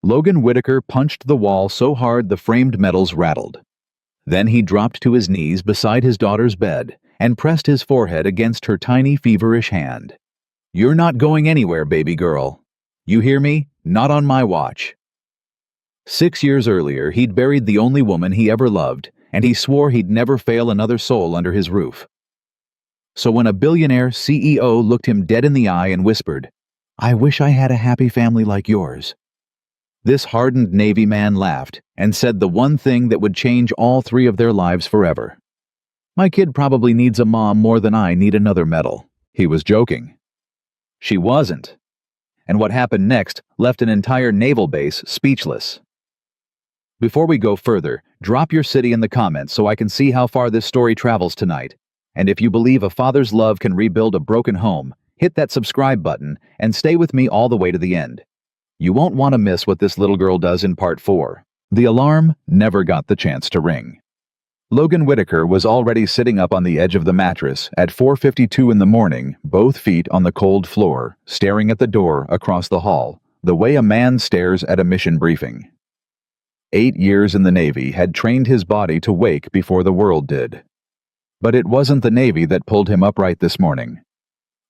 Logan Whitaker punched the wall so hard the framed metals rattled. Then he dropped to his knees beside his daughter's bed and pressed his forehead against her tiny, feverish hand. "You're not going anywhere, baby girl. You hear me? Not on my watch." 6 years earlier, he'd buried the only woman he ever loved, and he swore he'd never fail another soul under his roof. So when a billionaire CEO looked him dead in the eye and whispered, "I wish I had a happy family like yours," this hardened Navy man laughed and said the one thing that would change all three of their lives forever. "My kid probably needs a mom more than I need another medal." He was joking. She wasn't. And what happened next left an entire naval base speechless. Before we go further, drop your city in the comments so I can see how far this story travels tonight. And if you believe a father's love can rebuild a broken home, hit that subscribe button and stay with me all the way to the end. You won't want to miss what this little girl does in part 4. The alarm never got the chance to ring. Logan Whitaker was already sitting up on the edge of the mattress at 4:52 in the morning, both feet on the cold floor, staring at the door across the hall, the way a man stares at a mission briefing. 8 years in the Navy had trained his body to wake before the world did. But it wasn't the Navy that pulled him upright this morning.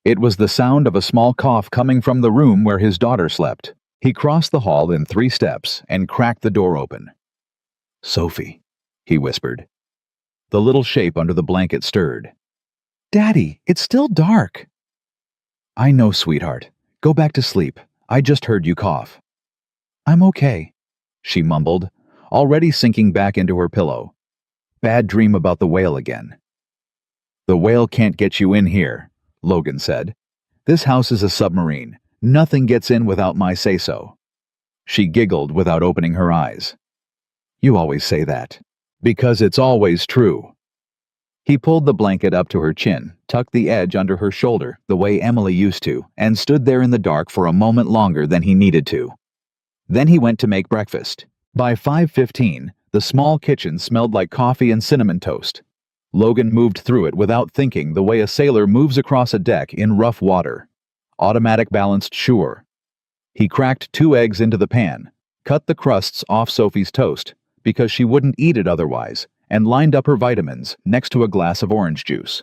It was the sound of a small cough coming from the room where his daughter slept. He crossed the hall in 3 steps and cracked the door open. "Sophie," he whispered. The little shape under the blanket stirred. "Daddy, it's still dark." "I know, sweetheart. Go back to sleep. I just heard you cough." "I'm okay," she mumbled, already sinking back into her pillow. "Bad dream about the whale again." "The whale can't get you in here," Logan said. "This house is a submarine. Nothing gets in without my say-so." She giggled without opening her eyes. "You always say that." "Because it's always true." He pulled the blanket up to her chin, tucked the edge under her shoulder the way Emily used to, and stood there in the dark for a moment longer than he needed to. Then he went to make breakfast. By 5:15, the small kitchen smelled like coffee and cinnamon toast. Logan moved through it without thinking, the way a sailor moves across a deck in rough water. Automatic balanced sure. He cracked 2 eggs into the pan, cut the crusts off Sophie's toast, because she wouldn't eat it otherwise, and lined up her vitamins next to a glass of orange juice.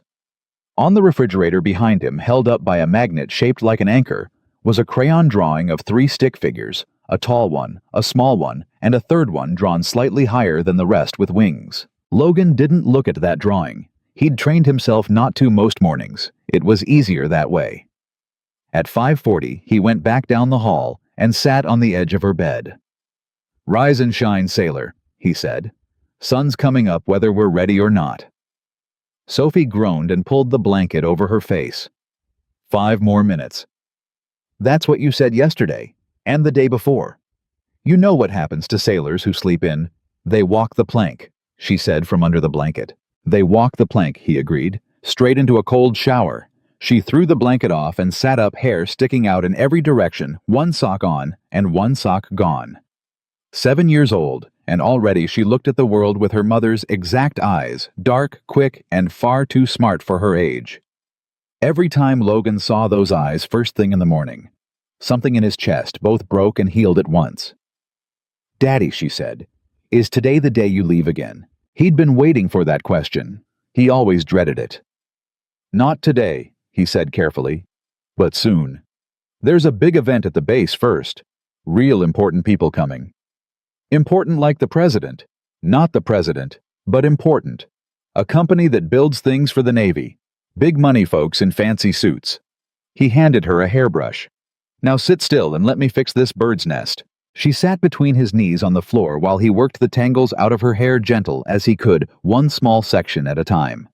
On the refrigerator behind him, held up by a magnet shaped like an anchor, was a crayon drawing of 3 stick figures, a tall one, a small one, and a third one drawn slightly higher than the rest with wings. Logan didn't look at that drawing. He'd trained himself not to most mornings. It was easier that way. At 5:40, he went back down the hall and sat on the edge of her bed. "Rise and shine, sailor," he said. "Sun's coming up whether we're ready or not." Sophie groaned and pulled the blanket over her face. 5 more minutes. "That's what you said yesterday, and the day before. You know what happens to sailors who sleep in. They walk the plank," she said from under the blanket. "They walk the plank," he agreed, "straight into a cold shower." She threw the blanket off and sat up, hair sticking out in every direction, 1 sock on and 1 sock gone. 7 years old, and already she looked at the world with her mother's exact eyes, dark, quick, and far too smart for her age. Every time Logan saw those eyes first thing in the morning, something in his chest both broke and healed at once. "Daddy," she said, "is today the day you leave again?" He'd been waiting for that question. He always dreaded it. "Not today," he said carefully, "but soon. There's a big event at the base first. Real important people coming. Important like the president. Not the president, but important. A company that builds things for the Navy. Big money folks in fancy suits." He handed her a hairbrush. "Now sit still and let me fix this bird's nest." She sat between his knees on the floor while he worked the tangles out of her hair gentle as he could, one small section at a time.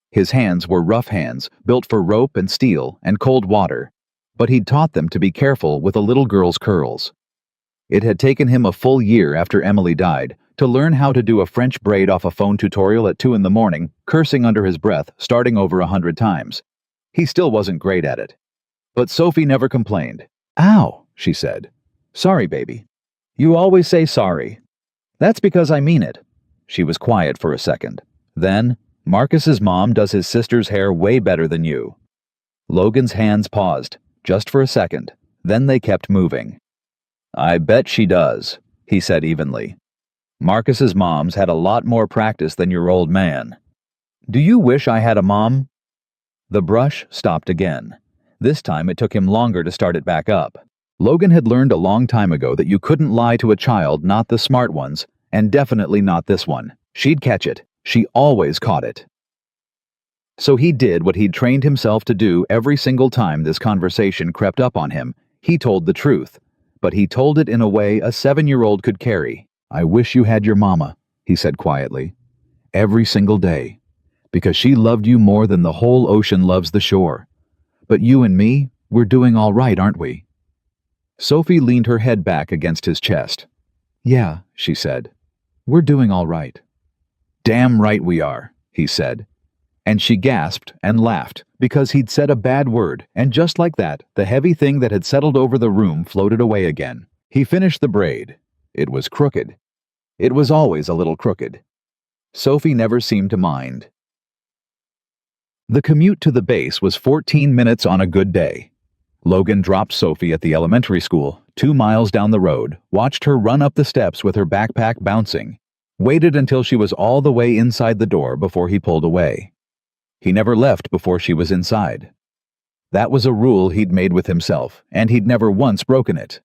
His hands were rough hands, built for rope and steel and cold water, but he'd taught them to be careful with a little girl's curls. It had taken him a full year after Emily died to learn how to do a French braid off a phone tutorial at 2 in the morning, cursing under his breath, starting over 100 times. He still wasn't great at it. But Sophie never complained. "Ow," she said. "Sorry, baby." "You always say sorry." "That's because I mean it." She was quiet for a second. Then, "Marcus's mom does his sister's hair way better than you." Logan's hands paused, just for a second. Then they kept moving. I bet she does, he said evenly. Marcus's mom's had a lot more practice than your old man. Do you wish I had a mom? The brush stopped again. This time it took him longer to start it back up. Logan had learned a long time ago that you couldn't lie to a child, not the smart ones, and definitely not this one. She'd catch it. She always caught it. So he did what he'd trained himself to do every single time this conversation crept up on him. He told the truth, but he told it in a way a 7-year-old could carry. I wish you had your mama, he said quietly. Every single day. Because she loved you more than the whole ocean loves the shore. But you and me, we're doing all right, aren't we? Sophie leaned her head back against his chest. Yeah, she said. We're doing all right. Damn right we are, he said. And she gasped and laughed because he'd said a bad word, and just like that, the heavy thing that had settled over the room floated away again. He finished the braid. It was crooked. It was always a little crooked. Sophie never seemed to mind. The commute to the base was 14 minutes on a good day. Logan dropped Sophie at the elementary school, 2 miles down the road, watched her run up the steps with her backpack bouncing, waited until she was all the way inside the door before he pulled away. He never left before she was inside. That was a rule he'd made with himself, and he'd never once broken it.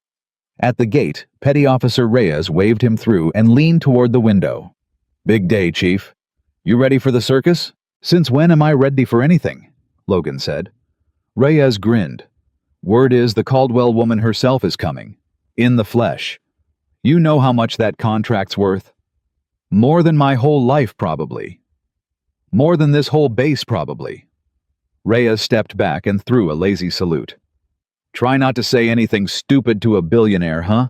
At the gate, Petty Officer Reyes waved him through and leaned toward the window. Big day, Chief. You ready for the circus? Since when am I ready for anything? Logan said. Reyes grinned. Word is the Caldwell woman herself is coming. In the flesh. You know how much that contract's worth? More than my whole life, probably. More than this whole base, probably. Reyes stepped back and threw a lazy salute. Try not to say anything stupid to a billionaire, huh?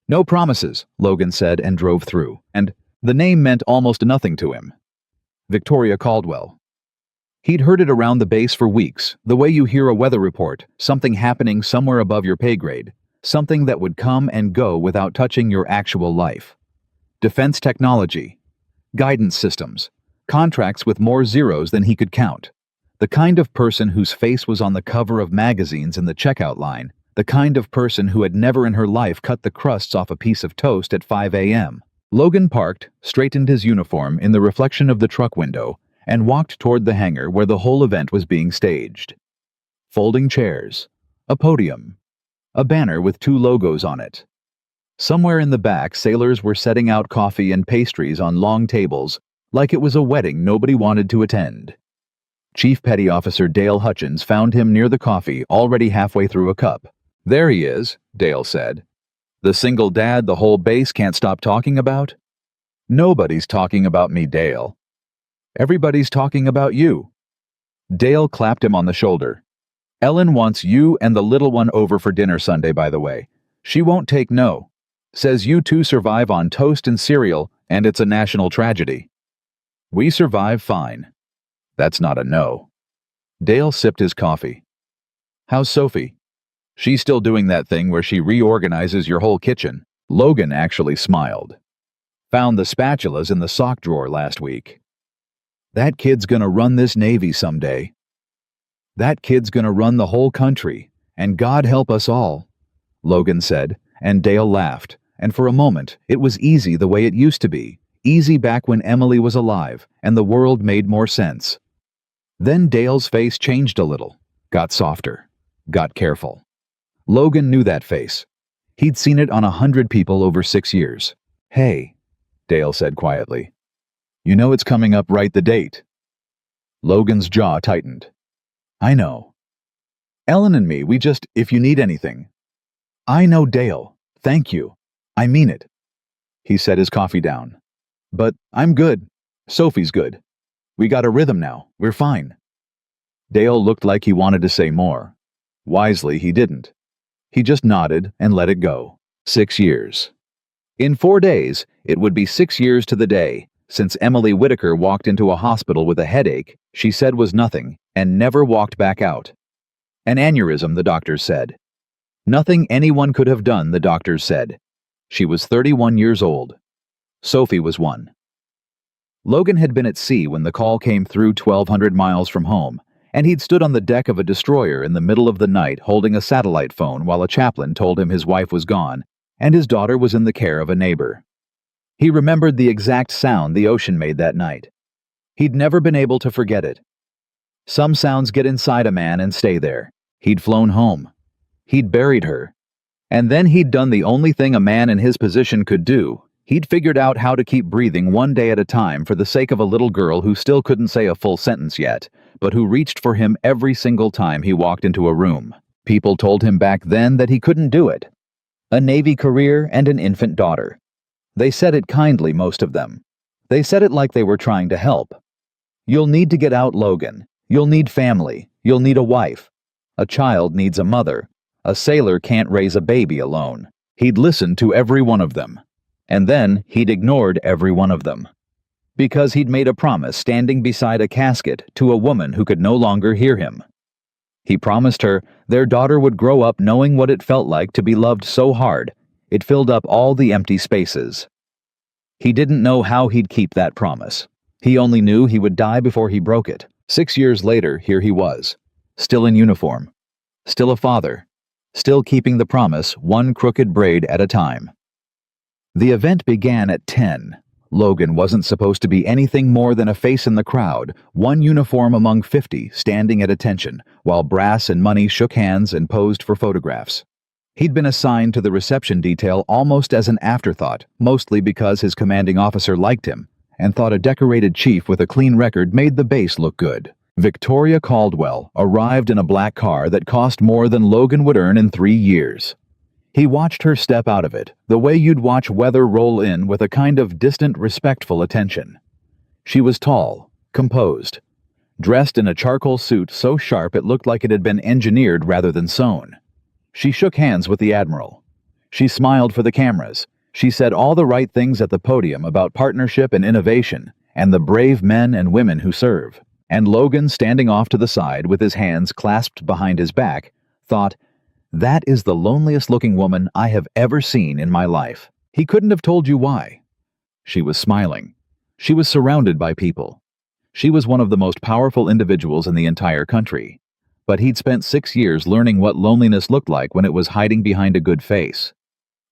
No promises, Logan said and drove through, and the name meant almost nothing to him. Victoria Caldwell. He'd heard it around the base for weeks, the way you hear a weather report, something happening somewhere above your pay grade, something that would come and go without touching your actual life. Defense technology, guidance systems, contracts with more zeros than he could count. The kind of person whose face was on the cover of magazines in the checkout line, the kind of person who had never in her life cut the crusts off a piece of toast at 5 a.m. Logan parked, straightened his uniform in the reflection of the truck window, and walked toward the hangar where the whole event was being staged. Folding chairs, a podium, a banner with 2 logos on it. Somewhere in the back, sailors were setting out coffee and pastries on long tables, like it was a wedding nobody wanted to attend. Chief Petty Officer Dale Hutchins found him near the coffee, already halfway through a cup. There he is, Dale said. The single dad the whole base can't stop talking about? Nobody's talking about me, Dale. Everybody's talking about you. Dale clapped him on the shoulder. Ellen wants you and the little one over for dinner Sunday, by the way. She won't take no. Says you 2 survive on toast and cereal, and it's a national tragedy. We survive fine. That's not a no. Dale sipped his coffee. How's Sophie? She's still doing that thing where she reorganizes your whole kitchen. Logan actually smiled. Found the spatulas in the sock drawer last week. That kid's gonna run this Navy someday. That kid's gonna run the whole country, and God help us all, Logan said, and Dale laughed, and for a moment it was easy the way it used to be, easy back when Emily was alive, and the world made more sense. Then Dale's face changed a little, got softer, got careful. Logan knew that face. He'd seen it on 100 people over 6 years. Hey, Dale said quietly. You know it's coming up right the date. Logan's jaw tightened. I know. Ellen and me, we just, if you need anything. I know, Dale. Thank you. I mean it. He set his coffee down. But I'm good. Sophie's good. We got a rhythm now. We're fine. Dale looked like he wanted to say more. Wisely, he didn't. He just nodded and let it go. 6 years. In 4 days, it would be 6 years to the day since Emily Whitaker walked into a hospital with a headache she said was nothing and never walked back out. An aneurysm, the doctors said. Nothing anyone could have done, the doctors said. She was 31 years old. Sophie was 1. Logan had been at sea when the call came through 1,200 miles from home, and he'd stood on the deck of a destroyer in the middle of the night holding a satellite phone while a chaplain told him his wife was gone and his daughter was in the care of a neighbor. He remembered the exact sound the ocean made that night. He'd never been able to forget it. Some sounds get inside a man and stay there. He'd flown home. He'd buried her. And then he'd done the only thing a man in his position could do. He'd figured out how to keep breathing one day at a time for the sake of a little girl who still couldn't say a full sentence yet, but who reached for him every single time he walked into a room. People told him back then that he couldn't do it. A Navy career and an infant daughter. They said it kindly, most of them. They said it like they were trying to help. You'll need to get out, Logan. You'll need family. You'll need a wife. A child needs a mother. A sailor can't raise a baby alone. He'd listened to every one of them. And then he'd ignored every one of them. Because he'd made a promise standing beside a casket to a woman who could no longer hear him. He promised her their daughter would grow up knowing what it felt like to be loved so hard, it filled up all the empty spaces. He didn't know how he'd keep that promise. He only knew he would die before he broke it. 6 years later, here he was, still in uniform, still a father, still keeping the promise one crooked braid at a time. The event began at 10. Logan wasn't supposed to be anything more than a face in the crowd, one uniform among 50 standing at attention, while brass and money shook hands and posed for photographs. He'd been assigned to the reception detail almost as an afterthought, mostly because his commanding officer liked him and thought a decorated chief with a clean record made the base look good. Victoria Caldwell arrived in a black car that cost more than Logan would earn in 3 years. He watched her step out of it, the way you'd watch weather roll in with a kind of distant, respectful attention. She was tall, composed, dressed in a charcoal suit so sharp it looked like it had been engineered rather than sewn. She shook hands with the Admiral. She smiled for the cameras. She said all the right things at the podium about partnership and innovation, and the brave men and women who serve. And Logan, standing off to the side with his hands clasped behind his back, thought, "That is the loneliest-looking woman I have ever seen in my life." He couldn't have told you why. She was smiling. She was surrounded by people. She was one of the most powerful individuals in the entire country. But he'd spent 6 years learning what loneliness looked like when it was hiding behind a good face.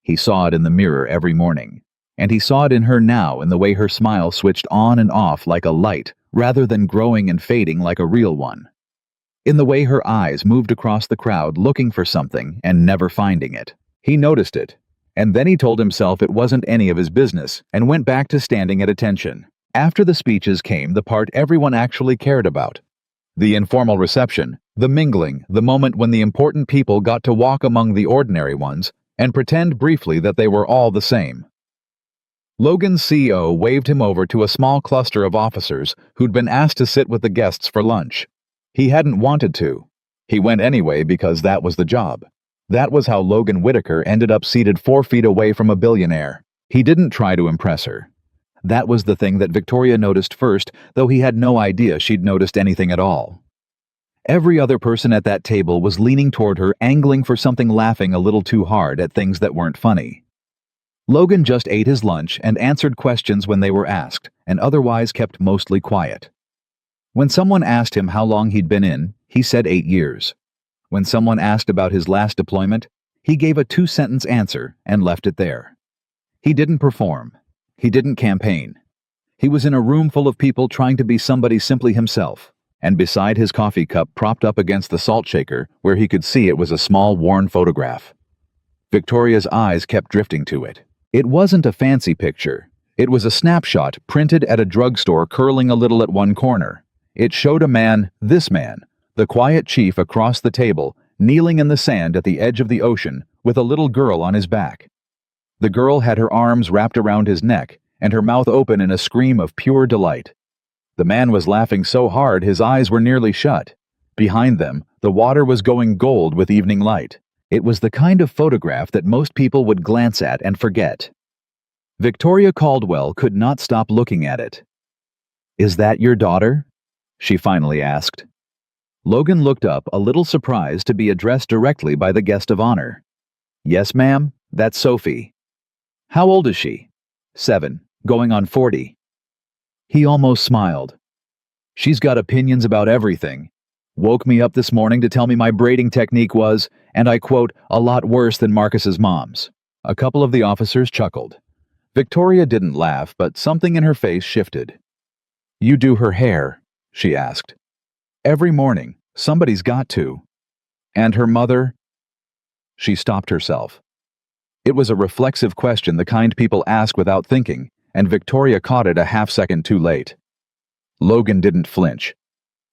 He saw it in the mirror every morning. And he saw it in her now in the way her smile switched on and off like a light, rather than growing and fading like a real one. In the way her eyes moved across the crowd looking for something and never finding it. He noticed it, and then he told himself it wasn't any of his business and went back to standing at attention. After the speeches came the part everyone actually cared about. The informal reception, the mingling, the moment when the important people got to walk among the ordinary ones and pretend briefly that they were all the same. Logan's CO waved him over to a small cluster of officers who'd been asked to sit with the guests for lunch. He hadn't wanted to. He went anyway because that was the job. That was how Logan Whitaker ended up seated 4 feet away from a billionaire. He didn't try to impress her. That was the thing that Victoria noticed first, though he had no idea she'd noticed anything at all. Every other person at that table was leaning toward her, angling for something, laughing a little too hard at things that weren't funny. Logan just ate his lunch and answered questions when they were asked, and otherwise kept mostly quiet. When someone asked him how long he'd been in, he said 8 years. When someone asked about his last deployment, he gave a 2-sentence answer and left it there. He didn't perform. He didn't campaign. He was in a room full of people trying to be somebody simply himself, and beside his coffee cup propped up against the salt shaker where he could see it was a small worn photograph. Victoria's eyes kept drifting to it. It wasn't a fancy picture. It was a snapshot printed at a drugstore curling a little at one corner. It showed a man, this man, the quiet chief across the table, kneeling in the sand at the edge of the ocean with a little girl on his back. The girl had her arms wrapped around his neck and her mouth open in a scream of pure delight. The man was laughing so hard his eyes were nearly shut. Behind them, the water was going gold with evening light. It was the kind of photograph that most people would glance at and forget. Victoria Caldwell could not stop looking at it. "Is that your daughter?" she finally asked. Logan looked up, a little surprised to be addressed directly by the guest of honor. "Yes, ma'am, that's Sophie." "How old is she?" 7, going on 40. He almost smiled. "She's got opinions about everything. Woke me up this morning to tell me my braiding technique was, and I quote, a lot worse than Marcus's mom's. A couple of the officers chuckled. Victoria didn't laugh, but something in her face shifted. "You do her hair?" she asked. "Every morning. Somebody's got to." "And her mother?" She stopped herself. It was a reflexive question, the kind people ask without thinking, and Victoria caught it a half-second too late. Logan didn't flinch.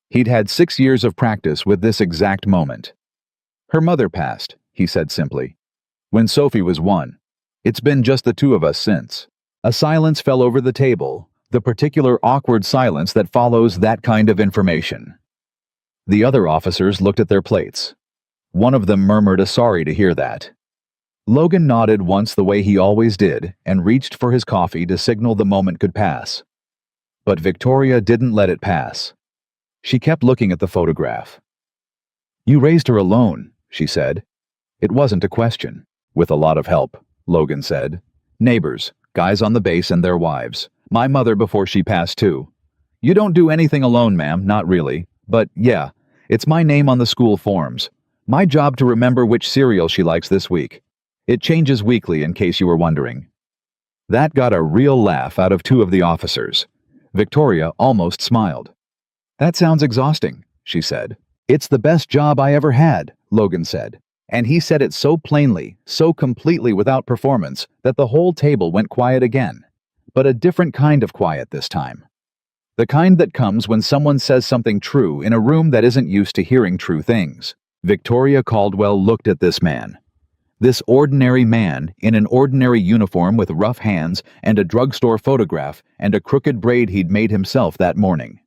He'd had 6 years of practice with this exact moment. "Her mother passed," he said simply. "When Sophie was 1. It's been just the two of us since." A silence fell over the table, the particular awkward silence that follows that kind of information. The other officers looked at their plates. One of them murmured a sorry to hear that. Logan nodded once the way he always did and reached for his coffee to signal the moment could pass. But Victoria didn't let it pass. She kept looking at the photograph. "You raised her alone," she said. "It wasn't a question." "With a lot of help," Logan said. "Neighbors, guys on the base and their wives. My mother before she passed too. You don't do anything alone, ma'am, not really. But yeah, it's my name on the school forms. My job to remember which cereal she likes this week. It changes weekly, in case you were wondering." That got a real laugh out of 2 of the officers. Victoria almost smiled. "That sounds exhausting," she said. "It's the best job I ever had," Logan said. And he said it so plainly, so completely without performance, that the whole table went quiet again. But a different kind of quiet this time. The kind that comes when someone says something true in a room that isn't used to hearing true things. Victoria Caldwell looked at this man. This ordinary man in an ordinary uniform with rough hands and a drugstore photograph and a crooked braid he'd made himself that morning.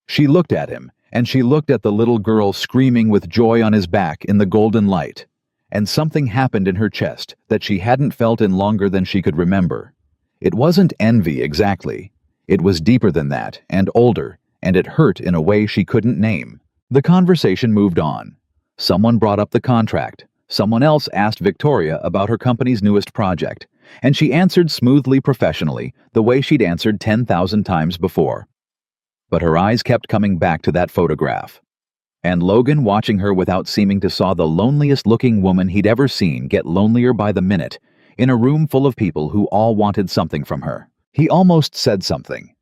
She looked at him, and she looked at the little girl screaming with joy on his back in the golden light, and something happened in her chest that she hadn't felt in longer than she could remember. It wasn't envy exactly. It was deeper than that, and older, and it hurt in a way she couldn't name. The conversation moved on. Someone brought up the contract. Someone else asked Victoria about her company's newest project, and she answered smoothly, professionally, the way she'd answered 10,000 times before. But her eyes kept coming back to that photograph. And Logan, watching her without seeming to, saw the loneliest-looking woman he'd ever seen get lonelier by the minute, in a room full of people who all wanted something from her. He almost said something.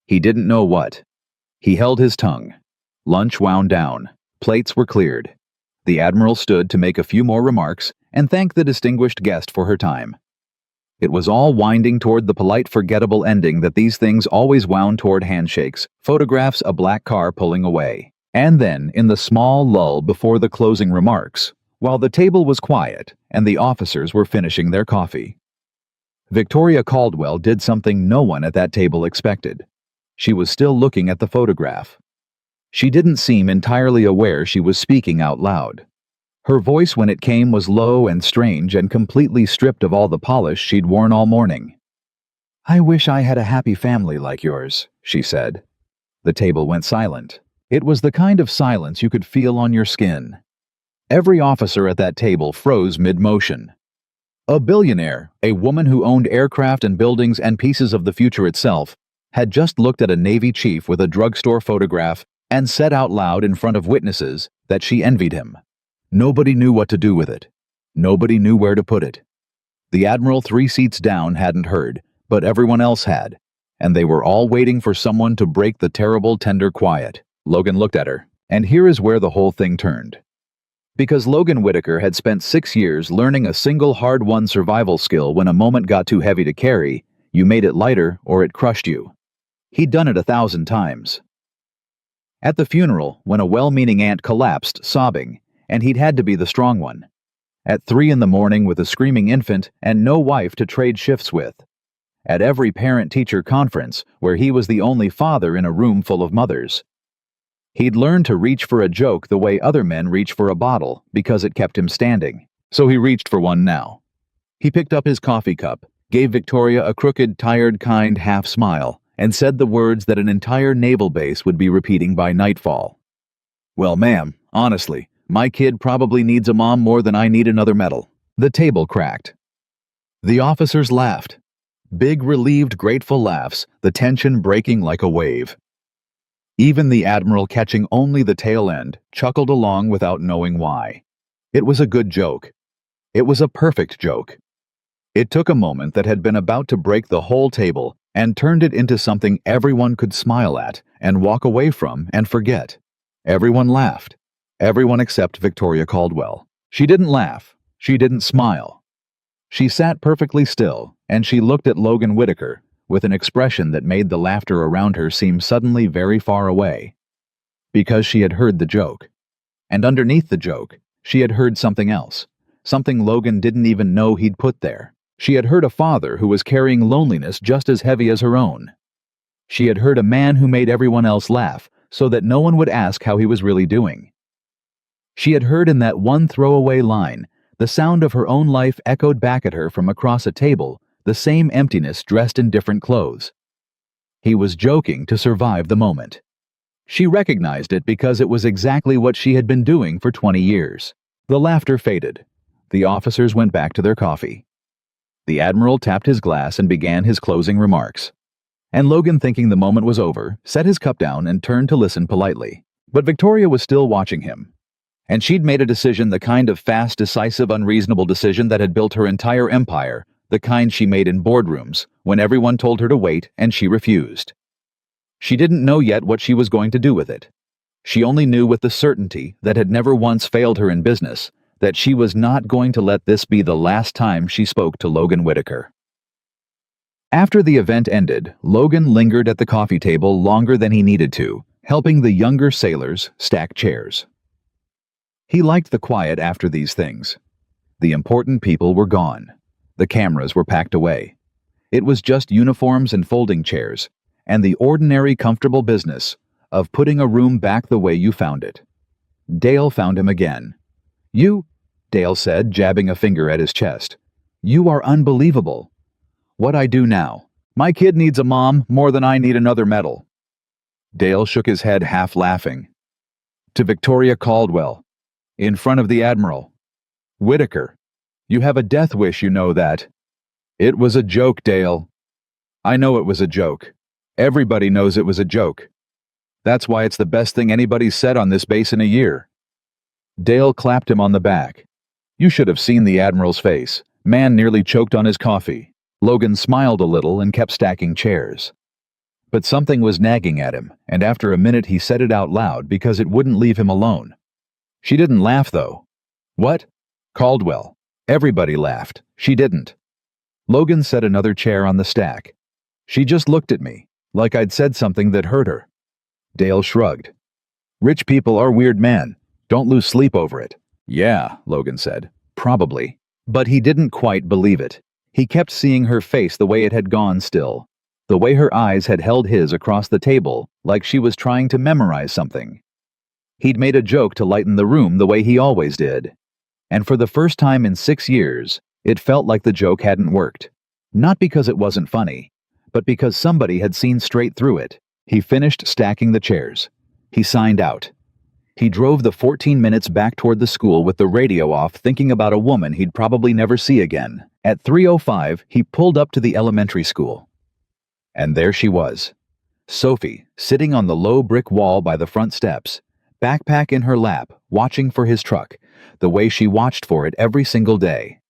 He didn't know what. He held his tongue. Lunch wound down. Plates were cleared. The Admiral stood to make a few more remarks and thank the distinguished guest for her time. It was all winding toward the polite, forgettable ending that these things always wound toward: handshakes, photographs, a black car pulling away. And then, in the small lull before the closing remarks, while the table was quiet and the officers were finishing their coffee, Victoria Caldwell did something no one at that table expected. She was still looking at the photograph. She didn't seem entirely aware she was speaking out loud. Her voice, when it came, was low and strange and completely stripped of all the polish she'd worn all morning. "I wish I had a happy family like yours," she said. The table went silent. It was the kind of silence you could feel on your skin. Every officer at that table froze mid-motion. A billionaire, a woman who owned aircraft and buildings and pieces of the future itself, had just looked at a Navy chief with a drugstore photograph and said out loud in front of witnesses that she envied him. Nobody knew what to do with it. Nobody knew where to put it. The Admiral 3 seats down hadn't heard, but everyone else had, and they were all waiting for someone to break the terrible, tender quiet. Logan looked at her, and here is where the whole thing turned. Because Logan Whitaker had spent 6 years learning a single hard-won survival skill: when a moment got too heavy to carry, you made it lighter or it crushed you. He'd done it 1,000 times. At the funeral, when a well-meaning aunt collapsed, sobbing, and he'd had to be the strong one. At 3 in the morning with a screaming infant and no wife to trade shifts with. At every parent-teacher conference, where he was the only father in a room full of mothers. He'd learned to reach for a joke the way other men reach for a bottle, because it kept him standing. So he reached for one now. He picked up his coffee cup, gave Victoria a crooked, tired, kind half-smile, and said the words that an entire naval base would be repeating by nightfall. "Well, ma'am, honestly, my kid probably needs a mom more than I need another medal." The table cracked. The officers laughed. Big, relieved, grateful laughs, the tension breaking like a wave. Even the Admiral, catching only the tail end, chuckled along without knowing why. It was a good joke. It was a perfect joke. It took a moment that had been about to break the whole table and turned it into something everyone could smile at and walk away from and forget. Everyone laughed. Everyone except Victoria Caldwell. She didn't laugh. She didn't smile. She sat perfectly still, and she looked at Logan Whitaker with an expression that made the laughter around her seem suddenly very far away. Because she had heard the joke. And underneath the joke, she had heard something else. Something Logan didn't even know he'd put there. She had heard a father who was carrying loneliness just as heavy as her own. She had heard a man who made everyone else laugh so that no one would ask how he was really doing. She had heard in that one throwaway line the sound of her own life echoed back at her from across a table, the same emptiness dressed in different clothes. He was joking to survive the moment. She recognized it because it was exactly what she had been doing for 20 years. The laughter faded. The officers went back to their coffee. The Admiral tapped his glass and began his closing remarks. And Logan, thinking the moment was over, set his cup down and turned to listen politely. But Victoria was still watching him. And she'd made a decision, the kind of fast, decisive, unreasonable decision that had built her entire empire, the kind she made in boardrooms, when everyone told her to wait and she refused. She didn't know yet what she was going to do with it. She only knew with the certainty that had never once failed her in business, that she was not going to let this be the last time she spoke to Logan Whitaker. After the event ended, Logan lingered at the coffee table longer than he needed to, helping the younger sailors stack chairs. He liked the quiet after these things. The important people were gone. The cameras were packed away. It was just uniforms and folding chairs, and the ordinary comfortable business of putting a room back the way you found it. Dale found him again. "You," Dale said, jabbing a finger at his chest. "You are unbelievable. What I do now? My kid needs a mom more than I need another medal." Dale shook his head, half laughing. To Victoria Caldwell, in front of the Admiral. "Whitaker, you have a death wish, you know that." "It was a joke, Dale." "I know it was a joke. Everybody knows it was a joke. That's why it's the best thing anybody's said on this base in a year." Dale clapped him on the back. You should have seen the Admiral's face. Man nearly choked on his coffee. Logan smiled a little and kept stacking chairs. But something was nagging at him, and after a minute he said it out loud because it wouldn't leave him alone. "She didn't laugh, though." "What?" "Caldwell. Everybody laughed. She didn't." Logan set another chair on the stack. "She just looked at me, like I'd said something that hurt her." Dale shrugged. "Rich people are weird, man. Don't lose sleep over it." "Yeah," Logan said. "Probably." But he didn't quite believe it. He kept seeing her face the way it had gone still, the way her eyes had held his across the table, like she was trying to memorize something. He'd made a joke to lighten the room the way he always did. And for the first time in 6 years, it felt like the joke hadn't worked. Not because it wasn't funny, but because somebody had seen straight through it. He finished stacking the chairs. He signed out. He drove the 14 minutes back toward the school with the radio off, thinking about a woman he'd probably never see again. At 3:05, he pulled up to the elementary school. And there she was. Sophie, sitting on the low brick wall by the front steps, backpack in her lap, watching for his truck, the way she watched for it every single day.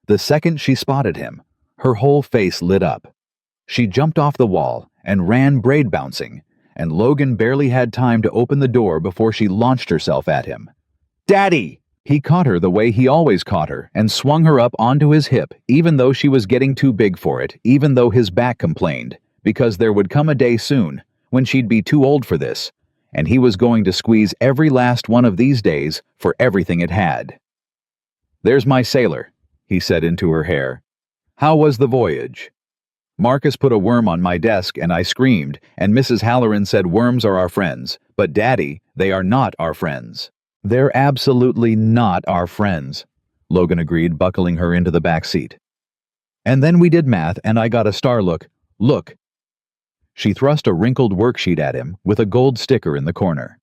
The second she spotted him, her whole face lit up. She jumped off the wall and ran braid bouncing, and Logan barely had time to open the door before she launched herself at him. "Daddy!" He caught her the way he always caught her and swung her up onto his hip, even though she was getting too big for it, even though his back complained, because there would come a day soon when she'd be too old for this, and he was going to squeeze every last one of these days for everything it had. "There's my sailor," he said into her hair. "How was the voyage?" "Marcus put a worm on my desk and I screamed, and Mrs. Halloran said worms are our friends, but Daddy, they are not our friends." "They're absolutely not our friends," Logan agreed, buckling her into the back seat. "And then we did math and I got a star look. Look." She thrust a wrinkled worksheet at him with a gold sticker in the corner.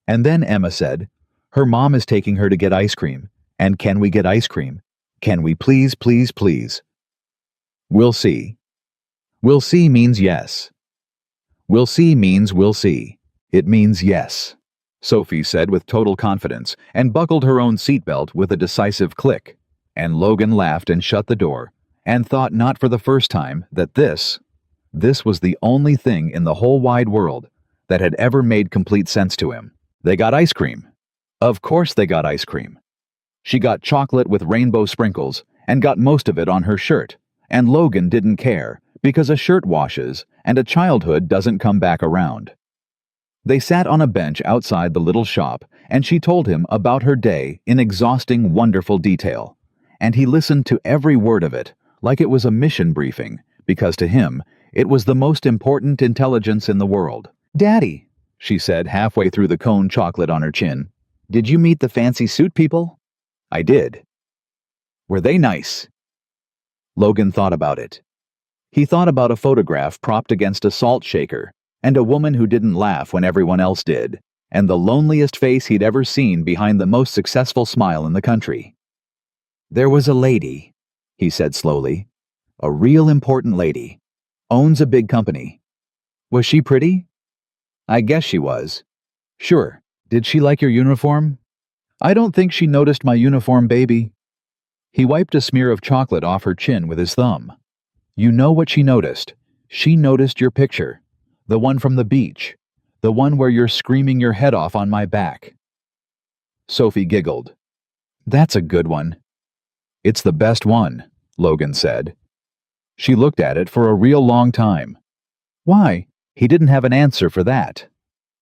"And then Emma said, her mom is taking her to get ice cream. And can we get ice cream? Can we please, please, please?" "We'll see." "We'll see means yes." "We'll see means we'll see. It means yes," Sophie said with total confidence, and buckled her own seatbelt with a decisive click. And Logan laughed and shut the door, and thought not for the first time that this was the only thing in the whole wide world that had ever made complete sense to him. They got ice cream. Of course they got ice cream. She got chocolate with rainbow sprinkles and got most of it on her shirt, and Logan didn't care because a shirt washes and a childhood doesn't come back around. They sat on a bench outside the little shop, and she told him about her day in exhausting, wonderful detail, and he listened to every word of it like it was a mission briefing, because to him it was the most important intelligence in the world. "Daddy," she said halfway through the cone chocolate on her chin, "did you meet the fancy suit people?" "I did." "Were they nice?" Logan thought about it. He thought about a photograph propped against a salt shaker, and a woman who didn't laugh when everyone else did, and the loneliest face he'd ever seen behind the most successful smile in the country. "There was a lady," he said slowly. "A real important lady. Owns a big company." "Was she pretty?" "I guess she was." "Sure. Did she like your uniform?" "I don't think she noticed my uniform, baby." He wiped a smear of chocolate off her chin with his thumb. "You know what she noticed. She noticed your picture. The one from the beach. The one where you're screaming your head off on my back." Sophie giggled. "That's a good one." "It's the best one," Logan said. She looked at it for a real long time. Why? He didn't have an answer for that.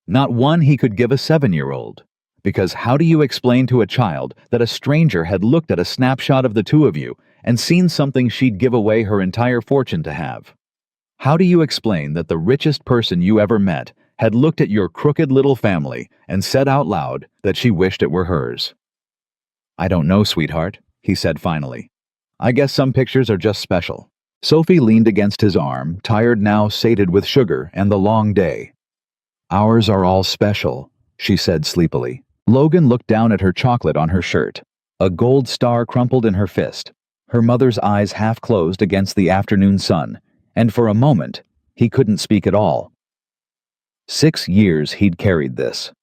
Not one he could give a 7-year-old. Because how do you explain to a child that a stranger had looked at a snapshot of the two of you and seen something she'd give away her entire fortune to have? How do you explain that the richest person you ever met had looked at your crooked little family and said out loud that she wished it were hers? "I don't know, sweetheart," he said finally. "I guess some pictures are just special." Sophie leaned against his arm, tired now, sated with sugar and the long day. "Ours are all special," she said sleepily. Logan looked down at her chocolate on her shirt. A gold star crumpled in her fist, her mother's eyes half closed against the afternoon sun, and for a moment, he couldn't speak at all. 6 years he'd carried this.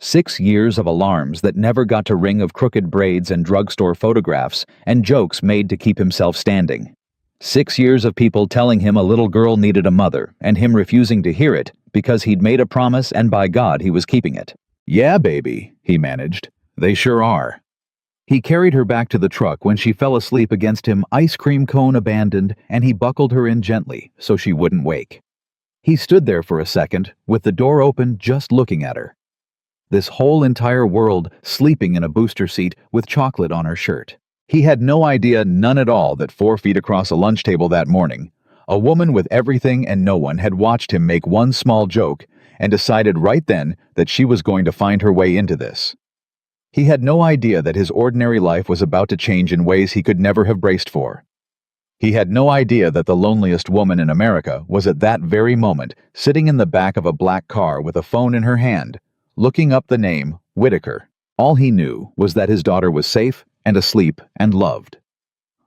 6 years of alarms that never got to ring, of crooked braids and drugstore photographs and jokes made to keep himself standing. 6 years of people telling him a little girl needed a mother and him refusing to hear it because he'd made a promise and by God he was keeping it. "Yeah, baby," he managed. "They sure are." He carried her back to the truck when she fell asleep against him, ice cream cone abandoned, and he buckled her in gently so she wouldn't wake. He stood there for a second, with the door open, just looking at her. This whole entire world sleeping in a booster seat with chocolate on her shirt. He had no idea, none at all, that 4 feet across a lunch table that morning, a woman with everything and no one had watched him make one small joke and decided right then that she was going to find her way into this. He had no idea that his ordinary life was about to change in ways he could never have braced for. He had no idea that the loneliest woman in America was at that very moment sitting in the back of a black car with a phone in her hand, looking up the name Whitaker. All he knew was that his daughter was safe and asleep and loved.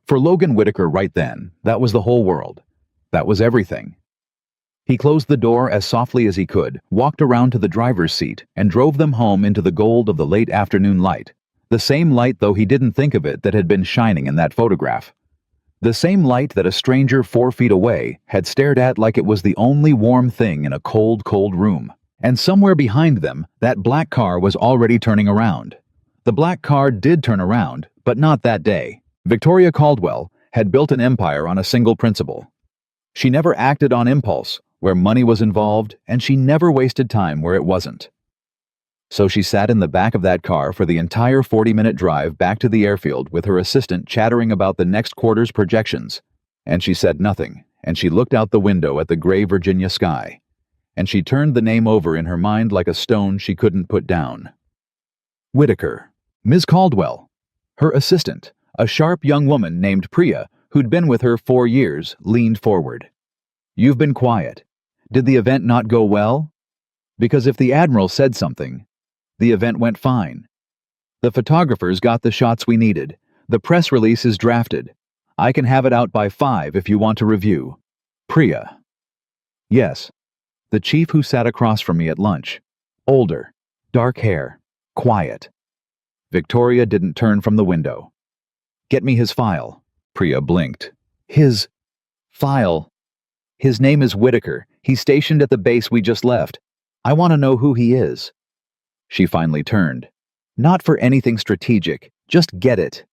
For Logan Whitaker right then, that was the whole world. That was everything. He closed the door as softly as he could, walked around to the driver's seat, and drove them home into the gold of the late afternoon light. The same light, though he didn't think of it, that had been shining in that photograph. The same light that a stranger 4 feet away had stared at like it was the only warm thing in a cold, cold room. And somewhere behind them, that black car was already turning around. The black car did turn around, but not that day. Victoria Caldwell had built an empire on a single principle. She never acted on impulse where money was involved, and she never wasted time where it wasn't. So she sat in the back of that car for the entire 40-minute drive back to the airfield with her assistant chattering about the next quarter's projections. And she said nothing, and she looked out the window at the gray Virginia sky. And she turned the name over in her mind like a stone she couldn't put down. Whitaker. Ms. Caldwell. Her assistant, a sharp young woman named Priya, who'd been with her 4 years, leaned forward. "You've been quiet. Did the event not go well?" Because if the Admiral said something, the event went fine. The photographers got the shots we needed. The press release is drafted. I can have it out by 5 if you want to review. Priya. Yes. The chief who sat across from me at lunch. Older. Dark hair. Quiet. Victoria didn't turn from the window. "Get me his file." Priya blinked. His file. His name is Whitaker. He's stationed at the base we just left. I want to know who he is. She finally turned. Not for anything strategic. Just get it.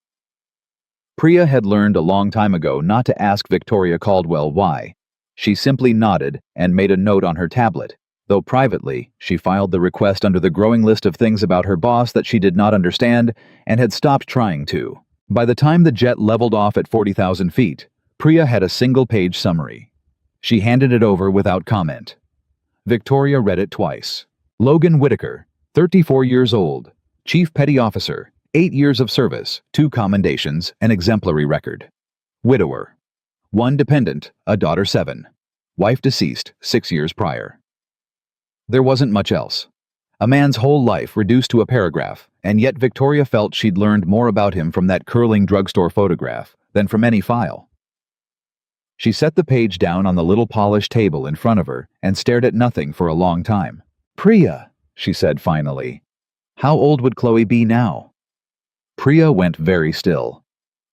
Priya had learned a long time ago not to ask Victoria Caldwell why. She simply nodded and made a note on her tablet, though privately she filed the request under the growing list of things about her boss that she did not understand and had stopped trying to. By the time the jet leveled off at 40,000 feet, Priya had a single-page summary. She handed it over without comment. Victoria read it twice. Logan Whitaker, 34 years old, Chief Petty Officer, 8 years of service, 2 commendations, an exemplary record. Widower. 1 dependent, a daughter 7. Wife deceased 6 years prior. There wasn't much else. A man's whole life reduced to a paragraph, and yet Victoria felt she'd learned more about him from that curling drugstore photograph than from any file. She set the page down on the little polished table in front of her and stared at nothing for a long time. Priya, she said finally. How old would Chloe be now? Priya went very still.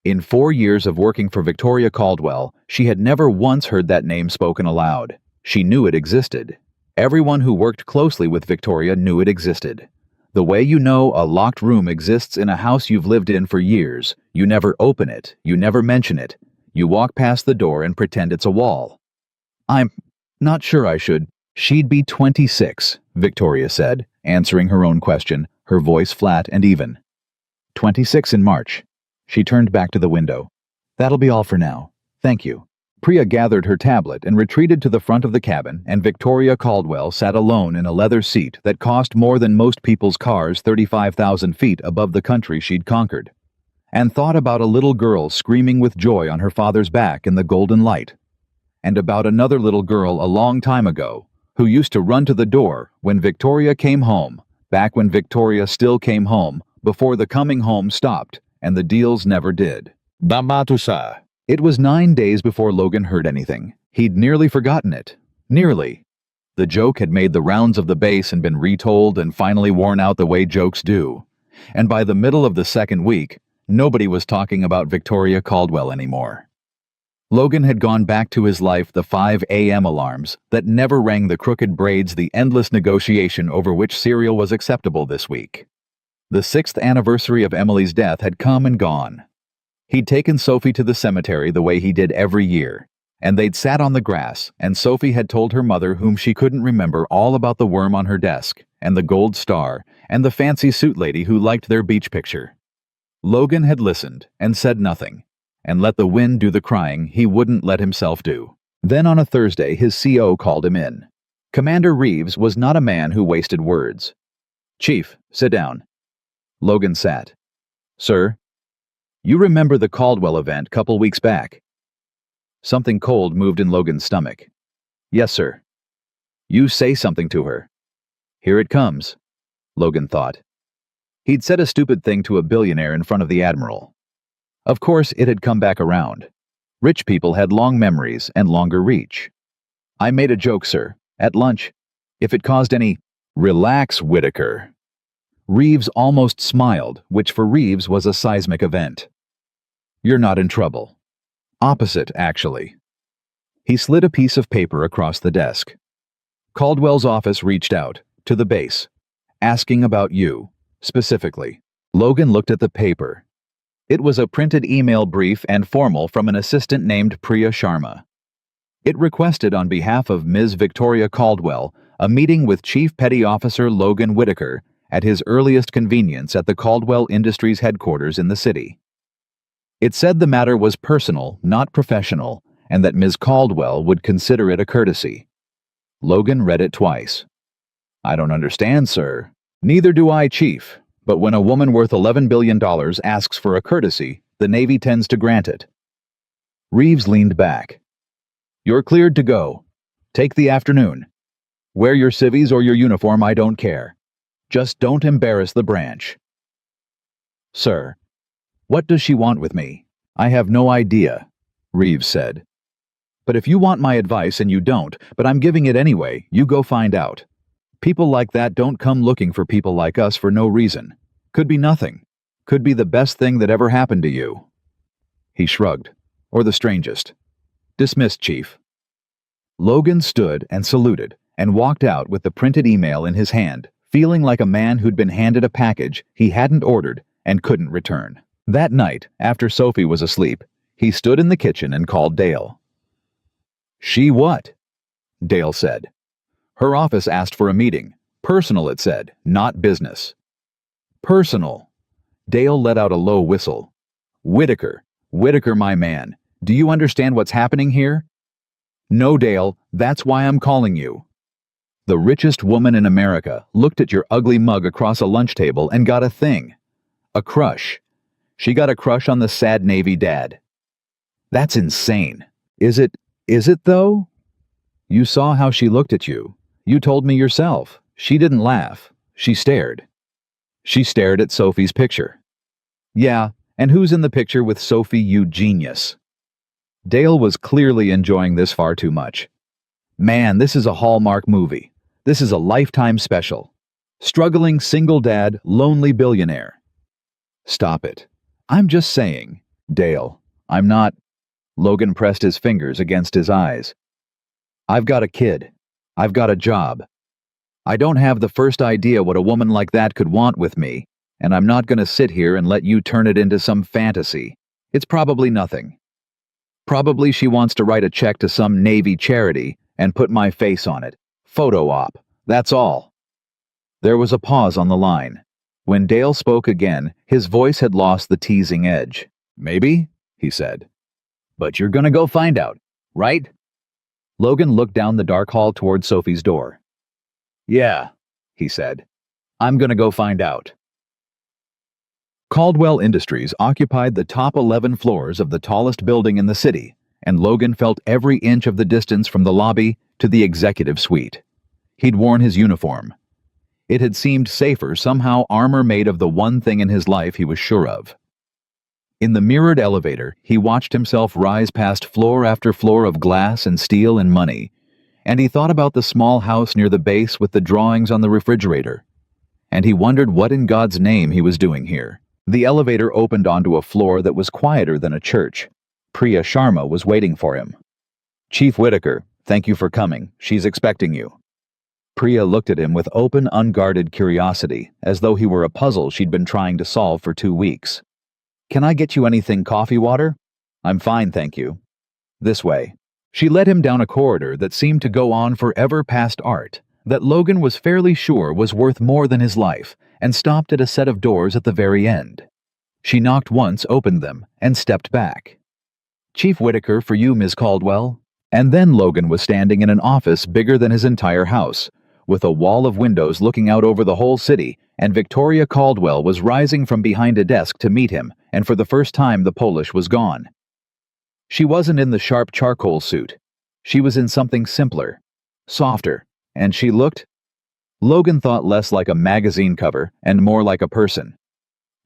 In 4 years of working for Victoria Caldwell, she had never once heard that name spoken aloud. She knew it existed. Everyone who worked closely with Victoria knew it existed. The way you know a locked room exists in a house you've lived in for years, you never open it, you never mention it. You walk past the door and pretend it's a wall. I'm not sure I should. She'd be 26, Victoria said, answering her own question, her voice flat and even. 26 in March. She turned back to the window. That'll be all for now. Thank you. Priya gathered her tablet and retreated to the front of the cabin, and Victoria Caldwell sat alone in a leather seat that cost more than most people's cars 35,000 feet above the country she'd conquered, and thought about a little girl screaming with joy on her father's back in the golden light, and about another little girl a long time ago who used to run to the door when Victoria came home, back when Victoria still came home, before the coming home stopped, and the deals never did. Bamatusa. It was 9 days before Logan heard anything. He'd nearly forgotten it. Nearly. The joke had made the rounds of the base and been retold and finally worn out the way jokes do. And by the middle of the second week, nobody was talking about Victoria Caldwell anymore. Logan had gone back to his life the 5 a.m. alarms that never rang, the crooked braids, the endless negotiation over which cereal was acceptable this week. The 6th anniversary of Emily's death had come and gone. He'd taken Sophie to the cemetery the way he did every year, and they'd sat on the grass, and Sophie had told her mother, whom she couldn't remember, all about the worm on her desk, and the gold star, and the fancy suit lady who liked their beach picture. Logan had listened and said nothing, and let the wind do the crying he wouldn't let himself do. Then on a Thursday, his CO called him in. Commander Reeves was not a man who wasted words. Chief, sit down. Logan sat. Sir? You remember the Caldwell event couple weeks back? Something cold moved in Logan's stomach. Yes, sir. You say something to her. Here it comes, Logan thought. He'd said a stupid thing to a billionaire in front of the Admiral. Of course, it had come back around. Rich people had long memories and longer reach. I made a joke, sir, at lunch. If it caused any... Relax, Whitaker. Reeves almost smiled, which for Reeves was a seismic event. You're not in trouble. Opposite, actually. He slid a piece of paper across the desk. Caldwell's office reached out, to the base, asking about you, specifically. Logan looked at the paper. It was a printed email, brief and formal, from an assistant named Priya Sharma. It requested, on behalf of Ms. Victoria Caldwell, a meeting with Chief Petty Officer Logan Whitaker at his earliest convenience at the Caldwell Industries headquarters in the city. It said the matter was personal, not professional, and that Ms. Caldwell would consider it a courtesy. Logan read it twice. I don't understand, sir. Neither do I, Chief, but when a woman worth $11 billion asks for a courtesy, the Navy tends to grant it. Reeves leaned back. You're cleared to go. Take the afternoon. Wear your civvies or your uniform, I don't care. Just don't embarrass the branch. Sir, what does she want with me? I have no idea, Reeves said. But if you want my advice and you don't, but I'm giving it anyway, you go find out. People like that don't come looking for people like us for no reason. Could be nothing. Could be the best thing that ever happened to you. He shrugged. Or the strangest. Dismissed, Chief. Logan stood and saluted and walked out with the printed email in his hand, feeling like a man who'd been handed a package he hadn't ordered and couldn't return. That night, after Sophie was asleep, he stood in the kitchen and called Dale. She what? Dale said. Her office asked for a meeting. Personal, it said, not business. Personal. Dale let out a low whistle. Whitaker, my man, do you understand what's happening here? No, Dale, that's why I'm calling you. The richest woman in America looked at your ugly mug across a lunch table and got a thing. A crush. She got a crush on the sad Navy dad. That's insane. Is it though? You saw how she looked at you. You told me yourself. She didn't laugh. She stared. She stared at Sophie's picture. Yeah, and who's in the picture with Sophie, you genius? Dale was clearly enjoying this far too much. Man, this is a Hallmark movie. This is a Lifetime special. Struggling single dad, lonely billionaire. Stop it. I'm just saying. Dale, I'm not. Logan pressed his fingers against his eyes. I've got a kid. I've got a job. I don't have the first idea what a woman like that could want with me, and I'm not going to sit here and let you turn it into some fantasy. It's probably nothing. Probably she wants to write a check to some Navy charity and put my face on it. Photo op. That's all. There was a pause on the line. When Dale spoke again, his voice had lost the teasing edge. Maybe, he said. But you're gonna go find out, right? Logan looked down the dark hall toward Sophie's door. Yeah, he said. I'm gonna go find out. Caldwell Industries occupied the top 11 floors of the tallest building in the city, and Logan felt every inch of the distance from the lobby to the executive suite. He'd worn his uniform. It had seemed safer, somehow armor made of the one thing in his life he was sure of. In the mirrored elevator, he watched himself rise past floor after floor of glass and steel and money, and he thought about the small house near the base with the drawings on the refrigerator. And he wondered what in God's name he was doing here. The elevator opened onto a floor that was quieter than a church. Priya Sharma was waiting for him. Chief Whitaker, thank you for coming. She's expecting you. Priya looked at him with open, unguarded curiosity, as though he were a puzzle she'd been trying to solve for 2 weeks. Can I get you anything, coffee, water? I'm fine, thank you. This way. She led him down a corridor that seemed to go on forever past art, that Logan was fairly sure was worth more than his life, and stopped at a set of doors at the very end. She knocked once, opened them, and stepped back. Chief Whitaker, for you, Ms. Caldwell. And then Logan was standing in an office bigger than his entire house, with a wall of windows looking out over the whole city, and Victoria Caldwell was rising from behind a desk to meet him, and for the first time the Polish was gone. She wasn't in the sharp charcoal suit. She was in something simpler, softer, and she looked... Logan thought less like a magazine cover and more like a person.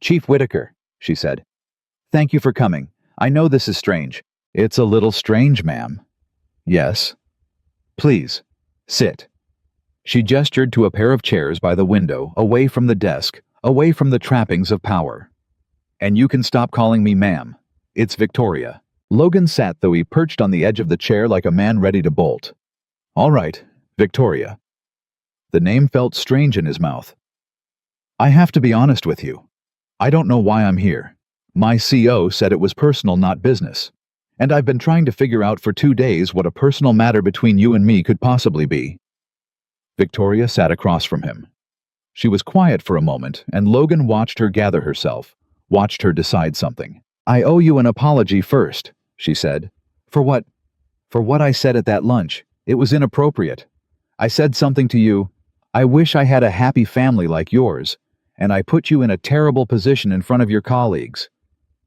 Chief Whitaker, she said. Thank you for coming. I know this is strange. It's a little strange, ma'am. Yes. Please, sit. She gestured to a pair of chairs by the window, away from the desk, away from the trappings of power. And you can stop calling me ma'am. It's Victoria. Logan sat, though he perched on the edge of the chair like a man ready to bolt. All right, Victoria. The name felt strange in his mouth. I have to be honest with you. I don't know why I'm here. My CO said it was personal, not business. And I've been trying to figure out for 2 days what a personal matter between you and me could possibly be. Victoria sat across from him. She was quiet for a moment, and Logan watched her gather herself, watched her decide something. I owe you an apology first, she said. For what? For what I said at that lunch. It was inappropriate. I said something to you. I wish I had a happy family like yours, and I put you in a terrible position in front of your colleagues.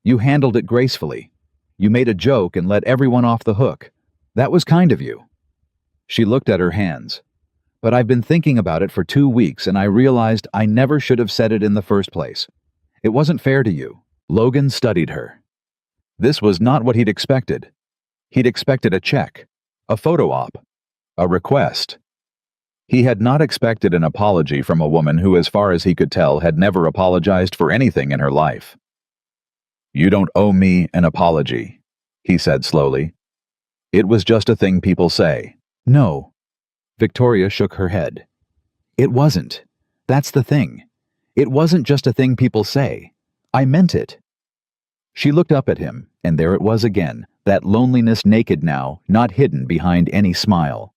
You handled it gracefully. You made a joke and let everyone off the hook. That was kind of you. She looked at her hands. But I've been thinking about it for 2 weeks, and I realized I never should have said it in the first place. It wasn't fair to you. Logan studied her. This was not what he'd expected. He'd expected a check, a photo op, a request. He had not expected an apology from a woman who, as far as he could tell, had never apologized for anything in her life. You don't owe me an apology, he said slowly. It was just a thing people say. No. Victoria shook her head. It wasn't. That's the thing. It wasn't just a thing people say. I meant it. She looked up at him, and there it was again, that loneliness naked now, not hidden behind any smile.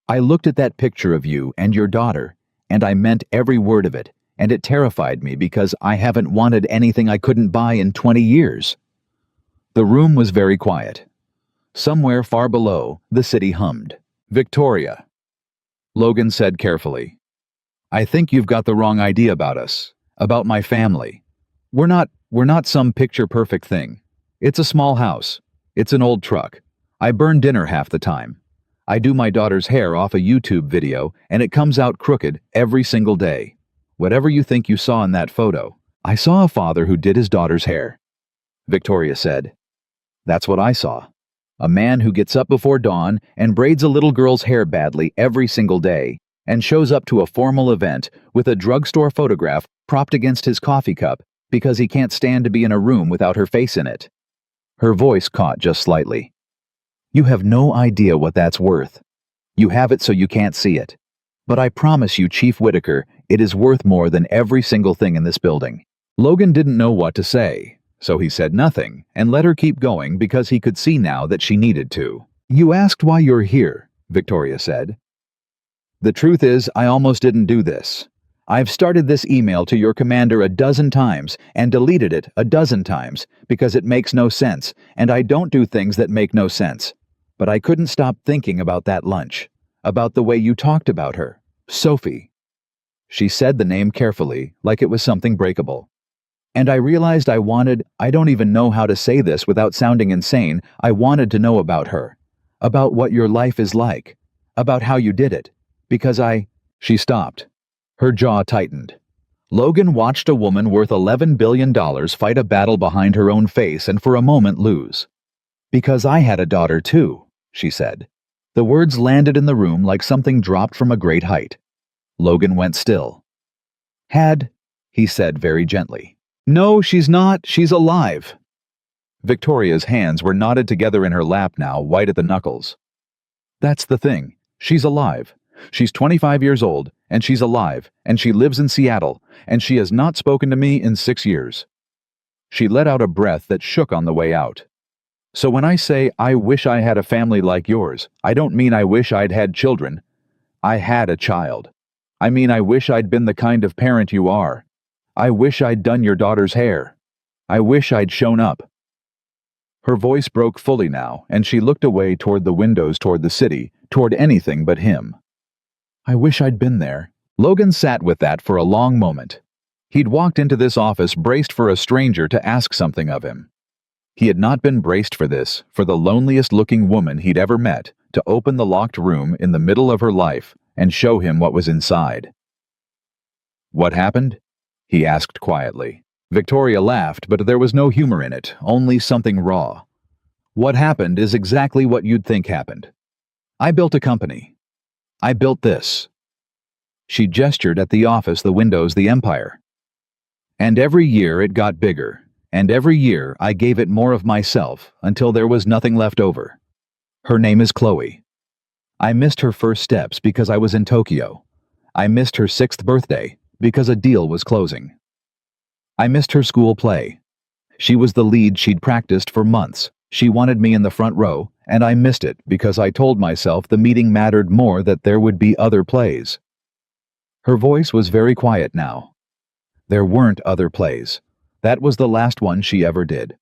I looked at that picture of you and your daughter, and I meant every word of it, and it terrified me because I haven't wanted anything I couldn't buy in 20 years. The room was very quiet. Somewhere far below, the city hummed. Victoria. Logan said carefully, I think you've got the wrong idea about us, about my family. We're not some picture-perfect thing. It's a small house. It's an old truck. I burn dinner half the time. I do my daughter's hair off a YouTube video, and it comes out crooked every single day. Whatever you think you saw in that photo, I saw a father who did his daughter's hair. Victoria said, That's what I saw. A man who gets up before dawn and braids a little girl's hair badly every single day, and shows up to a formal event with a drugstore photograph propped against his coffee cup because he can't stand to be in a room without her face in it. Her voice caught just slightly. You have no idea what that's worth. You have it so you can't see it. But I promise you, Chief Whitaker, it is worth more than every single thing in this building. Logan didn't know what to say, so he said nothing and let her keep going because he could see now that she needed to. You asked why you're here, Victoria said. The truth is, I almost didn't do this. I've started this email to your commander a dozen times and deleted it a dozen times because it makes no sense, and I don't do things that make no sense. But I couldn't stop thinking about that lunch, about the way you talked about her, Sophie. She said the name carefully, like it was something breakable. And I realized I don't even know how to say this without sounding insane, I wanted to know about her, about what your life is like, about how you did it, because She stopped. Her jaw tightened. Logan watched a woman worth $11 billion fight a battle behind her own face and for a moment lose. Because I had a daughter too, she said. The words landed in the room like something dropped from a great height. Logan went still. Had, he said very gently. No, she's not. She's alive. Victoria's hands were knotted together in her lap now, white at the knuckles. That's the thing. She's alive. She's 25 years old, and she's alive, and she lives in Seattle, and she has not spoken to me in 6 years. She let out a breath that shook on the way out. So when I say I wish I had a family like yours, I don't mean I wish I'd had children. I had a child. I mean I wish I'd been the kind of parent you are. I wish I'd done your daughter's hair. I wish I'd shown up. Her voice broke fully now, and she looked away toward the windows, toward the city, toward anything but him. I wish I'd been there. Logan sat with that for a long moment. He'd walked into this office braced for a stranger to ask something of him. He had not been braced for this, for the loneliest-looking woman he'd ever met, to open the locked room in the middle of her life and show him what was inside. What happened? He asked quietly. Victoria laughed, but there was no humor in it, only something raw. What happened is exactly what you'd think happened. I built a company. I built this. She gestured at the office, the windows, the empire. And every year it got bigger, and every year I gave it more of myself until there was nothing left over. Her name is Chloe. I missed her first steps because I was in Tokyo. I missed her 6th birthday because a deal was closing. I missed her school play. She was the lead she'd practiced for months. She wanted me in the front row, and I missed it because I told myself the meeting mattered more, that there would be other plays. Her voice was very quiet now. There weren't other plays. That was the last one she ever did.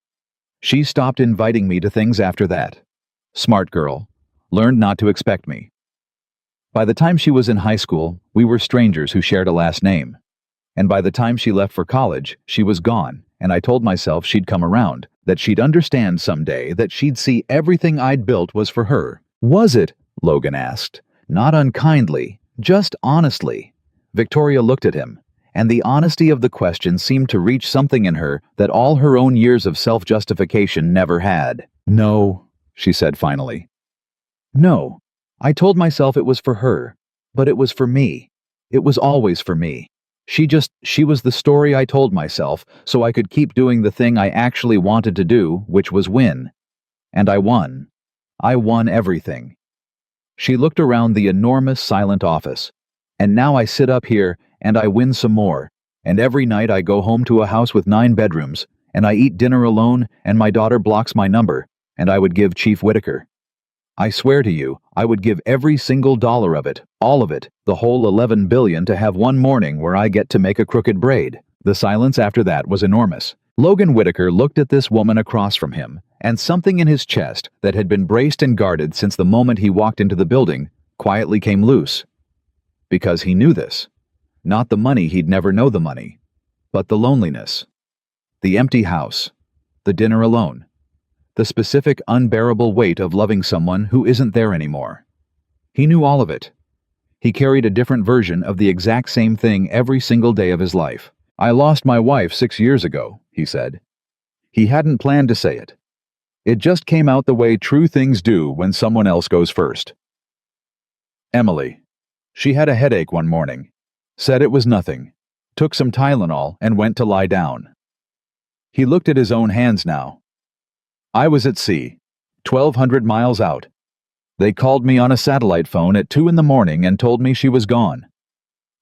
She stopped inviting me to things after that. Smart girl. Learned not to expect me. By the time she was in high school, we were strangers who shared a last name. And by the time she left for college, she was gone, and I told myself she'd come around, that she'd understand someday, that she'd see everything I'd built was for her. Was it? Logan asked. Not unkindly, just honestly. Victoria looked at him, and the honesty of the question seemed to reach something in her that all her own years of self-justification never had. No, she said finally. No, I told myself it was for her, but it was for me. It was always for me. She was the story I told myself, so I could keep doing the thing I actually wanted to do, which was win. And I won. I won everything. She looked around the enormous silent office. And now I sit up here, and I win some more. And every night I go home to a house with 9 bedrooms, and I eat dinner alone, and my daughter blocks my number, and I would give Chief Whitaker. I swear to you, I would give every single dollar of it, all of it, the whole 11 billion to have one morning where I get to make a crooked braid. The silence after that was enormous. Logan Whitaker looked at this woman across from him, and something in his chest that had been braced and guarded since the moment he walked into the building quietly came loose. Because he knew this. Not the money, he'd never know the money, but the loneliness. The empty house. The dinner alone. The specific, unbearable weight of loving someone who isn't there anymore. He knew all of it. He carried a different version of the exact same thing every single day of his life. I lost my wife 6 years ago, he said. He hadn't planned to say it. It just came out the way true things do when someone else goes first. Emily. She had a headache one morning. Said it was nothing. Took some Tylenol and went to lie down. He looked at his own hands now. I was at sea, 1,200 miles out. They called me on a satellite phone at 2 in the morning and told me she was gone.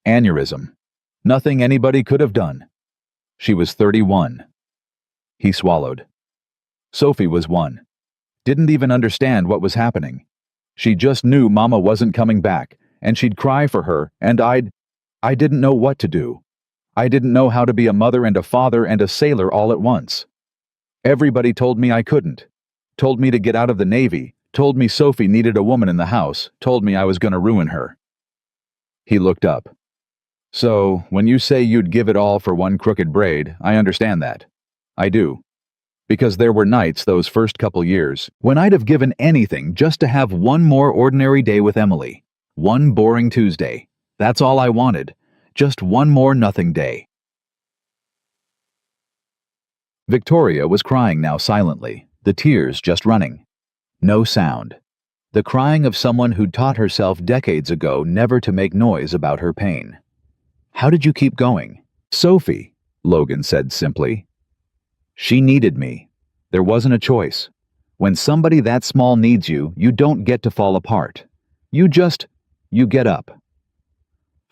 Aneurysm. Nothing anybody could have done. She was 31. He swallowed. Sophie was 1. Didn't even understand what was happening. She just knew Mama wasn't coming back, and she'd cry for her, and I didn't know what to do. I didn't know how to be a mother and a father and a sailor all at once. Everybody told me I couldn't. Told me to get out of the Navy. Told me Sophie needed a woman in the house. Told me I was going to ruin her. He looked up. So, when you say you'd give it all for one crooked braid, I understand that. I do. Because there were nights those first couple years when I'd have given anything just to have one more ordinary day with Emily. One boring Tuesday. That's all I wanted. Just one more nothing day. Victoria was crying now silently, the tears just running. No sound. The crying of someone who'd taught herself decades ago never to make noise about her pain. How did you keep going? Sophie, Logan said simply. She needed me. There wasn't a choice. When somebody that small needs you, you don't get to fall apart. You get up.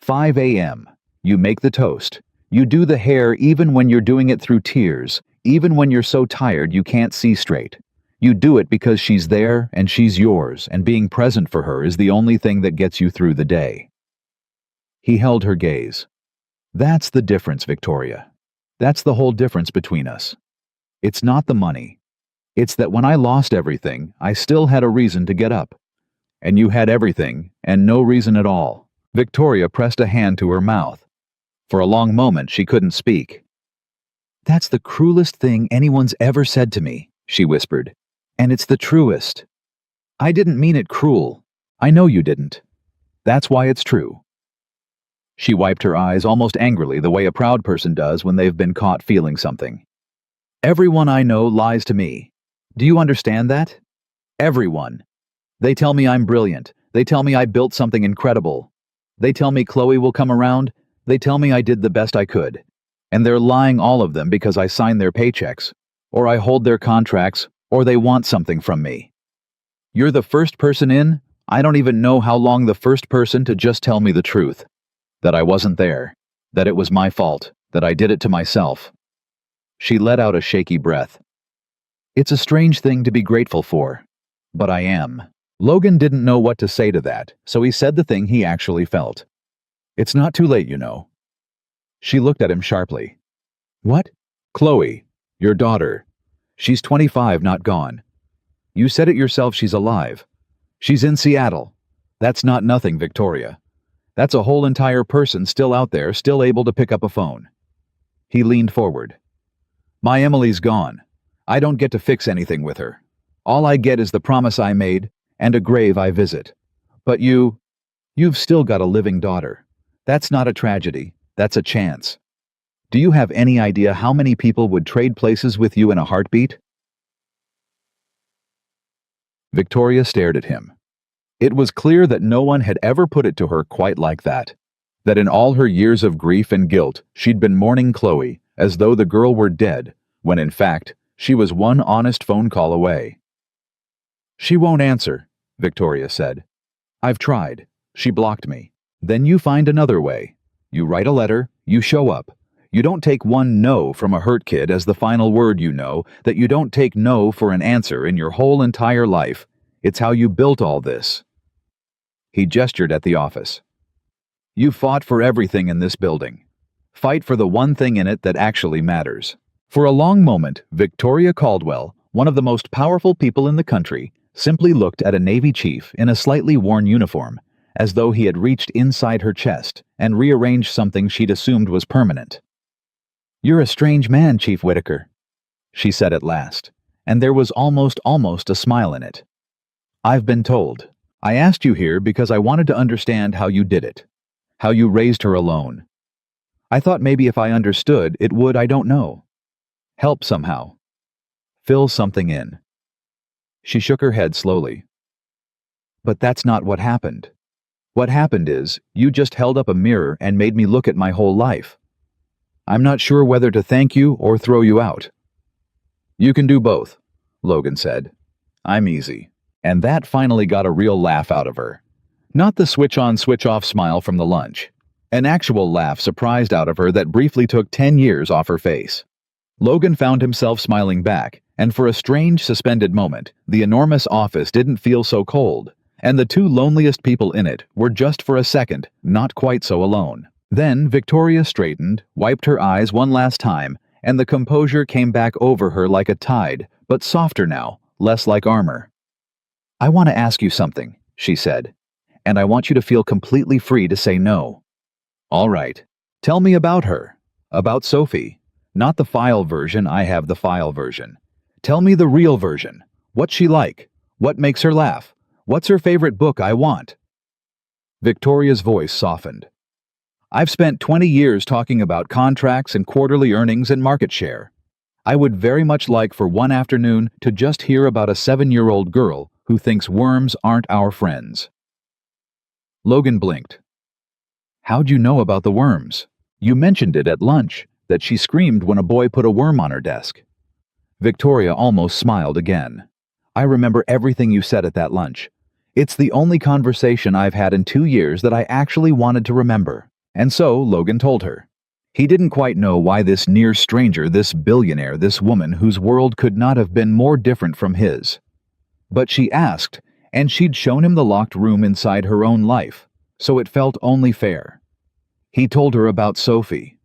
5 a.m. You make the toast. You do the hair even when you're doing it through tears, even when you're so tired you can't see straight. You do it because she's there and she's yours, and being present for her is the only thing that gets you through the day. He held her gaze. That's the difference, Victoria. That's the whole difference between us. It's not the money. It's that when I lost everything, I still had a reason to get up. And you had everything, and no reason at all. Victoria pressed a hand to her mouth. For a long moment she couldn't speak. That's the cruelest thing anyone's ever said to me, she whispered. And it's the truest. I didn't mean it cruel. I know you didn't. That's why it's true. She wiped her eyes almost angrily, the way a proud person does when they've been caught feeling something. Everyone I know lies to me. Do you understand that? Everyone. They tell me I'm brilliant. They tell me I built something incredible. They tell me Chloe will come around. They tell me I did the best I could. And they're lying, all of them, because I sign their paychecks, or I hold their contracts, or they want something from me. You're the first person in. I don't even know how long the first person to just tell me the truth. That I wasn't there. That it was my fault. That I did it to myself. She let out a shaky breath. It's a strange thing to be grateful for. But I am. Logan didn't know what to say to that, so he said the thing he actually felt. It's not too late, you know. She looked at him sharply. What? Chloe, your daughter. She's 25, not gone. You said it yourself, she's alive. She's in Seattle. That's not nothing, Victoria. That's a whole entire person still out there, still able to pick up a phone. He leaned forward. My Emily's gone. I don't get to fix anything with her. All I get is the promise I made and a grave I visit. But you've still got a living daughter. That's not a tragedy. That's a chance. Do you have any idea how many people would trade places with you in a heartbeat? Victoria stared at him. It was clear that no one had ever put it to her quite like that. That in all her years of grief and guilt, she'd been mourning Chloe as though the girl were dead, when in fact, she was one honest phone call away. She won't answer, Victoria said. I've tried. She blocked me. Then you find another way. You write a letter, you show up. You don't take one no from a hurt kid as the final word, you know, that you don't take no for an answer in your whole entire life. It's how you built all this. He gestured at the office. You fought for everything in this building. Fight for the one thing in it that actually matters. For a long moment, Victoria Caldwell, one of the most powerful people in the country, simply looked at a Navy chief in a slightly worn uniform, as though he had reached inside her chest and rearranged something she'd assumed was permanent. You're a strange man, Chief Whitaker, she said at last, and there was almost a smile in it. I've been told. I asked you here because I wanted to understand how you did it, how you raised her alone. I thought maybe if I understood, it would, I don't know, help somehow. Fill something in. She shook her head slowly. But that's not what happened. What happened is, you just held up a mirror and made me look at my whole life. I'm not sure whether to thank you or throw you out. You can do both, Logan said. I'm easy. And that finally got a real laugh out of her. Not the switch-on, switch-off smile from the lunch. An actual laugh surprised out of her that briefly took 10 years off her face. Logan found himself smiling back, and for a strange, suspended moment, the enormous office didn't feel so cold, and the two loneliest people in it were just for a second not quite so alone. Then Victoria straightened, wiped her eyes one last time, and the composure came back over her like a tide, but softer now, less like armor. I want to ask you something, she said, and I want you to feel completely free to say no. All right. Tell me about her. About Sophie. Not the file version, I have the file version. Tell me the real version. What's she like? What makes her laugh? What's her favorite book? I want. Victoria's voice softened. I've spent 20 years talking about contracts and quarterly earnings and market share. I would very much like for one afternoon to just hear about a 7-year-old girl who thinks worms aren't our friends. Logan blinked. How'd you know about the worms? You mentioned it at lunch, that she screamed when a boy put a worm on her desk. Victoria almost smiled again. I remember everything you said at that lunch. It's the only conversation I've had in 2 years that I actually wanted to remember. And so Logan told her. He didn't quite know why this near stranger, this billionaire, this woman whose world could not have been more different from his. But she asked, and she'd shown him the locked room inside her own life, so it felt only fair. He told her about Sophie,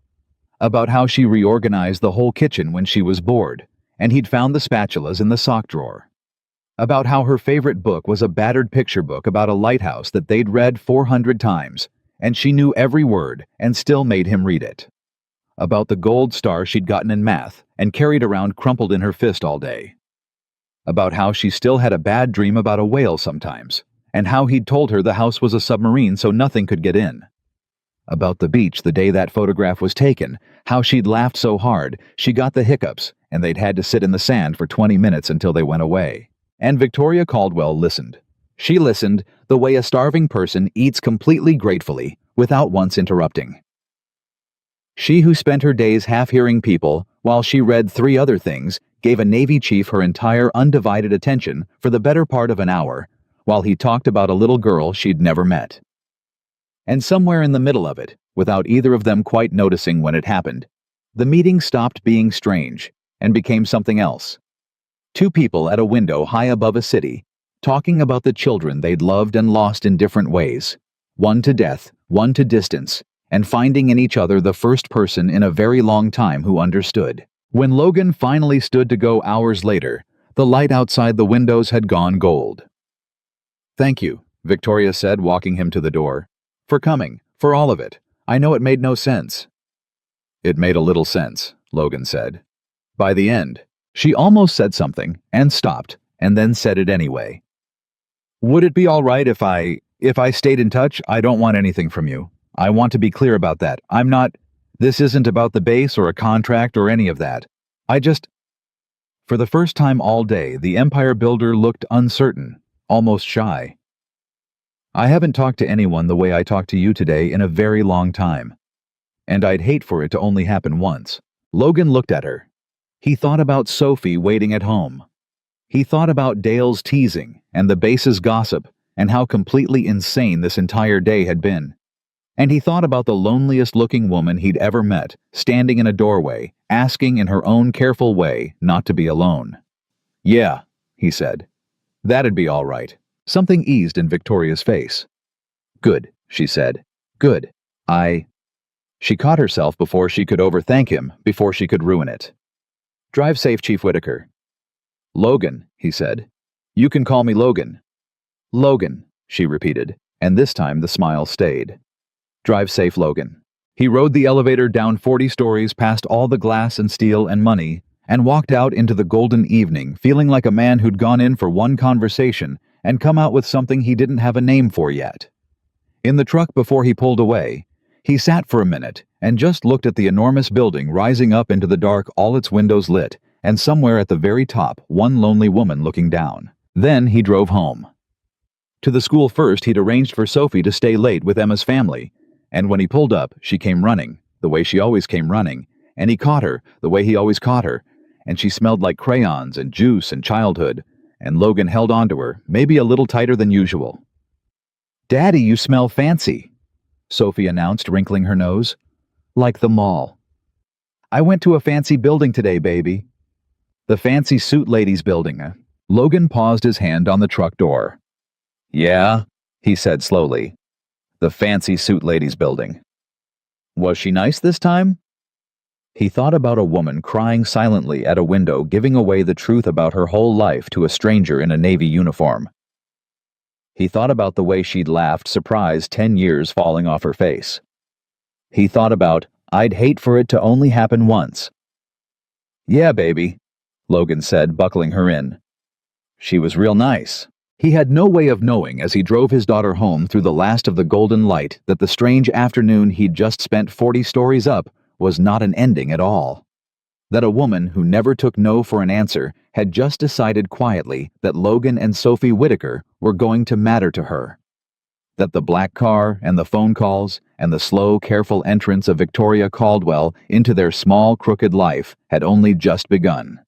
about how she reorganized the whole kitchen when she was bored, and he'd found the spatulas in the sock drawer. About how her favorite book was a battered picture book about a lighthouse that they'd read 400 times, and she knew every word and still made him read it. About the gold star she'd gotten in math and carried around crumpled in her fist all day. About how she still had a bad dream about a whale sometimes, and how he'd told her the house was a submarine so nothing could get in. About the beach the day that photograph was taken, how she'd laughed so hard she got the hiccups and they'd had to sit in the sand for 20 minutes until they went away. And Victoria Caldwell listened. She listened the way a starving person eats completely gratefully without once interrupting. She who spent her days half-hearing people while she read 3 other things gave a Navy chief her entire undivided attention for the better part of an hour while he talked about a little girl she'd never met. And somewhere in the middle of it, without either of them quite noticing when it happened, the meeting stopped being strange and became something else. 2 people at a window high above a city, talking about the children they'd loved and lost in different ways, one to death, one to distance, and finding in each other the first person in a very long time who understood. When Logan finally stood to go hours later, the light outside the windows had gone gold. Thank you, Victoria said, walking him to the door. For coming, for all of it. I know it made no sense. It made a little sense, Logan said. By the end, she almost said something and stopped and then said it anyway. Would it be all right if I stayed in touch? I don't want anything from you. I want to be clear about that. This isn't about the base or a contract or any of that. For the first time all day, the Empire Builder looked uncertain, almost shy. I haven't talked to anyone the way I talked to you today in a very long time. And I'd hate for it to only happen once. Logan looked at her. He thought about Sophie waiting at home. He thought about Dale's teasing and the base's gossip and how completely insane this entire day had been. And he thought about the loneliest-looking woman he'd ever met, standing in a doorway, asking in her own careful way not to be alone. "Yeah," he said. "That'd be all right." Something eased in Victoria's face. "Good," she said. "Good. She caught herself before she could overthank him, before she could ruin it. "Drive safe, Chief Whitaker." "Logan," he said. "You can call me Logan." "Logan," she repeated, and this time the smile stayed. "Drive safe, Logan." He rode the elevator down 40 stories past all the glass and steel and money, and walked out into the golden evening feeling like a man who'd gone in for one conversation and come out with something he didn't have a name for yet. In the truck before he pulled away, he sat for a minute and just looked at the enormous building rising up into the dark, all its windows lit, and somewhere at the very top, one lonely woman looking down. Then he drove home. To the school first, he'd arranged for Sophie to stay late with Emma's family, and when he pulled up, she came running, the way she always came running, and he caught her, the way he always caught her, and she smelled like crayons and juice and childhood, and Logan held onto her, maybe a little tighter than usual. "Daddy, you smell fancy," Sophie announced, wrinkling her nose. "Like the mall." "I went to a fancy building today, baby." "The fancy suit ladies building." Logan paused his hand on the truck door. "Yeah," he said slowly. "The fancy suit ladies building." "Was she nice this time?" He thought about a woman crying silently at a window, giving away the truth about her whole life to a stranger in a Navy uniform. He thought about the way she'd laughed, surprised, 10 years falling off her face. He thought about, "I'd hate for it to only happen once." "Yeah, baby," Logan said, buckling her in. "She was real nice." He had no way of knowing as he drove his daughter home through the last of the golden light that the strange afternoon he'd just spent 40 stories up was not an ending at all. That a woman who never took no for an answer had just decided quietly that Logan and Sophie Whitaker were going to matter to her. That the black car and the phone calls and the slow, careful entrance of Victoria Caldwell into their small, crooked life had only just begun.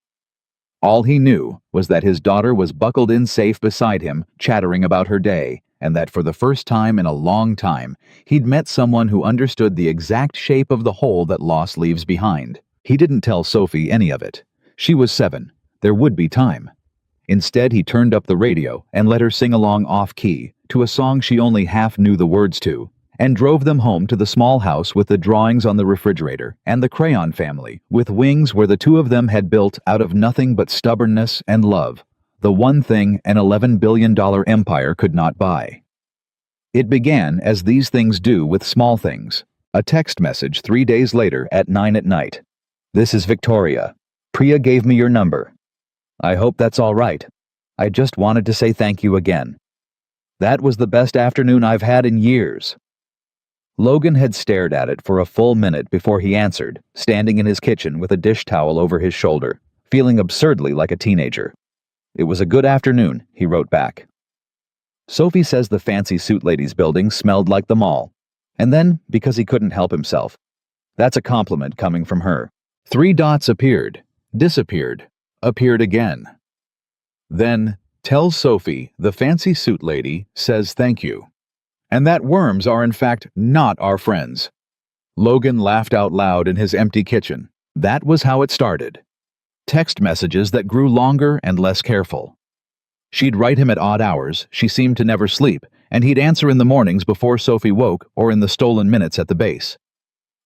All he knew was that his daughter was buckled in safe beside him, chattering about her day, and that for the first time in a long time, he'd met someone who understood the exact shape of the hole that loss leaves behind. He didn't tell Sophie any of it. She was 7. There would be time. Instead, he turned up the radio and let her sing along off-key to a song she only half knew the words to, and drove them home to the small house with the drawings on the refrigerator and the crayon family with wings where the two of them had built out of nothing but stubbornness and love, the one thing an $11 billion empire could not buy. It began as these things do with small things. A text message 3 days later at 9 at night. "This is Victoria. Priya gave me your number. I hope that's all right. I just wanted to say thank you again. That was the best afternoon I've had in years." Logan had stared at it for a full minute before he answered, standing in his kitchen with a dish towel over his shoulder, feeling absurdly like a teenager. "It was a good afternoon," he wrote back. Sophie says the fancy suit ladies building smelled like the mall. And then, because he couldn't help himself, that's a compliment coming from her. 3 dots appeared, disappeared, appeared again. Then, tells Sophie the fancy suit lady says thank you. And that worms are in fact not our friends. Logan laughed out loud in his empty kitchen. That was how it started. Text messages that grew longer and less careful. She'd write him at odd hours, she seemed to never sleep, and he'd answer in the mornings before Sophie woke or in the stolen minutes at the base.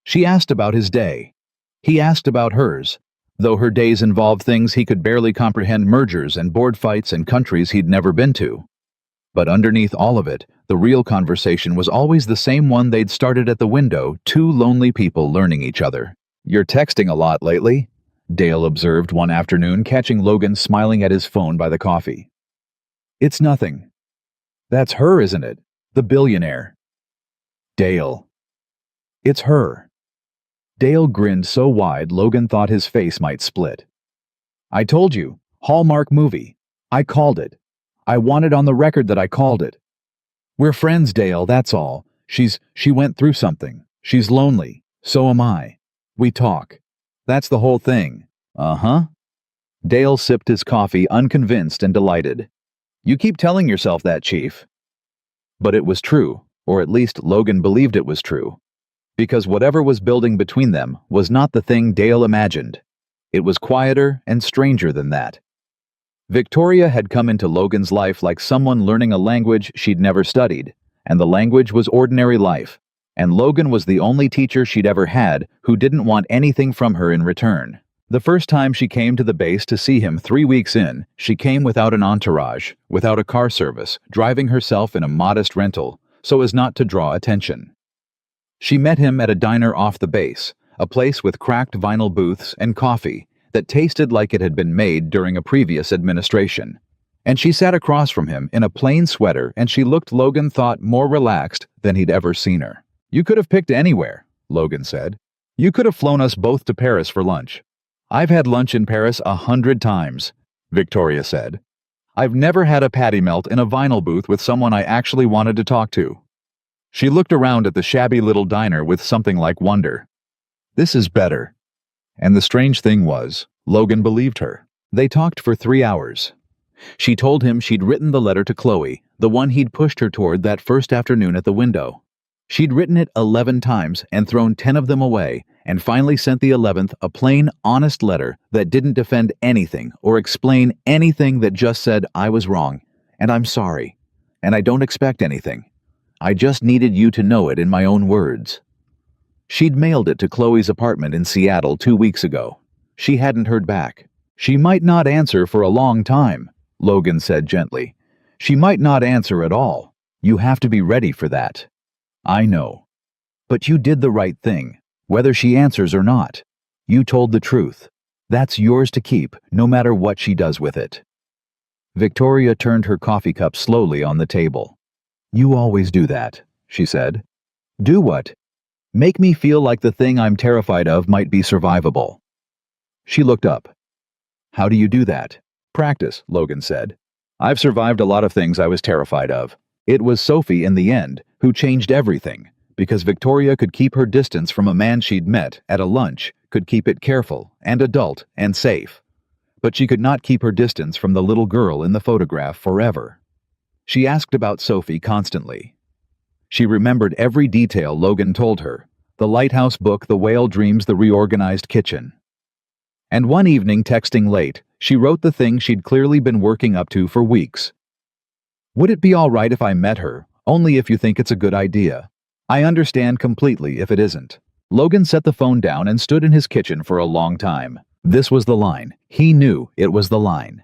She asked about his day. He asked about hers, though her days involved things he could barely comprehend, mergers and board fights and countries he'd never been to. But underneath all of it, the real conversation was always the same one they'd started at the window, 2 lonely people learning each other. "You're texting a lot lately," Dale observed one afternoon, catching Logan smiling at his phone by the coffee. "It's nothing." "That's her, isn't it? The billionaire." "Dale." "It's her." Dale grinned so wide Logan thought his face might split. "I told you, Hallmark movie. I called it. I want it on the record that I called it. We're friends, Dale, that's all. She went through something. She's lonely. So am I. We talk. That's the whole thing." "Uh-huh." Dale sipped his coffee, unconvinced and delighted. You keep telling yourself that, Chief. But it was true, or at least Logan believed it was true. Because whatever was building between them was not the thing Dale imagined. It was quieter and stranger than that. Victoria had come into Logan's life like someone learning a language she'd never studied, and the language was ordinary life, and Logan was the only teacher she'd ever had who didn't want anything from her in return. The first time she came to the base to see him 3 weeks in, she came without an entourage, without a car service, driving herself in a modest rental, so as not to draw attention. She met him at a diner off the base, a place with cracked vinyl booths and coffee that tasted like it had been made during a previous administration. And she sat across from him in a plain sweater, and she looked, Logan thought, more relaxed than he'd ever seen her. You could have picked anywhere, Logan said. You could have flown us both to Paris for lunch. I've had lunch in Paris 100 times, Victoria said. I've never had a patty melt in a vinyl booth with someone I actually wanted to talk to. She looked around at the shabby little diner with something like wonder. This is better. And the strange thing was, Logan believed her. They talked for 3 hours. She told him she'd written the letter to Chloe, the one he'd pushed her toward that first afternoon at the window. She'd written it 11 times and thrown 10 of them away, and finally sent the 11th, a plain, honest letter that didn't defend anything or explain anything, that just said, I was wrong, and I'm sorry, and I don't expect anything. I just needed you to know it in my own words. She'd mailed it to Chloe's apartment in Seattle 2 weeks ago. She hadn't heard back. She might not answer for a long time, Logan said gently. She might not answer at all. You have to be ready for that. I know. But you did the right thing, whether she answers or not. You told the truth. That's yours to keep, no matter what she does with it. Victoria turned her coffee cup slowly on the table. You always do that, she said. Do what? Make me feel like the thing I'm terrified of might be survivable. She looked up. How do you do that? Practice, Logan said. I've survived a lot of things I was terrified of. It was Sophie, in the end, who changed everything, because Victoria could keep her distance from a man she'd met at a lunch, could keep it careful and adult and safe. But she could not keep her distance from the little girl in the photograph forever. She asked about Sophie constantly. She remembered every detail Logan told her, the lighthouse book, the whale dreams, the reorganized kitchen. And one evening, texting late, she wrote the thing she'd clearly been working up to for weeks. Would it be all right if I met her, only if you think it's a good idea? I understand completely if it isn't. Logan set the phone down and stood in his kitchen for a long time. This was the line. He knew it was the line.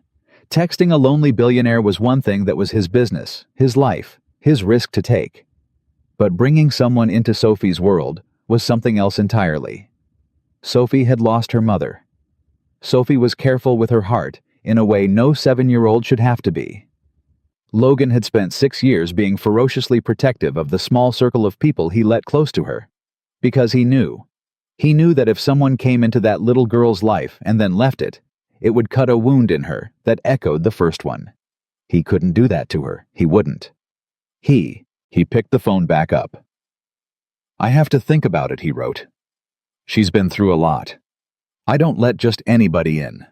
Texting a lonely billionaire was one thing that was his business, his life, his risk to take. But bringing someone into Sophie's world was something else entirely. Sophie had lost her mother. Sophie was careful with her heart in a way no 7-year-old should have to be. Logan had spent 6 years being ferociously protective of the small circle of people he let close to her. Because he knew that if someone came into that little girl's life and then left it, it would cut a wound in her that echoed the first one. He couldn't do that to her. He wouldn't. He picked the phone back up. I have to think about it, he wrote. She's been through a lot. I don't let just anybody in.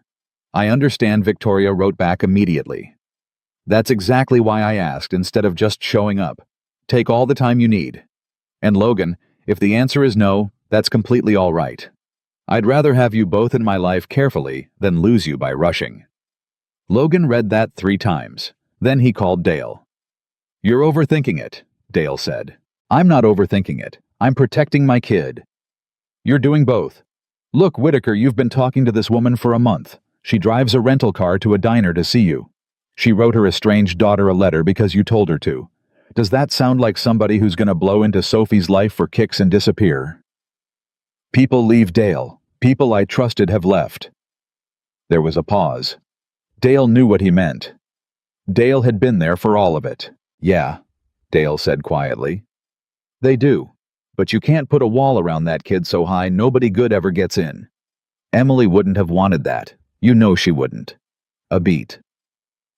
I understand, Victoria wrote back immediately. That's exactly why I asked, instead of just showing up. Take all the time you need. And Logan, if the answer is no, that's completely all right. I'd rather have you both in my life carefully than lose you by rushing. Logan read that 3 times. Then he called Dale. You're overthinking it, Dale said. I'm not overthinking it. I'm protecting my kid. You're doing both. Look, Whitaker, you've been talking to this woman for a month. She drives a rental car to a diner to see you. She wrote her estranged daughter a letter because you told her to. Does that sound like somebody who's going to blow into Sophie's life for kicks and disappear? People leave Dale. People I trusted have left. There was a pause. Dale knew what he meant. Dale had been there for all of it. Yeah, Dale said quietly. They do. But you can't put a wall around that kid so high nobody good ever gets in. Emily wouldn't have wanted that. You know she wouldn't. A beat.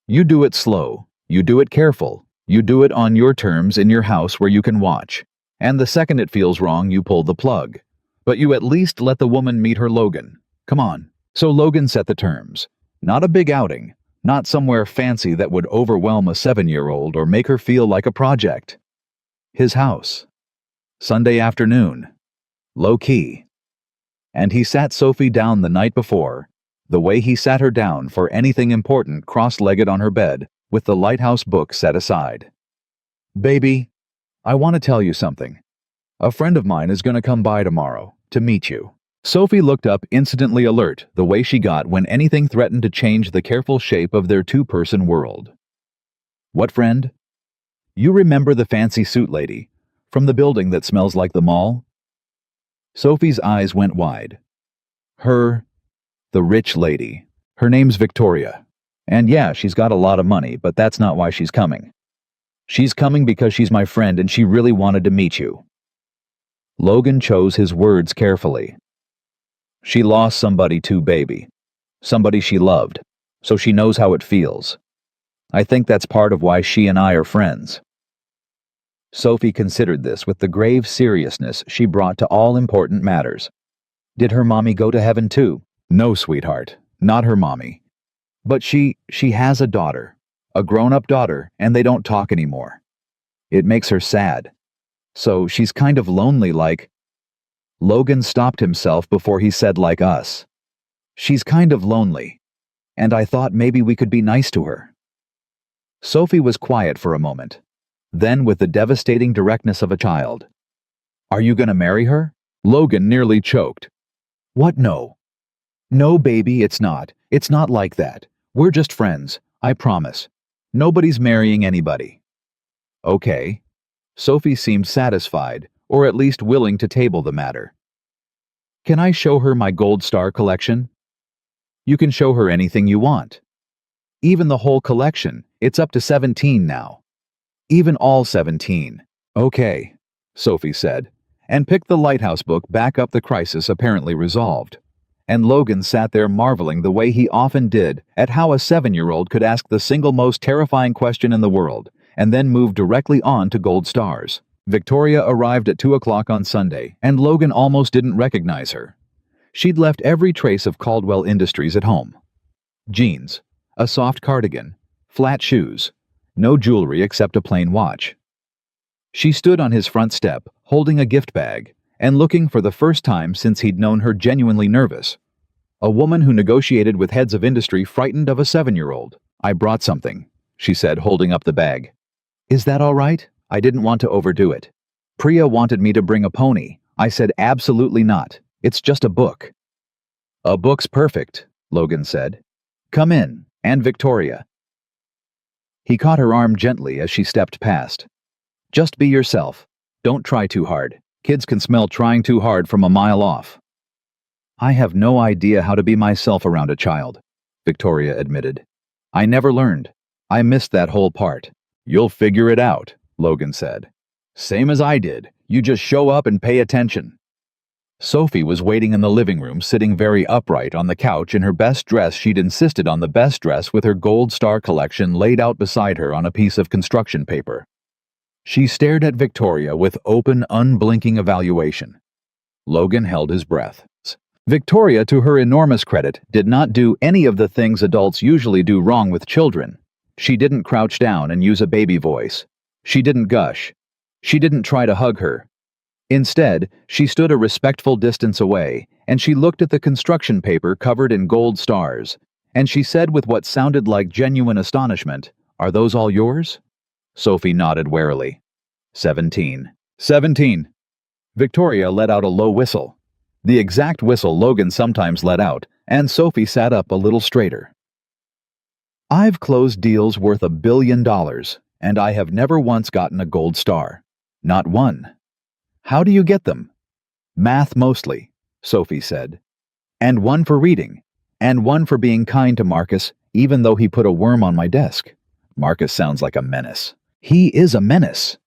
You do it slow. You do it careful. You do it on your terms in your house where you can watch. And the second it feels wrong, you pull the plug. But you at least let the woman meet her Logan. Come on. So Logan set the terms. Not a big outing, not somewhere fancy that would overwhelm a 7-year-old or make her feel like a project. His house. Sunday afternoon. Low-key. And he sat Sophie down the night before, the way he sat her down for anything important, cross-legged on her bed, with the Lighthouse book set aside. "Baby, I want to tell you something. A friend of mine is going to come by tomorrow to meet you." Sophie looked up, instantly alert, the way she got when anything threatened to change the careful shape of their two-person world. "What friend?" "You remember the fancy suit lady, from the building that smells like the mall?" Sophie's eyes went wide. The rich lady. Her name's Victoria. And yeah, she's got a lot of money, but that's not why she's coming. She's coming because she's my friend and she really wanted to meet you." Logan chose his words carefully. "She lost somebody too, baby. Somebody she loved, so she knows how it feels. I think that's part of why she and I are friends." Sophie considered this with the grave seriousness she brought to all important matters. Did her mommy go to heaven too? No, sweetheart, not her mommy. But she has a daughter, a grown-up daughter, and they don't talk anymore. It makes her sad. So she's kind of lonely, like... Logan stopped himself before he said, "like us." "She's kind of lonely. And I thought maybe we could be nice to her." Sophie was quiet for a moment. Then, with the devastating directness of a child, "Are you gonna marry her?" Logan nearly choked. "What, no? No, baby, it's not. It's not like that. We're just friends, I promise. Nobody's marrying anybody." "Okay." Sophie seemed satisfied, or at least willing to table the matter. "Can I show her my Gold Star collection?" "You can show her anything you want. Even the whole collection. It's up to 17 now. Even all 17. "Okay," Sophie said, and picked the Lighthouse book back up, the crisis apparently resolved. And Logan sat there marveling the way he often did at how a 7-year-old could ask the single most terrifying question in the world, and then move directly on to gold stars. Victoria arrived at 2 o'clock on Sunday, and Logan almost didn't recognize her. She'd left every trace of Caldwell Industries at home. Jeans, a soft cardigan, flat shoes, no jewelry except a plain watch. She stood on his front step, holding a gift bag, and looking for the first time since he'd known her genuinely nervous. A woman who negotiated with heads of industry, frightened of a 7-year-old. "I brought something," she said, holding up the bag. "Is that all right? I didn't want to overdo it. Priya wanted me to bring a pony. I said absolutely not. It's just a book." "A book's perfect," Logan said. "Come in, and Victoria." He caught her arm gently as she stepped past. "Just be yourself. Don't try too hard. Kids can smell trying too hard from a mile off." "I have no idea how to be myself around a child," Victoria admitted. "I never learned. I missed that whole part." "You'll figure it out," Logan said. "Same as I did. You just show up and pay attention." Sophie was waiting in the living room, sitting very upright on the couch in her best dress. She'd insisted on the best dress, with her Gold Star collection laid out beside her on a piece of construction paper. She stared at Victoria with open, unblinking evaluation. Logan held his breath. Victoria, to her enormous credit, did not do any of the things adults usually do wrong with children. She didn't crouch down and use a baby voice. She didn't gush. She didn't try to hug her. Instead, she stood a respectful distance away, and she looked at the construction paper covered in gold stars, and she said with what sounded like genuine astonishment, "Are those all yours?" Sophie nodded warily. 17. 17. Victoria let out a low whistle. The exact whistle Logan sometimes let out, and Sophie sat up a little straighter. "I've closed deals worth $1 billion, and I have never once gotten a gold star. Not one." "How do you get them?" "Math mostly," Sophie said. "And one for reading, and one for being kind to Marcus, even though he put a worm on my desk." Marcus sounds like a menace. "He is a menace,"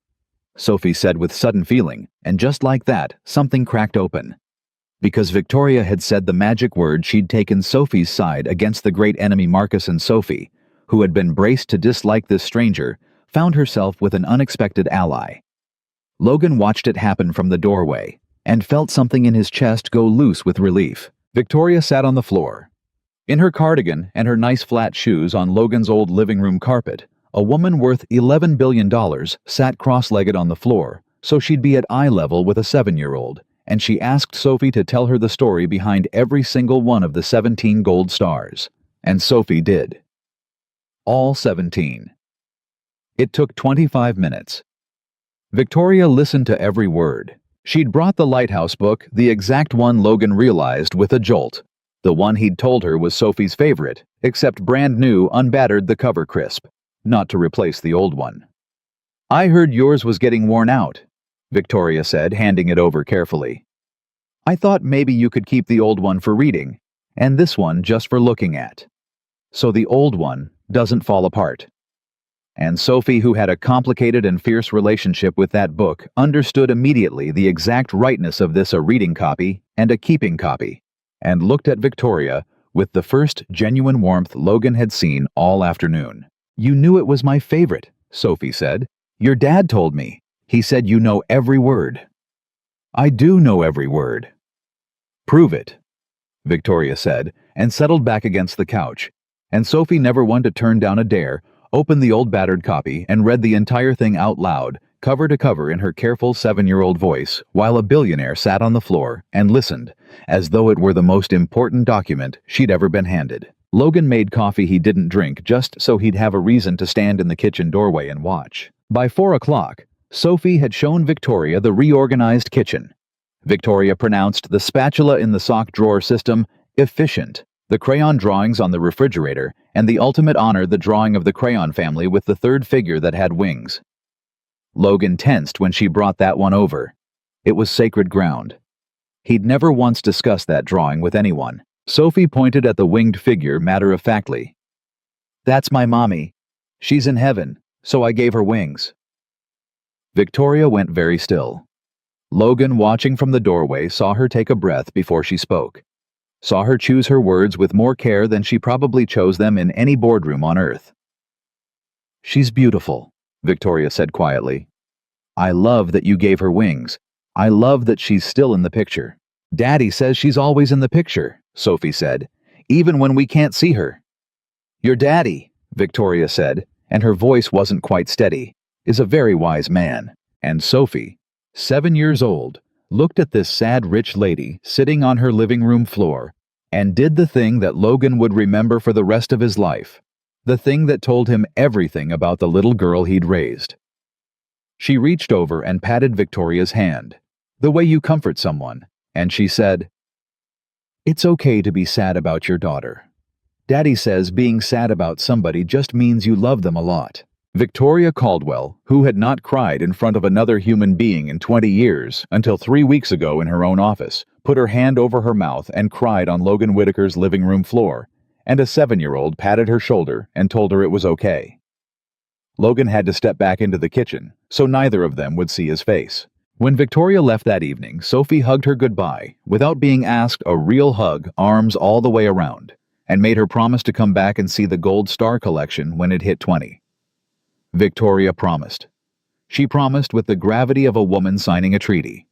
Sophie said with sudden feeling, and just like that, something cracked open. Because Victoria had said the magic word, she'd taken Sophie's side against the great enemy Marcus, and Sophie, who had been braced to dislike this stranger, found herself with an unexpected ally. Logan watched it happen from the doorway, and felt something in his chest go loose with relief. Victoria sat on the floor. In her cardigan and her nice flat shoes on Logan's old living room carpet, a woman worth $11 billion sat cross-legged on the floor, so she'd be at eye level with a 7-year-old, and she asked Sophie to tell her the story behind every single one of the 17 gold stars. And Sophie did. All 17. It took 25 minutes. Victoria listened to every word. She'd brought the Lighthouse book, the exact one Logan realized with a jolt. The one he'd told her was Sophie's favorite, except brand new, unbattered, the cover crisp. Not to replace the old one. "I heard yours was getting worn out," Victoria said, handing it over carefully. "I thought maybe you could keep the old one for reading, and this one just for looking at. So the old one doesn't fall apart." And Sophie, who had a complicated and fierce relationship with that book, understood immediately the exact rightness of this, a reading copy and a keeping copy, and looked at Victoria with the first genuine warmth Logan had seen all afternoon. "You knew it was my favorite," Sophie said. "Your dad told me. He said you know every word." "I do know every word." "Prove it," Victoria said, and settled back against the couch. And Sophie, never one to turn down a dare, opened the old battered copy and read the entire thing out loud, cover to cover in her careful 7-year-old voice, while a billionaire sat on the floor and listened, as though it were the most important document she'd ever been handed. Logan made coffee he didn't drink just so he'd have a reason to stand in the kitchen doorway and watch. By 4 o'clock, Sophie had shown Victoria the reorganized kitchen. Victoria pronounced the spatula in the sock drawer system efficient, the crayon drawings on the refrigerator, and the ultimate honor, the drawing of the crayon family with the third figure that had wings. Logan tensed when she brought that one over. It was sacred ground. He'd never once discussed that drawing with anyone. Sophie pointed at the winged figure matter-of-factly. "That's my mommy. She's in heaven, so I gave her wings." Victoria went very still. Logan, watching from the doorway, saw her take a breath before she spoke. Saw her choose her words with more care than she probably chose them in any boardroom on earth. "She's beautiful," Victoria said quietly. "I love that you gave her wings. I love that she's still in the picture." "Daddy says she's always in the picture," Sophie said, "even when we can't see her." "Your daddy," Victoria said, and her voice wasn't quite steady, "is a very wise man." And Sophie, 7 years old, looked at this sad rich lady sitting on her living room floor and did the thing that Logan would remember for the rest of his life, the thing that told him everything about the little girl he'd raised. She reached over and patted Victoria's hand, the way you comfort someone, and she said, "It's okay to be sad about your daughter. Daddy says being sad about somebody just means you love them a lot." Victoria Caldwell, who had not cried in front of another human being in 20 years until 3 weeks ago in her own office, put her hand over her mouth and cried on Logan Whitaker's living room floor, and a 7-year-old patted her shoulder and told her it was okay. Logan had to step back into the kitchen, so neither of them would see his face. When Victoria left that evening, Sophie hugged her goodbye, without being asked, a real hug, arms all the way around, and made her promise to come back and see the Gold Star collection when it hit 20. Victoria promised. She promised with the gravity of a woman signing a treaty.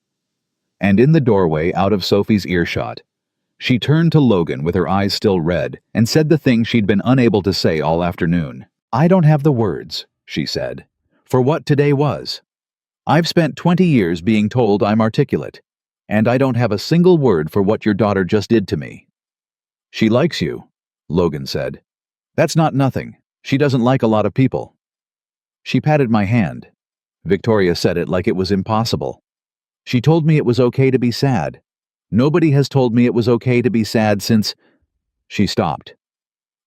And in the doorway, out of Sophie's earshot, she turned to Logan with her eyes still red and said the thing she'd been unable to say all afternoon. "I don't have the words," she said, "for what today was. I've spent 20 years being told I'm articulate, and I don't have a single word for what your daughter just did to me." "She likes you," Logan said. "That's not nothing. She doesn't like a lot of people." "She patted my hand." Victoria said it like it was impossible. "She told me it was okay to be sad. Nobody has told me it was okay to be sad since—" She stopped.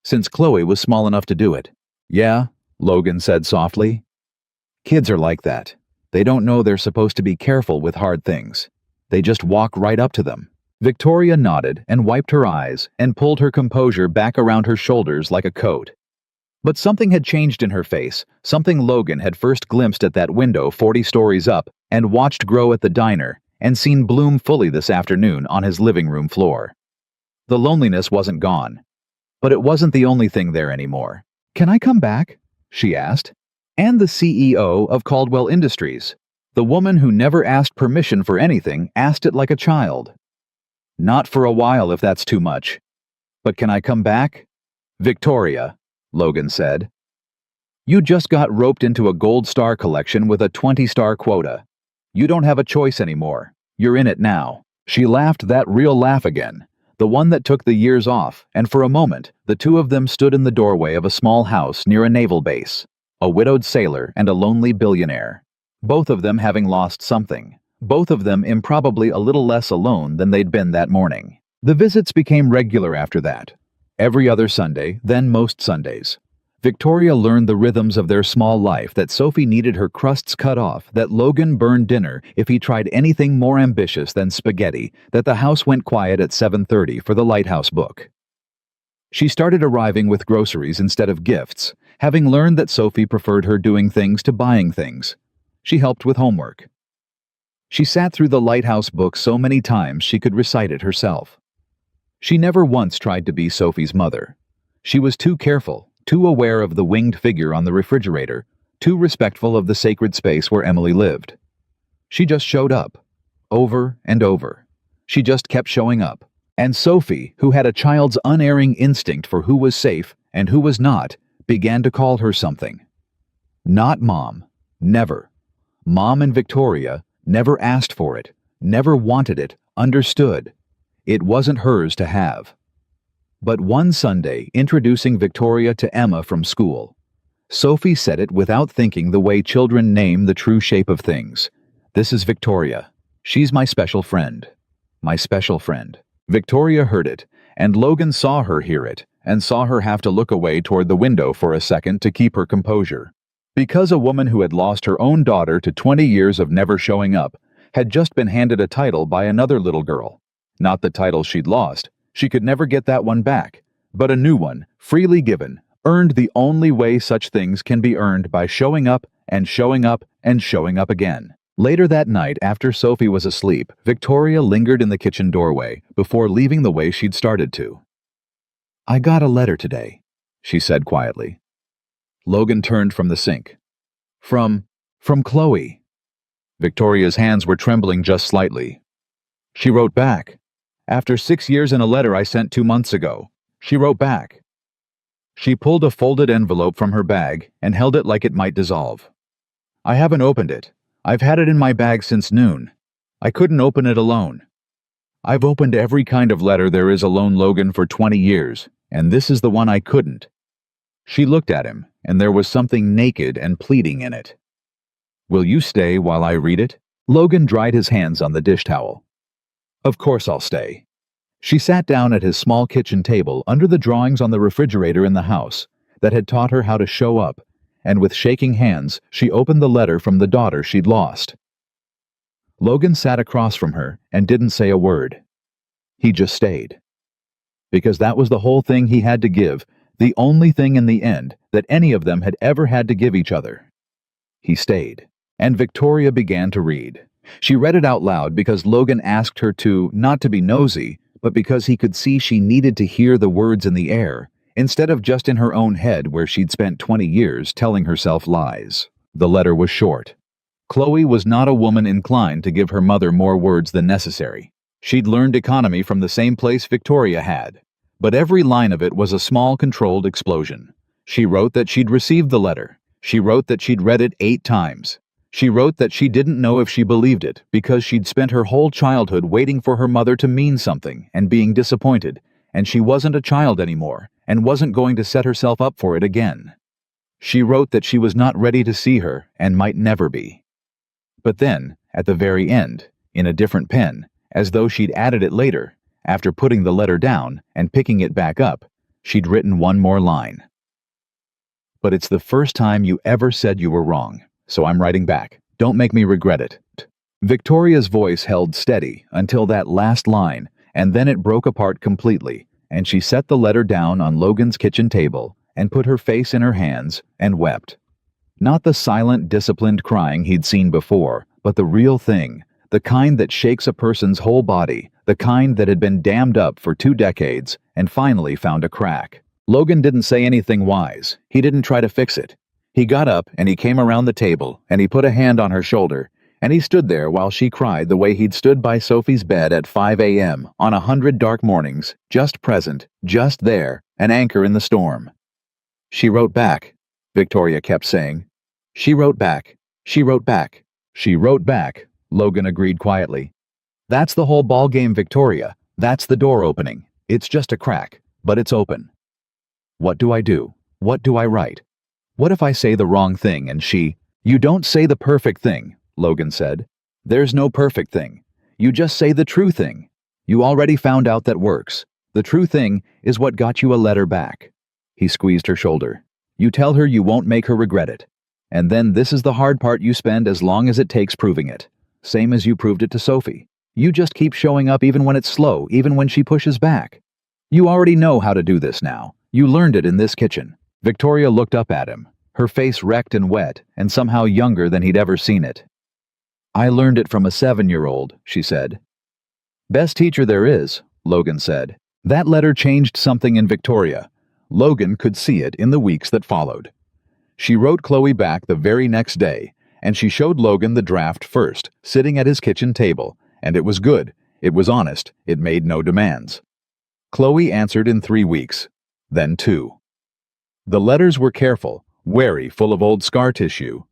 "Since Chloe was small enough to do it." "Yeah," Logan said softly. "Kids are like that. They don't know they're supposed to be careful with hard things. They just walk right up to them." Victoria nodded and wiped her eyes and pulled her composure back around her shoulders like a coat. But something had changed in her face, something Logan had first glimpsed at that window 40 stories up and watched grow at the diner and seen bloom fully this afternoon on his living room floor. The loneliness wasn't gone, but it wasn't the only thing there anymore. "Can I come back?" she asked. And the CEO of Caldwell Industries, the woman who never asked permission for anything, asked it like a child. "Not for a while if that's too much." But can I come back? Victoria, Logan said. You just got roped into a gold star collection with a 20-star quota. You don't have a choice anymore. You're in it now. She laughed that real laugh again, the one that took the years off, and for a moment, the two of them stood in the doorway of a small house near a naval base, a widowed sailor and a lonely billionaire. Both of them having lost something. Both of them improbably a little less alone than they'd been that morning. The visits became regular after that. Every other Sunday, then most Sundays. Victoria learned the rhythms of their small life, that Sophie needed her crusts cut off, that Logan burned dinner if he tried anything more ambitious than spaghetti, that the house went quiet at 7:30 for the Lighthouse book. She started arriving with groceries instead of gifts, having learned that Sophie preferred her doing things to buying things. She helped with homework. She sat through the Lighthouse book so many times she could recite it herself. She never once tried to be Sophie's mother. She was too careful, too aware of the winged figure on the refrigerator, too respectful of the sacred space where Emily lived. She just showed up, over and over. She just kept showing up. And Sophie, who had a child's unerring instinct for who was safe and who was not, began to call her something. Not Mom. Never. Mom and Victoria never asked for it, never wanted it, understood. It wasn't hers to have. But one Sunday, introducing Victoria to Emma from school, Sophie said it without thinking, the way children name the true shape of things. This is Victoria. She's my special friend. My special friend. Victoria heard it, and Logan saw her hear it, and saw her have to look away toward the window for a second to keep her composure. Because a woman who had lost her own daughter to 20 years of never showing up had just been handed a title by another little girl. Not the title she'd lost. She could never get that one back. But a new one, freely given, earned the only way such things can be earned, by showing up and showing up and showing up again. Later that night, after Sophie was asleep, Victoria lingered in the kitchen doorway before leaving the way she'd started to. I got a letter today, she said quietly. Logan turned from the sink. From Chloe. Victoria's hands were trembling just slightly. She wrote back. After 6 years in a letter I sent 2 months ago. She wrote back. She pulled a folded envelope from her bag and held it like it might dissolve. I haven't opened it. I've had it in my bag since noon. I couldn't open it alone. I've opened every kind of letter there is alone, Logan, for 20 years, and this is the one I couldn't. She looked at him, and there was something naked and pleading in it. Will you stay while I read it? Logan dried his hands on the dish towel. Of course I'll stay. She sat down at his small kitchen table under the drawings on the refrigerator in the house that had taught her how to show up, and with shaking hands, she opened the letter from the daughter she'd lost. Logan sat across from her and didn't say a word. He just stayed. Because that was the whole thing he had to give, the only thing in the end that any of them had ever had to give each other. He stayed, and Victoria began to read. She read it out loud because Logan asked her to, not to be nosy, but because he could see she needed to hear the words in the air, instead of just in her own head where she'd spent 20 years telling herself lies. The letter was short. Chloe was not a woman inclined to give her mother more words than necessary. She'd learned economy from the same place Victoria had. But every line of it was a small, controlled explosion. She wrote that she'd received the letter. She wrote that she'd read it 8 times. She wrote that she didn't know if she believed it, because she'd spent her whole childhood waiting for her mother to mean something and being disappointed, and she wasn't a child anymore, and wasn't going to set herself up for it again. She wrote that she was not ready to see her, and might never be. But then, at the very end, in a different pen, as though she'd added it later, after putting the letter down and picking it back up, she'd written one more line. But it's the first time you ever said you were wrong, so I'm writing back. Don't make me regret it. Victoria's voice held steady until that last line, and then it broke apart completely, and she set the letter down on Logan's kitchen table and put her face in her hands and wept. Not the silent, disciplined crying he'd seen before, but the real thing, the kind that shakes a person's whole body, the kind that had been dammed up for 2 decades and finally found a crack. Logan didn't say anything wise. He didn't try to fix it. He got up and he came around the table and he put a hand on her shoulder And he stood there while she cried the way he'd stood by Sophie's bed at 5 a.m. on 100 dark mornings, just present, just there, an anchor in the storm. She wrote back, Victoria kept saying. She wrote back. She wrote back. She wrote back, Logan agreed quietly. That's the whole ball game, Victoria. That's the door opening. It's just a crack, but it's open. What do I do? What do I write? What if I say the wrong thing and she... You don't say the perfect thing, Logan said. There's no perfect thing. You just say the true thing. You already found out that works. The true thing is what got you a letter back. He squeezed her shoulder. You tell her you won't make her regret it. And then this is the hard part, you spend as long as it takes proving it. Same as you proved it to Sophie. You just keep showing up even when it's slow, even when she pushes back. You already know how to do this now. You learned it in this kitchen. Victoria looked up at him, her face wrecked and wet, and somehow younger than he'd ever seen it. I learned it from a 7-year-old, she said. Best teacher there is, Logan said. That letter changed something in Victoria. Logan could see it in the weeks that followed. She wrote Chloe back the very next day, and she showed Logan the draft first, sitting at his kitchen table, and it was good, it was honest, it made no demands. Chloe answered in 3 weeks, then 2. The letters were careful, wary, full of old scar tissue.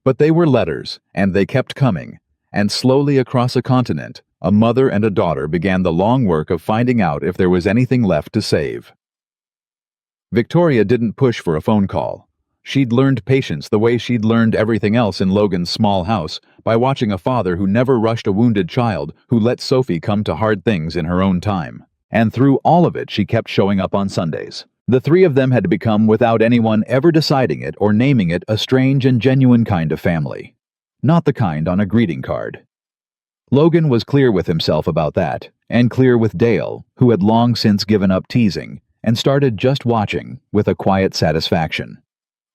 But they were letters, and they kept coming, and slowly across a continent, a mother and a daughter began the long work of finding out if there was anything left to save. Victoria didn't push for a phone call. She'd learned patience the way she'd learned everything else in Logan's small house, by watching a father who never rushed a wounded child, who let Sophie come to hard things in her own time. And through all of it, she kept showing up on Sundays. The 3 of them had become, without anyone ever deciding it or naming it, a strange and genuine kind of family. Not the kind on a greeting card. Logan was clear with himself about that, and clear with Dale, who had long since given up teasing, and started just watching, with a quiet satisfaction.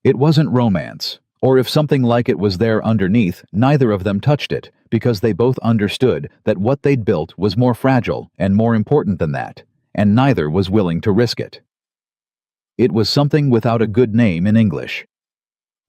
It wasn't romance, or if something like it was there underneath, neither of them touched it, because they both understood that what they'd built was more fragile and more important than that, and neither was willing to risk it. It was something without a good name in English.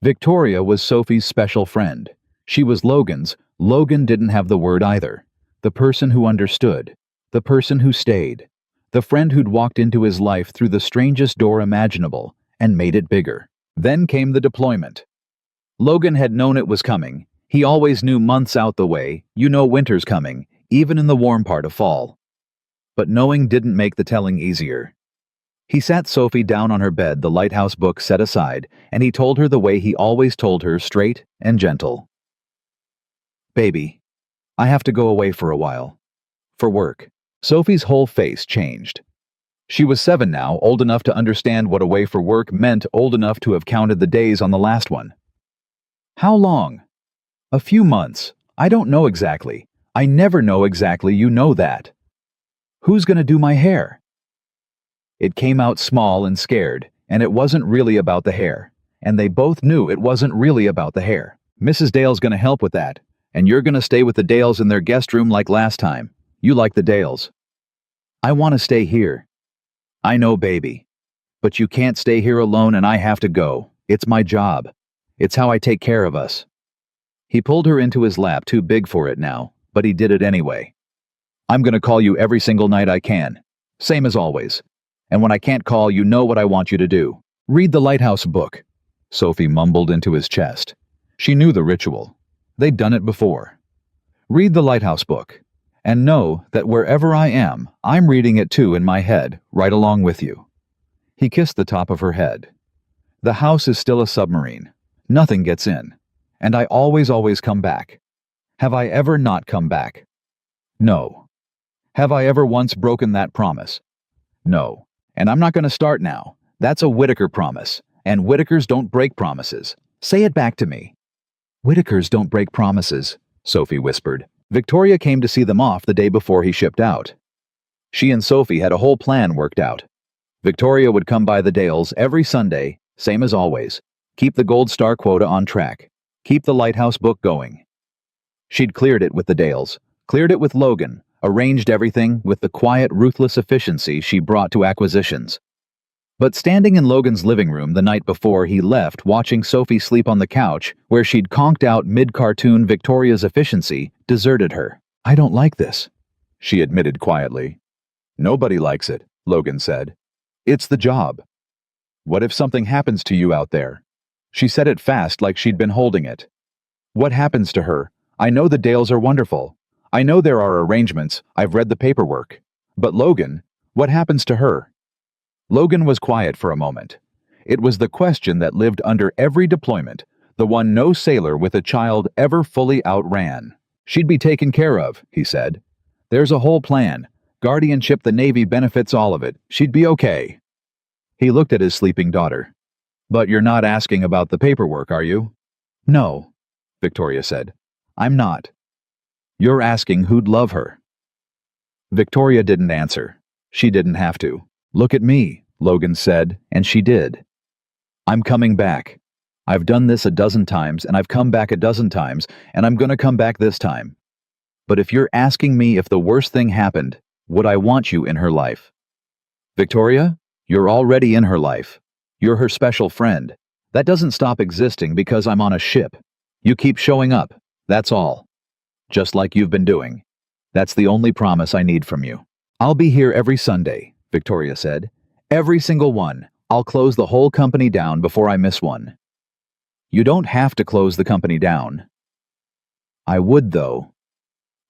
Victoria was Sophie's special friend. She was Logan's. Logan didn't have the word either. The person who understood. The person who stayed. The friend who'd walked into his life through the strangest door imaginable and made it bigger. Then came the deployment. Logan had known it was coming. He always knew months out the way, winter's coming, even in the warm part of fall. But knowing didn't make the telling easier. He sat Sophie down on her bed, the lighthouse book set aside, and he told her the way he always told her, straight and gentle. Baby, I have to go away for a while. For work. Sophie's whole face changed. She was 7 now, old enough to understand what away for work meant, old enough to have counted the days on the last one. How long? A few months. I don't know exactly. I never know exactly, you know that. Who's gonna do my hair? It came out small and scared, and it wasn't really about the hair. And they both knew it wasn't really about the hair. Mrs. Dale's gonna help with that, and you're gonna stay with the Dales in their guest room like last time. You like the Dales. I want to stay here. I know, baby. But you can't stay here alone and I have to go. It's my job. It's how I take care of us. He pulled her into his lap, too big for it now, but he did it anyway. I'm gonna call you every single night I can. Same as always. And when I can't call, you know what I want you to do. Read the lighthouse book. Sophie mumbled into his chest. She knew the ritual. They'd done it before. Read the lighthouse book. And know that wherever I am, I'm reading it too in my head, right along with you. He kissed the top of her head. The house is still a submarine. Nothing gets in. And I always come back. Have I ever not come back? No. Have I ever once broken that promise? No. And I'm not going to start now. That's a Whitaker promise. And Whitakers don't break promises. Say it back to me. Whitakers don't break promises, Sophie whispered. Victoria came to see them off the day before he shipped out. She and Sophie had a whole plan worked out. Victoria would come by the Dales every Sunday, same as always. Keep the Gold Star quota on track. Keep the lighthouse book going. She'd cleared it with the Dales, cleared it with Logan, arranged everything with the quiet, ruthless efficiency she brought to acquisitions. But standing in Logan's living room the night before he left, watching Sophie sleep on the couch, where she'd conked out mid-cartoon Victoria's efficiency, deserted her. "I don't like this," she admitted quietly. "Nobody likes it," Logan said. "It's the job." "What if something happens to you out there?" She said it fast, like she'd been holding it. "What happens to her? I know the Dales are wonderful. I know there are arrangements, I've read the paperwork. But Logan, what happens to her?" Logan was quiet for a moment. It was the question that lived under every deployment, the one no sailor with a child ever fully outran. "She'd be taken care of," he said. "There's a whole plan. Guardianship, the Navy benefits all of it. She'd be okay." He looked at his sleeping daughter. "But you're not asking about the paperwork, are you?" "No," Victoria said. "I'm not." "You're asking who'd love her." Victoria didn't answer. She didn't have to. "Look at me," Logan said, and she did. "I'm coming back. I've done this a dozen times, and I've come back a dozen times, and I'm gonna come back this time. But if you're asking me if the worst thing happened, would I want you in her life? Victoria, you're already in her life. You're her special friend. That doesn't stop existing because I'm on a ship. You keep showing up, that's all. Just like you've been doing. That's the only promise I need from you." "I'll be here every Sunday," Victoria said. "Every single one. I'll close the whole company down before I miss one." "You don't have to close the company down." "I would, though,"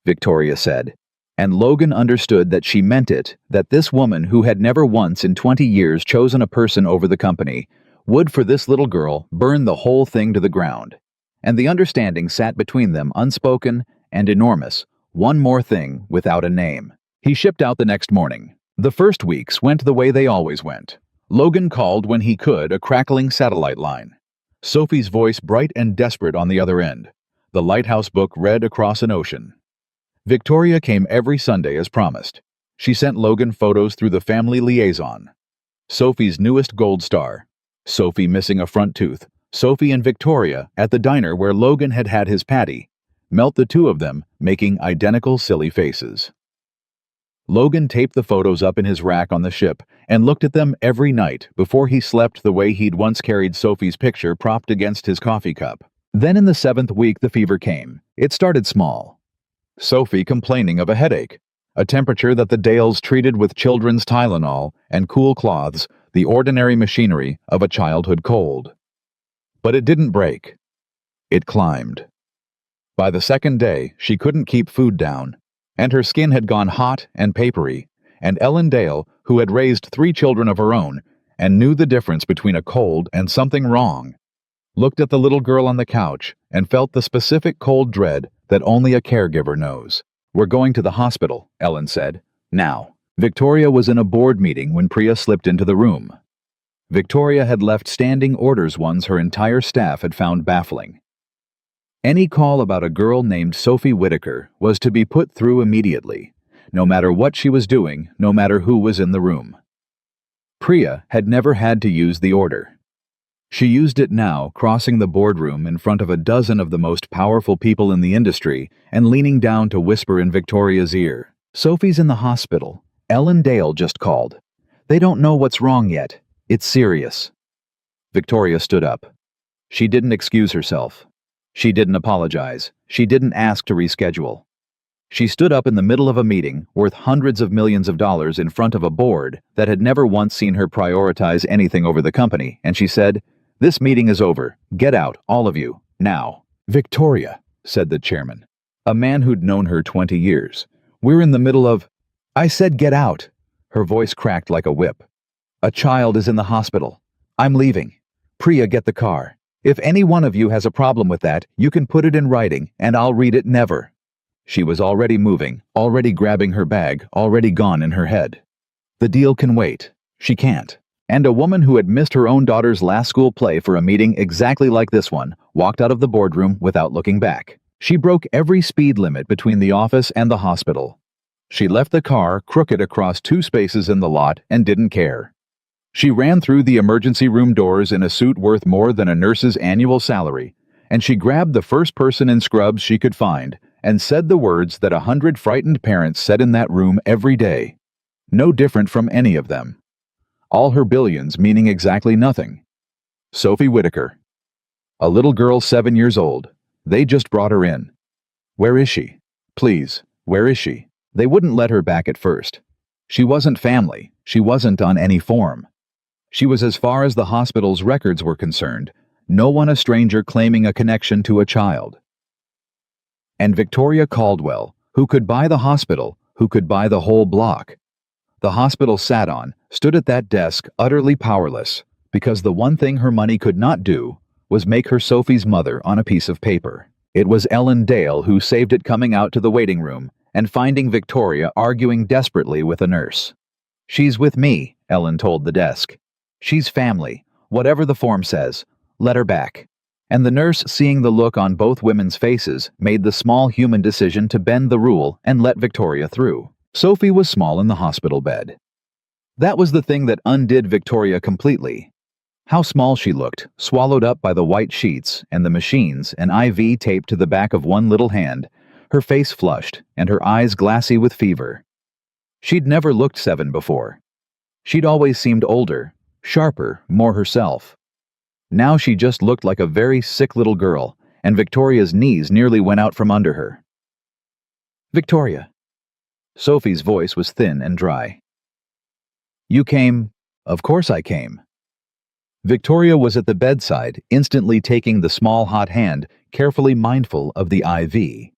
Victoria said, and Logan understood that she meant it, that this woman who had never once in 20 years chosen a person over the company would, for this little girl, burn the whole thing to the ground. And the understanding sat between them, unspoken and enormous, one more thing without a name. He shipped out the next morning. The first weeks went the way they always went. Logan called when he could, a crackling satellite line. Sophie's voice bright and desperate on the other end. The lighthouse book read across an ocean. Victoria came every Sunday as promised. She sent Logan photos through the family liaison. Sophie's newest gold star. Sophie missing a front tooth. Sophie and Victoria at the diner where Logan had had his patty. Melt the two of them, making identical silly faces. Logan taped the photos up in his rack on the ship and looked at them every night before he slept the way he'd once carried Sophie's picture propped against his coffee cup. Then in the 7th week the fever came. It started small. Sophie complaining of a headache, a temperature that the Dales treated with children's Tylenol and cool cloths, the ordinary machinery of a childhood cold. But it didn't break. It climbed. By the 2nd day, she couldn't keep food down, and her skin had gone hot and papery, and Ellen Dale, who had raised 3 children of her own and knew the difference between a cold and something wrong, looked at the little girl on the couch and felt the specific cold dread that only a caregiver knows. "We're going to the hospital," Ellen said. "Now." Victoria was in a board meeting when Priya slipped into the room. Victoria had left standing orders ones her entire staff had found baffling. Any call about a girl named Sophie Whitaker was to be put through immediately, no matter what she was doing, no matter who was in the room. Priya had never had to use the order. She used it now, crossing the boardroom in front of a dozen of the most powerful people in the industry and leaning down to whisper in Victoria's ear. "Sophie's in the hospital. Ellen Dale just called. They don't know what's wrong yet. It's serious." Victoria stood up. She didn't excuse herself. She didn't apologize. She didn't ask to reschedule. She stood up in the middle of a meeting worth hundreds of millions of dollars in front of a board that had never once seen her prioritize anything over the company, and she said, "This meeting is over. Get out, all of you, now." "Victoria," said the chairman, a man who'd known her 20 years. "We're in the middle of—" "I said get out." Her voice cracked like a whip. "A child is in the hospital. I'm leaving. Priya, get the car. If any one of you has a problem with that, you can put it in writing, and I'll read it never." She was already moving, already grabbing her bag, already gone in her head. The deal can wait. She can't. And a woman who had missed her own daughter's last school play for a meeting exactly like this one walked out of the boardroom without looking back. She broke every speed limit between the office and the hospital. She left the car crooked across 2 spaces in the lot and didn't care. She ran through the emergency room doors in a suit worth more than a nurse's annual salary, and she grabbed the first person in scrubs she could find and said the words that 100 frightened parents said in that room every day. No different from any of them. all her billions meaning exactly nothing. Sophie Whitaker. A little girl 7 years old. They just brought her in. Where is she? Please, where is she? They wouldn't let her back at first. She wasn't family. She wasn't on any form. She was, as far as the hospital's records were concerned, no one a stranger claiming a connection to a child. And Victoria Caldwell, who could buy the hospital, who could buy the whole block. The hospital sat on, stood at that desk utterly powerless, because the one thing her money could not do was make her Sophie's mother on a piece of paper. It was Ellen Dale who saved it, coming out to the waiting room and finding Victoria arguing desperately with a nurse. She's with me, Ellen told the desk. She's family, whatever the form says. Let her back. And the nurse, seeing the look on both women's faces, made the small human decision to bend the rule and let Victoria through. Sophie was small in the hospital bed. That was the thing that undid Victoria completely. How small she looked, swallowed up by the white sheets and the machines, an IV taped to the back of one little hand, her face flushed and her eyes glassy with fever. She'd never looked 7 before. She'd always seemed older, sharper, more herself. Now she just looked like a very sick little girl, and Victoria's knees nearly went out from under her. Victoria. Sophie's voice was thin and dry. You came? Of course I came. Victoria was at the bedside, instantly taking the small hot hand, carefully mindful of the IV.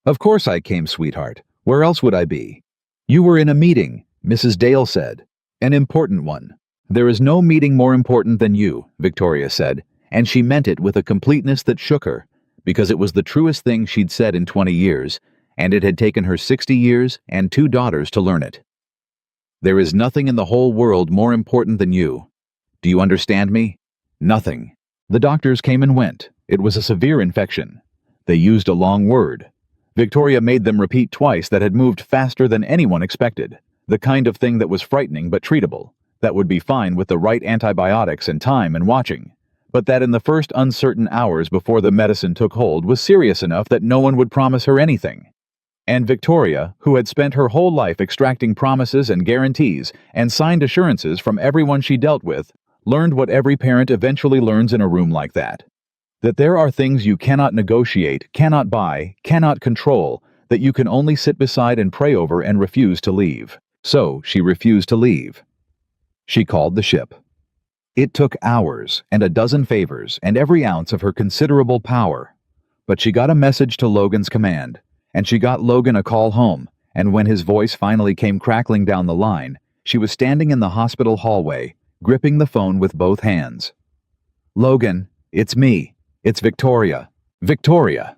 Of course I came, sweetheart. Where else would I be? You were in a meeting, Mrs. Dale said. An important one. There is no meeting more important than you, Victoria said, and she meant it with a completeness that shook her, because it was the truest thing she'd said in 20 years, and it had taken her 60 years and 2 daughters to learn it. There is nothing in the whole world more important than you. Do you understand me? Nothing. The doctors came and went. It was a severe infection. They used a long word. Victoria made them repeat twice that had moved faster than anyone expected, the kind of thing that was frightening but treatable, that would be fine with the right antibiotics and time and watching, but that in the first uncertain hours before the medicine took hold was serious enough that no one would promise her anything. And Victoria, who had spent her whole life extracting promises and guarantees and signed assurances from everyone she dealt with, learned what every parent eventually learns in a room like that. That there are things you cannot negotiate, cannot buy, cannot control, that you can only sit beside and pray over and refuse to leave. So she refused to leave. She called the ship. It took hours and a dozen favors and every ounce of her considerable power. But she got a message to Logan's command, and she got Logan a call home, and when his voice finally came crackling down the line, she was standing in the hospital hallway, gripping the phone with both hands. Logan, it's me. It's Victoria. Victoria.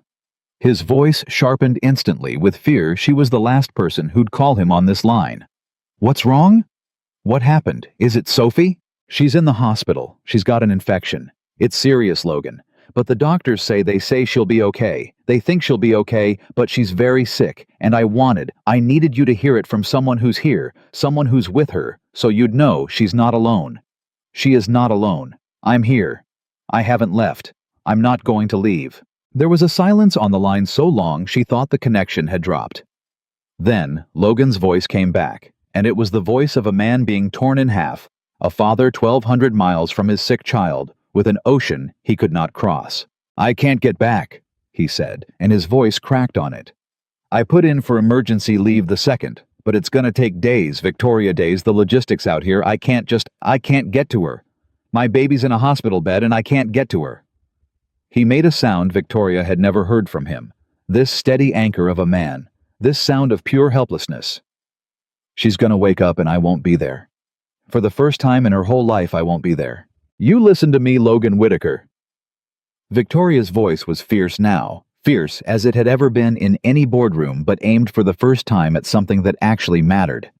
His voice sharpened instantly with fear. She was the last person who'd call him on this line. What's wrong? What happened? Is it Sophie? She's in the hospital. She's got an infection. It's serious, Logan. But the doctors say she'll be okay. They think she'll be okay, but she's very sick, and I needed you to hear it from someone who's here, someone who's with her, so you'd know she's not alone. She is not alone. I'm here. I haven't left. I'm not going to leave. There was a silence on the line so long she thought the connection had dropped. Then Logan's voice came back, and it was the voice of a man being torn in half, a father 1,200 miles from his sick child, with an ocean he could not cross. I can't get back, he said, and his voice cracked on it. I put in for emergency leave the second, but it's gonna take days, Victoria days, the logistics out here. I can't get to her. My baby's in a hospital bed and I can't get to her. He made a sound Victoria had never heard from him, this steady anchor of a man, this sound of pure helplessness. She's gonna wake up and I won't be there. For the first time in her whole life I won't be there. You listen to me, Logan Whitaker. Victoria's voice was fierce now, fierce as it had ever been in any boardroom, but aimed for the first time at something that actually mattered.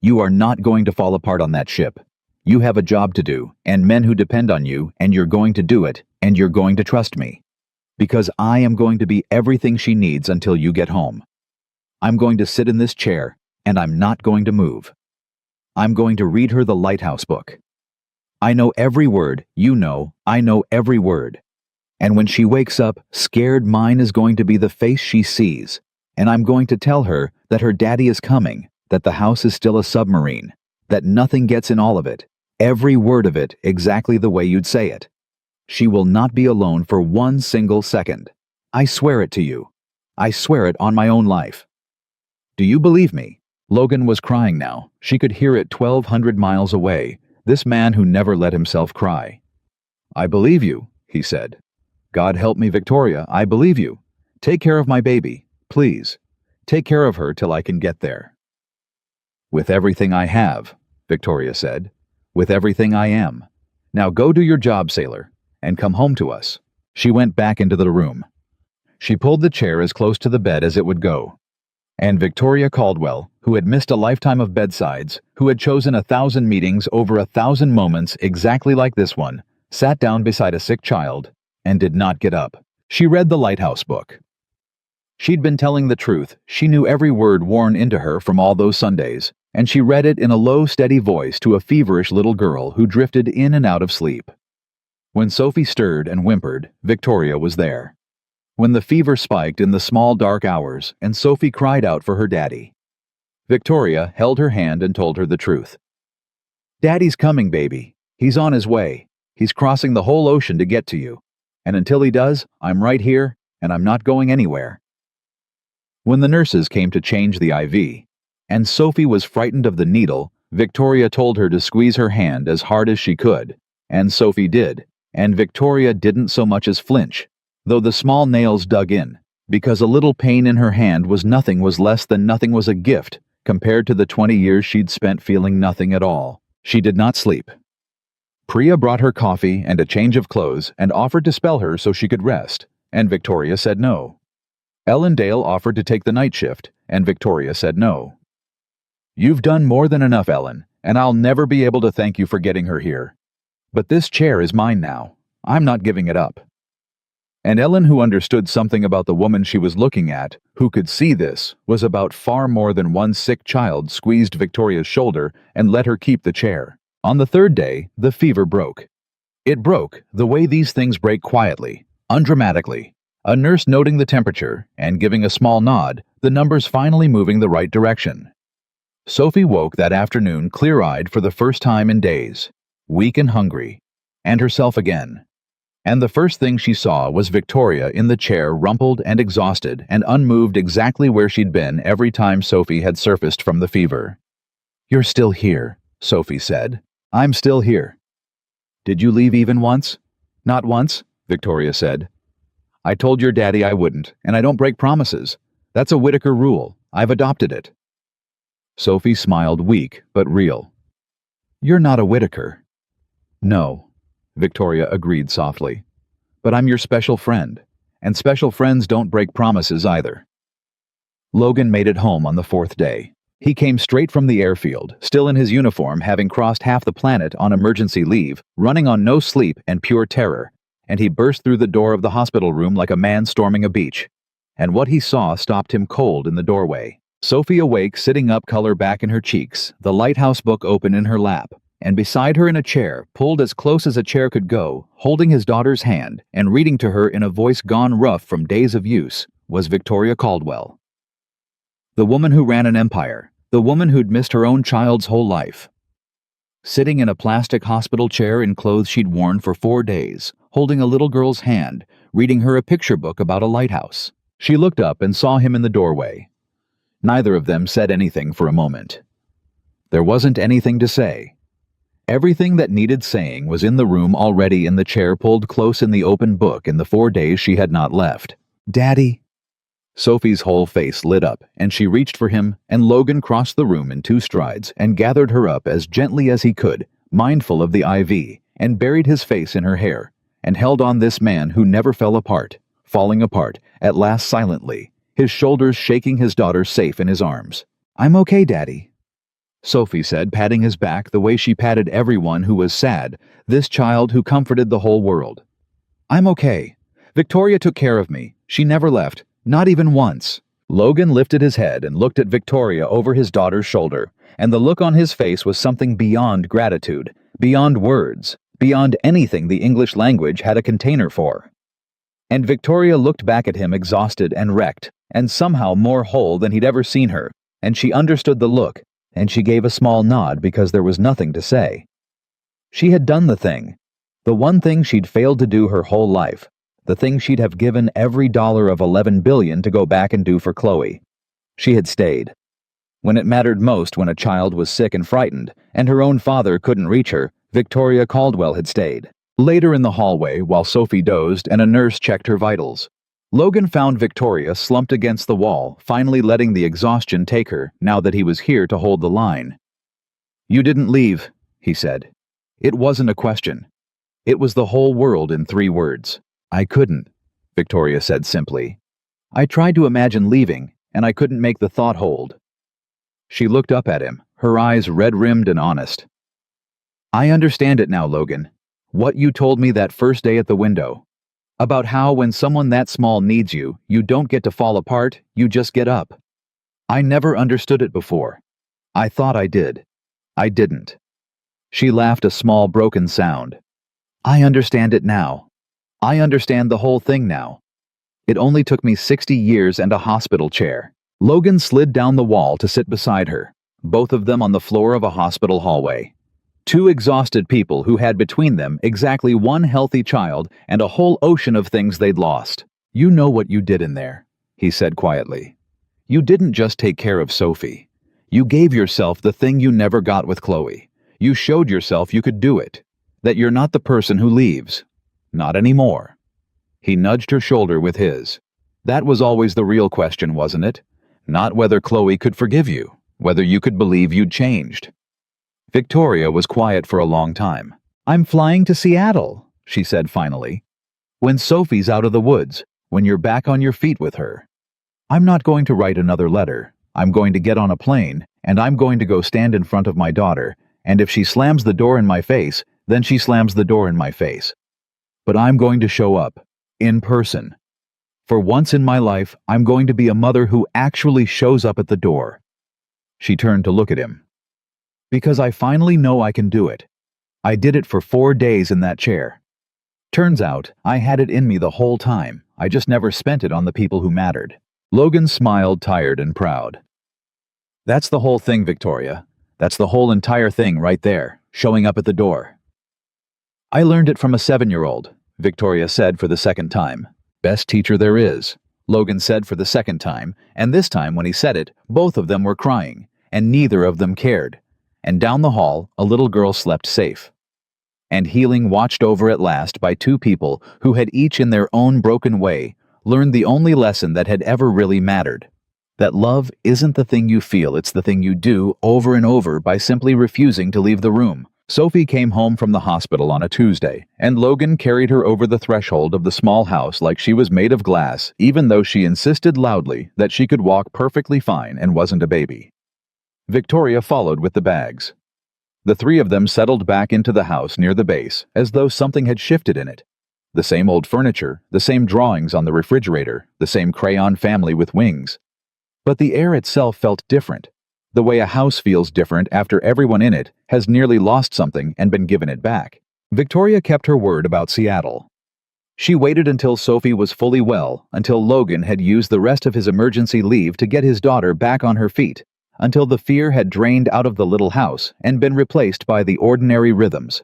You are not going to fall apart on that ship. You have a job to do, and men who depend on you, and you're going to do it, and you're going to trust me. Because I am going to be everything she needs until you get home. I'm going to sit in this chair, and I'm not going to move. I'm going to read her the Lighthouse book. I know every word, I know every word. And when she wakes up, scared, mine is going to be the face she sees, and I'm going to tell her that her daddy is coming, that the house is still a submarine, that nothing gets in all of it, every word of it exactly the way you'd say it. She will not be alone for one single second. I swear it to you. I swear it on my own life. Do you believe me? Logan was crying now. She could hear it 1,200 miles away, this man who never let himself cry. I believe you, he said. God help me, Victoria, I believe you. Take care of my baby, please. Take care of her till I can get there. With everything I have, Victoria said. With everything I am. Now go do your job, sailor, and come home to us. She went back into the room. She pulled the chair as close to the bed as it would go. And Victoria Caldwell, who had missed a lifetime of bedsides, who had chosen 1,000 meetings over 1,000 moments exactly like this one, sat down beside a sick child and did not get up. She read the Lighthouse book. She'd been telling the truth. She knew every word worn into her from all those Sundays, and she read it in a low, steady voice to a feverish little girl who drifted in and out of sleep. When Sophie stirred and whimpered, Victoria was there. When the fever spiked in the small dark hours and Sophie cried out for her daddy, Victoria held her hand and told her the truth. Daddy's coming, baby. He's on his way. He's crossing the whole ocean to get to you. And until he does, I'm right here, and I'm not going anywhere. When the nurses came to change the IV, and Sophie was frightened of the needle, Victoria told her to squeeze her hand as hard as she could, and Sophie did, and Victoria didn't so much as flinch, though the small nails dug in, because a little pain in her hand was less than nothing was a gift compared to the 20 years she'd spent feeling nothing at all. She did not sleep. Priya brought her coffee and a change of clothes and offered to spell her so she could rest, and Victoria said no. Ellen Dale offered to take the night shift, and Victoria said no. You've done more than enough, Ellen, and I'll never be able to thank you for getting her here. But this chair is mine now. I'm not giving it up. And Ellen, who understood something about the woman she was looking at, who could see this, was about far more than one sick child, squeezed Victoria's shoulder and let her keep the chair. On the third day, the fever broke. It broke the way these things break quietly, undramatically. A nurse noting the temperature and giving a small nod, the numbers finally moving the right direction. Sophie woke that afternoon clear-eyed for the first time in days, weak and hungry, and herself again. And the first thing she saw was Victoria in the chair, rumpled and exhausted and unmoved, exactly where she'd been every time Sophie had surfaced from the fever. You're still here, Sophie said. I'm still here. Did you leave even once? Not once, Victoria said. I told your daddy I wouldn't, and I don't break promises. That's a Whitaker rule. I've adopted it. Sophie smiled, weak but real. You're not a Whitaker. No, Victoria agreed softly. But I'm your special friend, and special friends don't break promises either. Logan made it home on the fourth day. He came straight from the airfield, still in his uniform, having crossed half the planet on emergency leave, running on no sleep and pure terror. And he burst through the door of the hospital room like a man storming a beach. And what he saw stopped him cold in the doorway. Sophie awake, sitting up, color back in her cheeks, the Lighthouse book open in her lap, and beside her in a chair, pulled as close as a chair could go, holding his daughter's hand and reading to her in a voice gone rough from days of use, was Victoria Caldwell. The woman who ran an empire, the woman who'd missed her own child's whole life. Sitting in a plastic hospital chair in clothes she'd worn for 4 days, holding a little girl's hand, reading her a picture book about a lighthouse. She looked up and saw him in the doorway. Neither of them said anything for a moment. There wasn't anything to say. Everything that needed saying was in the room already, in the chair pulled close in the open book in the 4 days she had not left. Daddy? Sophie's whole face lit up, and she reached for him, and Logan crossed the room in 2 strides and gathered her up as gently as he could, mindful of the IV, and buried his face in her hair, and held on this man who never fell apart, falling apart, at last silently, his shoulders shaking, his daughter safe in his arms. I'm okay, Daddy, Sophie said, patting his back the way she patted everyone who was sad, this child who comforted the whole world. I'm okay. Victoria took care of me. She never left, not even once. Logan lifted his head and looked at Victoria over his daughter's shoulder, and the look on his face was something beyond gratitude, beyond words, beyond anything the English language had a container for. And Victoria looked back at him, exhausted and wrecked, and somehow more whole than he'd ever seen her, and she understood the look, and she gave a small nod because there was nothing to say. She had done the thing. The one thing she'd failed to do her whole life. The thing she'd have given every dollar of 11 billion to go back and do for Chloe. She had stayed. When it mattered most, when a child was sick and frightened, and her own father couldn't reach her, Victoria Caldwell had stayed. Later in the hallway, while Sophie dozed and a nurse checked her vitals, Logan found Victoria slumped against the wall, finally letting the exhaustion take her now that he was here to hold the line. "You didn't leave," he said. It wasn't a question. It was the whole world in 3 words. "I couldn't," Victoria said simply. "I tried to imagine leaving, and I couldn't make the thought hold." She looked up at him, her eyes red-rimmed and honest. "I understand it now, Logan. What you told me that first day at the window. About how when someone that small needs you, you don't get to fall apart, you just get up. I never understood it before. I thought I did. I didn't." She laughed a small broken sound. "I understand it now. I understand the whole thing now. It only took me 60 years and a hospital chair." Logan slid down the wall to sit beside her, both of them on the floor of a hospital hallway. 2 exhausted people who had between them exactly 1 healthy child and a whole ocean of things they'd lost. "You know what you did in there," he said quietly. "You didn't just take care of Sophie. You gave yourself the thing you never got with Chloe. You showed yourself you could do it, that you're not the person who leaves. Not anymore." He nudged her shoulder with his. "That was always the real question, wasn't it? Not whether Chloe could forgive you, whether you could believe you'd changed." Victoria was quiet for a long time. "I'm flying to Seattle," she said finally. "When Sophie's out of the woods, when you're back on your feet with her. I'm not going to write another letter. I'm going to get on a plane, and I'm going to go stand in front of my daughter, and if she slams the door in my face, then she slams the door in my face. But I'm going to show up, in person. For once in my life, I'm going to be a mother who actually shows up at the door." She turned to look at him. "Because I finally know I can do it. I did it for 4 days in that chair. Turns out, I had it in me the whole time. I just never spent it on the people who mattered." Logan smiled, tired and proud. "That's the whole thing, Victoria. That's the whole entire thing right there, showing up at the door." "I learned it from a 7-year-old, Victoria said for the second time. "Best teacher there is," Logan said for the second time, and this time when he said it, both of them were crying, and neither of them cared. And down the hall, a little girl slept safe. And healing watched over at last by 2 people who had each in their own broken way learned the only lesson that had ever really mattered. That love isn't the thing you feel, it's the thing you do over and over by simply refusing to leave the room. Sophie came home from the hospital on a Tuesday, and Logan carried her over the threshold of the small house like she was made of glass, even though she insisted loudly that she could walk perfectly fine and wasn't a baby. Victoria followed with the bags. The 3 of them settled back into the house near the base, as though something had shifted in it. The same old furniture, the same drawings on the refrigerator, the same crayon family with wings. But the air itself felt different. The way a house feels different after everyone in it has nearly lost something and been given it back. Victoria kept her word about Seattle. She waited until Sophie was fully well, until Logan had used the rest of his emergency leave to get his daughter back on her feet, until the fear had drained out of the little house and been replaced by the ordinary rhythms.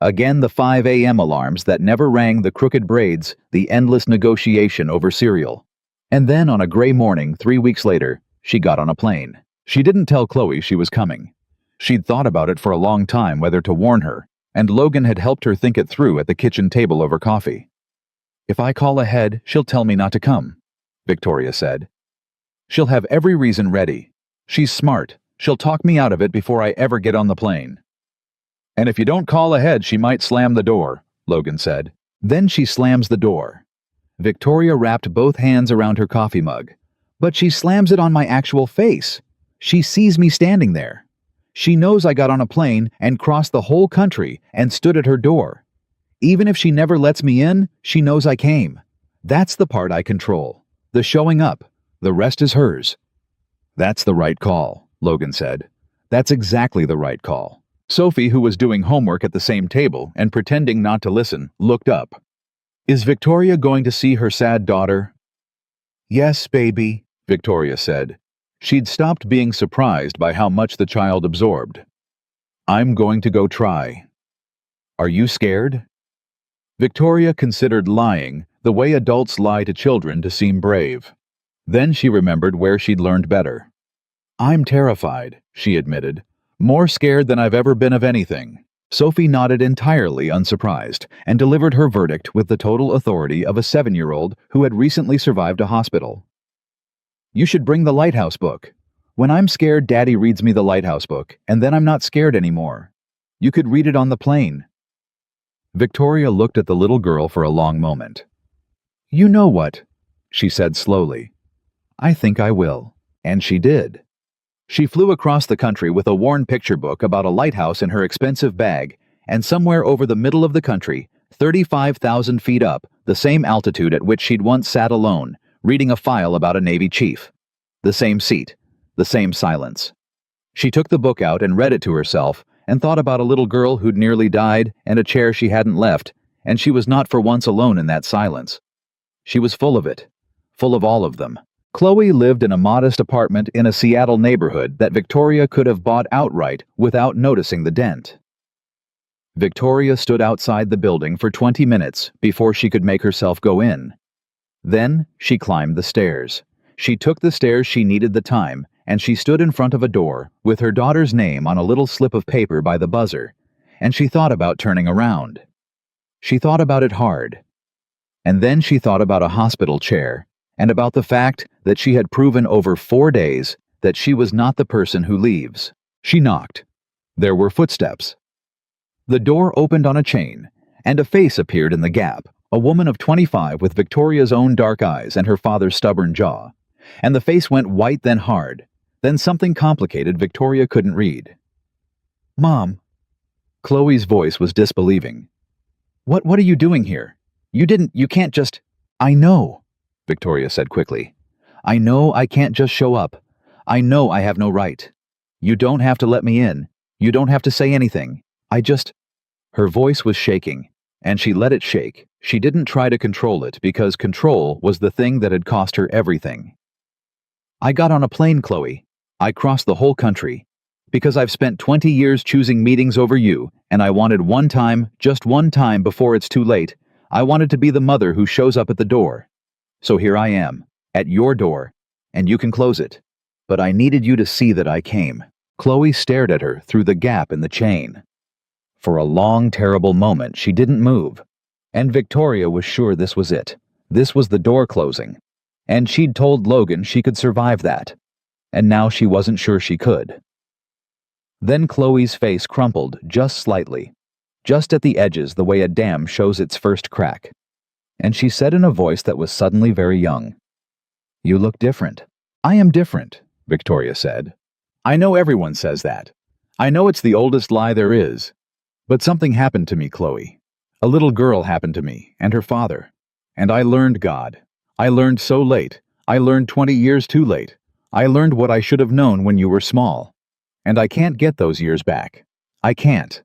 Again the 5 a.m. alarms that never rang, the crooked braids, the endless negotiation over cereal. And then on a gray morning 3 weeks later, she got on a plane. She didn't tell Chloe she was coming. She'd thought about it for a long time whether to warn her, and Logan had helped her think it through at the kitchen table over coffee. "If I call ahead, she'll tell me not to come," Victoria said. "She'll have every reason ready. She's smart. She'll talk me out of it before I ever get on the plane." "And if you don't call ahead, she might slam the door," Logan said. "Then she slams the door." Victoria wrapped both hands around her coffee mug. "But she slams it on my actual face. She sees me standing there. She knows I got on a plane and crossed the whole country and stood at her door. Even if she never lets me in, she knows I came. That's the part I control. The showing up. The rest is hers." "That's the right call," Logan said. "That's exactly the right call." Sophie, who was doing homework at the same table and pretending not to listen, looked up. "Is Victoria going to see her sad daughter?" "Yes, baby," Victoria said. She'd stopped being surprised by how much the child absorbed. I'm going to go try. Are you scared? Victoria considered lying the way adults lie to children to seem brave. Then she remembered where she'd learned better. I'm terrified, she admitted. More scared than I've ever been of anything. Sophie nodded entirely unsurprised and delivered her verdict with the total authority of a 7-year-old who had recently survived a hospital. You should bring the Lighthouse book. When I'm scared, Daddy reads me the Lighthouse book, and then I'm not scared anymore. You could read it on the plane. Victoria looked at the little girl for a long moment. You know what? She said slowly. I think I will. And she did. She flew across the country with a worn picture book about a lighthouse in her expensive bag, and somewhere over the middle of the country, 35,000 feet up, the same altitude at which she'd once sat alone, reading a file about a Navy chief. The same seat, the same silence. She took the book out and read it to herself, and thought about a little girl who'd nearly died and a chair she hadn't left, and she was not for once alone in that silence. She was full of it, full of all of them. Chloe lived in a modest apartment in a Seattle neighborhood that Victoria could have bought outright without noticing the dent. Victoria stood outside the building for 20 minutes before she could make herself go in. Then she climbed the stairs. She took the stairs she needed the time, and she stood in front of a door with her daughter's name on a little slip of paper by the buzzer, and she thought about turning around. She thought about it hard. And then she thought about a hospital chair, and about the fact that she had proven over 4 days that she was not the person who leaves. She knocked. There were footsteps. The door opened on a chain, and a face appeared in the gap, a woman of 25 with Victoria's own dark eyes and her father's stubborn jaw. And the face went white, then hard, then something complicated Victoria couldn't read. Mom. Chloe's voice was disbelieving. What are you doing here? You can't just... I know, Victoria said quickly. I know I can't just show up. I know I have no right. You don't have to let me in. You don't have to say anything. Her voice was shaking, and she let it shake. She didn't try to control it because control was the thing that had cost her everything. I got on a plane, Chloe. I crossed the whole country. Because I've spent 20 years choosing meetings over you, and I wanted one time, just one time before it's too late, I wanted to be the mother who shows up at the door. So here I am, at your door, and you can close it. But I needed you to see that I came. Chloe stared at her through the gap in the chain. For a long, terrible moment, she didn't move. And Victoria was sure this was it. This was the door closing. And she'd told Logan she could survive that. And now she wasn't sure she could. Then Chloe's face crumpled just slightly, just at the edges the way a dam shows its first crack. And she said in a voice that was suddenly very young, You look different. I am different, Victoria said. I know everyone says that. I know it's the oldest lie there is. But something happened to me, Chloe. A little girl happened to me, and her father. And I learned God. I learned so late. I learned 20 years too late. I learned what I should have known when you were small. And I can't get those years back. I can't.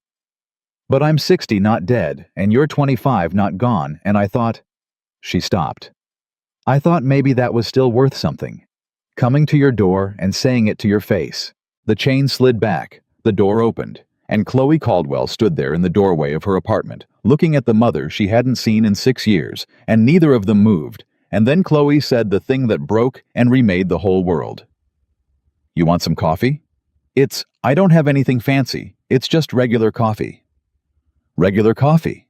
But I'm 60, not dead, and you're 25, not gone, and I thought... She stopped. I thought maybe that was still worth something. Coming to your door and saying it to your face. The chain slid back, the door opened, and Chloe Caldwell stood there in the doorway of her apartment, looking at the mother she hadn't seen in 6 years, and neither of them moved, and then Chloe said the thing that broke and remade the whole world. You want some coffee? I don't have anything fancy, it's just regular coffee. Regular coffee,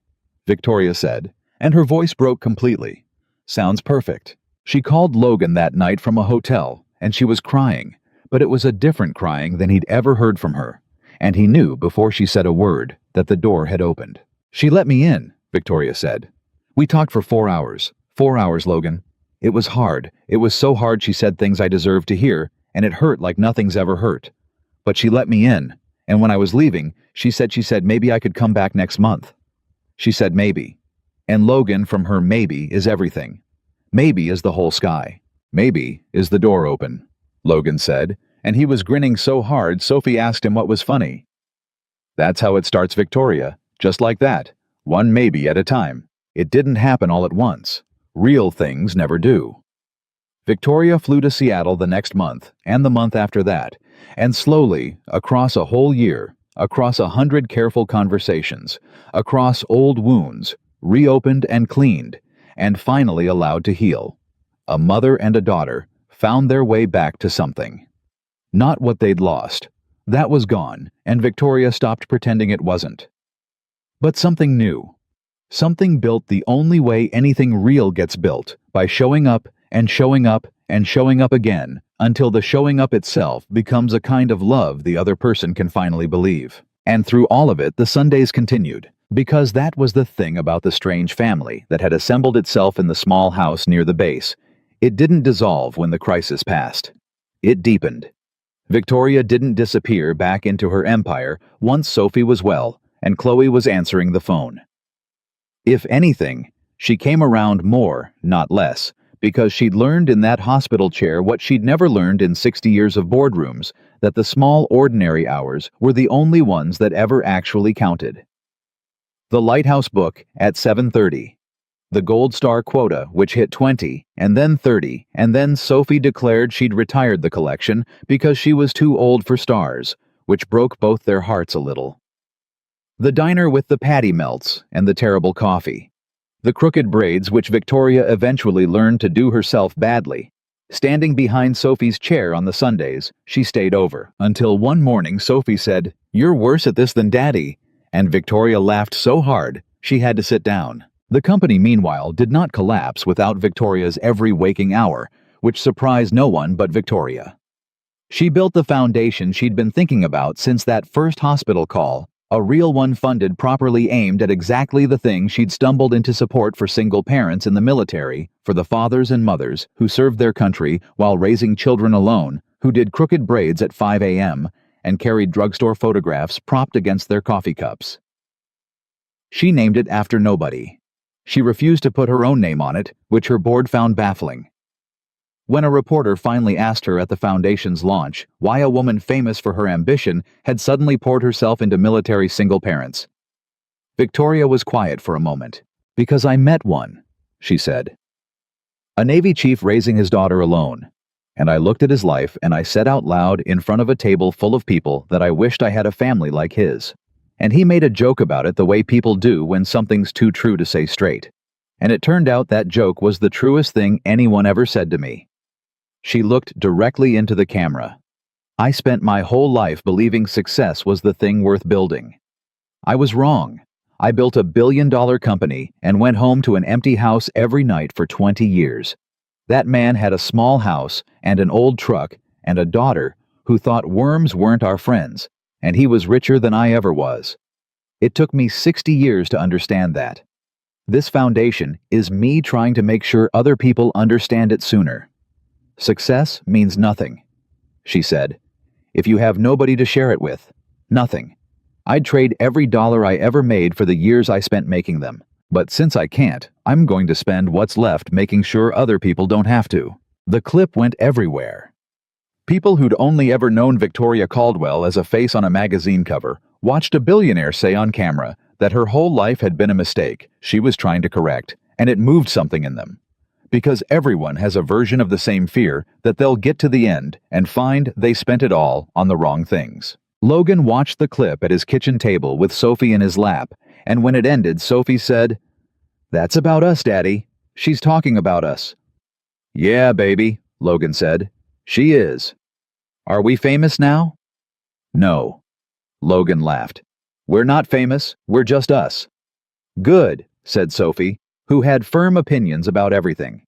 Victoria said, and her voice broke completely. Sounds perfect. She called Logan that night from a hotel, and she was crying, but it was a different crying than he'd ever heard from her, and he knew before she said a word that the door had opened. She let me in, Victoria said. We talked for 4 hours. 4 hours, Logan. It was hard. It was so hard she said things I deserved to hear, and it hurt like nothing's ever hurt. But she let me in, and when I was leaving, she said maybe I could come back next month. She said maybe. And Logan, from her maybe, is everything. Maybe is the whole sky. Maybe is the door open, Logan said, and he was grinning so hard Sophie asked him what was funny. That's how it starts, Victoria, just like that, one maybe at a time. It didn't happen all at once. Real things never do. Victoria flew to Seattle the next month, and the month after that, and slowly, across a whole year, across 100 careful conversations, across old wounds, reopened and cleaned, and finally allowed to heal, a mother and a daughter found their way back to something. Not what they'd lost. That was gone, and Victoria stopped pretending it wasn't. But something new. Something built the only way anything real gets built, by showing up and showing up and showing up again, until the showing up itself becomes a kind of love the other person can finally believe. And through all of it, the Sundays continued, because that was the thing about the strange family that had assembled itself in the small house near the base. It didn't dissolve when the crisis passed. It deepened. Victoria didn't disappear back into her empire once Sophie was well and Chloe was answering the phone. If anything, she came around more, not less, because she'd learned in that hospital chair what she'd never learned in 60 years of boardrooms, that the small ordinary hours were the only ones that ever actually counted. The Lighthouse book at 7:30. The Gold Star quota, which hit 20, and then 30, and then Sophie declared she'd retired the collection because she was too old for stars, which broke both their hearts a little. The diner with the patty melts and the terrible coffee. The crooked braids which Victoria eventually learned to do herself badly. Standing behind Sophie's chair on the Sundays, she stayed over, until one morning Sophie said, "You're worse at this than Daddy," and Victoria laughed so hard she had to sit down. The company, meanwhile, did not collapse without Victoria's every waking hour, which surprised no one but Victoria. She built the foundation she'd been thinking about since that first hospital call, a real one funded properly aimed at exactly the thing she'd stumbled into: support for single parents in the military, for the fathers and mothers who served their country while raising children alone, who did crooked braids at 5 a.m. and carried drugstore photographs propped against their coffee cups. She named it after nobody. She refused to put her own name on it, which her board found baffling. When a reporter finally asked her at the foundation's launch why a woman famous for her ambition had suddenly poured herself into military single parents, Victoria was quiet for a moment. "Because I met one," she said. A Navy chief raising his daughter alone. And I looked at his life and I said out loud in front of a table full of people that I wished I had a family like his. And he made a joke about it the way people do when something's too true to say straight. And it turned out that joke was the truest thing anyone ever said to me. She looked directly into the camera. I spent my whole life believing success was the thing worth building. I was wrong. I built a billion-dollar company and went home to an empty house every night for 20 years. That man had a small house and an old truck and a daughter who thought worms weren't our friends, and he was richer than I ever was. It took me 60 years to understand that. This foundation is me trying to make sure other people understand it sooner. Success means nothing, she said, if you have nobody to share it with. Nothing. I'd trade every dollar I ever made for the years I spent making them. But since I can't, I'm going to spend what's left making sure other people don't have to. The clip went everywhere. People who'd only ever known Victoria Caldwell as a face on a magazine cover watched a billionaire say on camera that her whole life had been a mistake she was trying to correct, and it moved something in them. Because everyone has a version of the same fear that they'll get to the end and find they spent it all on the wrong things. Logan watched the clip at his kitchen table with Sophie in his lap, and when it ended, Sophie said, "That's about us, Daddy. She's talking about us." "Yeah, baby," Logan said. "She is. Are we famous now?" "No." Logan laughed. "We're not famous, we're just us." "Good," said Sophie, who had firm opinions about everything.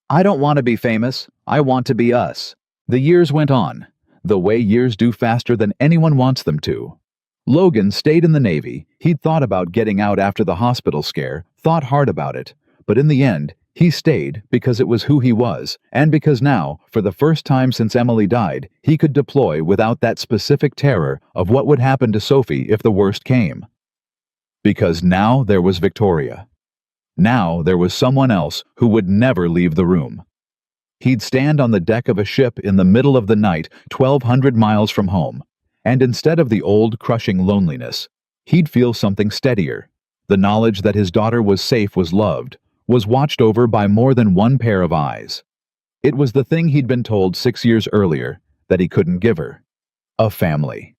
"I don't want to be famous, I want to be us." The years went on, the way years do faster than anyone wants them to. Logan stayed in the Navy. He'd thought about getting out after the hospital scare, thought hard about it, but in the end, he stayed because it was who he was, and because now, for the first time since Emily died, he could deploy without that specific terror of what would happen to Sophie if the worst came. Because now there was Victoria. Now there was someone else who would never leave the room. He'd stand on the deck of a ship in the middle of the night, 1,200 miles from home, and instead of the old, crushing loneliness, he'd feel something steadier. The knowledge that his daughter was safe, was loved, was watched over by more than one pair of eyes. It was the thing he'd been told 6 years earlier that he couldn't give her. A family.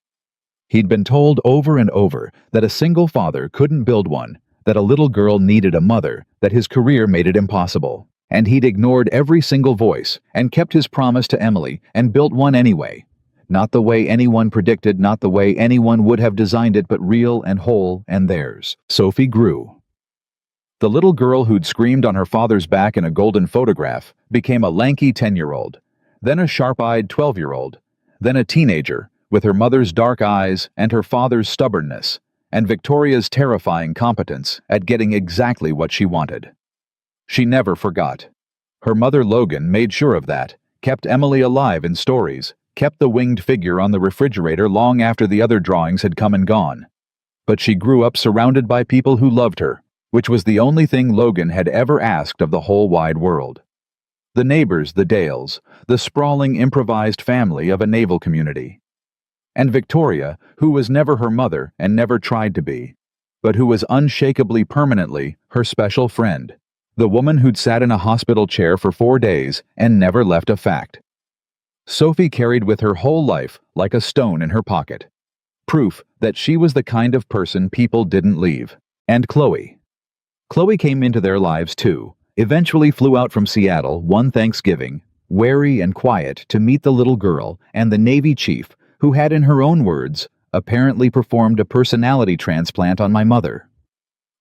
He'd been told over and over that a single father couldn't build one, that a little girl needed a mother, that his career made it impossible. And he'd ignored every single voice and kept his promise to Emily and built one anyway. Not the way anyone predicted, not the way anyone would have designed it, but real and whole and theirs. Sophie grew. The little girl who'd screamed on her father's back in a golden photograph became a lanky 10-year-old, then a sharp-eyed 12-year-old, then a teenager with her mother's dark eyes and her father's stubbornness, and Victoria's terrifying competence at getting exactly what she wanted. She never forgot. Her mother Logan made sure of that, kept Emily alive in stories, kept the winged figure on the refrigerator long after the other drawings had come and gone. But she grew up surrounded by people who loved her, which was the only thing Logan had ever asked of the whole wide world. The neighbors, the Dales, the sprawling improvised family of a naval community. And Victoria, who was never her mother and never tried to be, but who was unshakably permanently her special friend, the woman who'd sat in a hospital chair for 4 days and never left a fact. Sophie carried with her whole life like a stone in her pocket. Proof that she was the kind of person people didn't leave. And Chloe. Chloe came into their lives too, eventually flew out from Seattle one Thanksgiving, wary and quiet, to meet the little girl and the Navy chief who had, in her own words, apparently performed a personality transplant on my mother.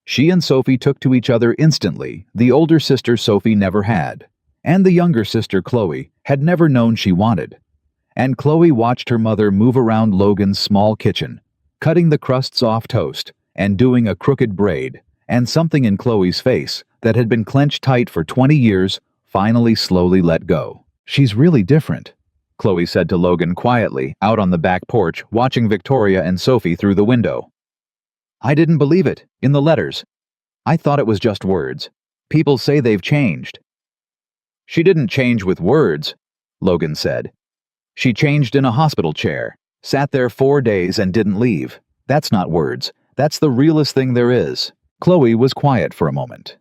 She and Sophie took to each other instantly. The older sister Sophie never had, and the younger sister Chloe had never known she wanted. And Chloe watched her mother move around Logan's small kitchen, cutting the crusts off toast and doing a crooked braid, and something in Chloe's face that had been clenched tight for 20 years finally slowly let go. "She's really different," Chloe said to Logan quietly out on the back porch, watching Victoria and Sophie through the window. "I didn't believe it, in the letters. I thought it was just words. People say they've changed." "She didn't change with words," Logan said. "She changed in a hospital chair, sat there 4 days and didn't leave. That's not words. That's the realest thing there is." Chloe was quiet for a moment.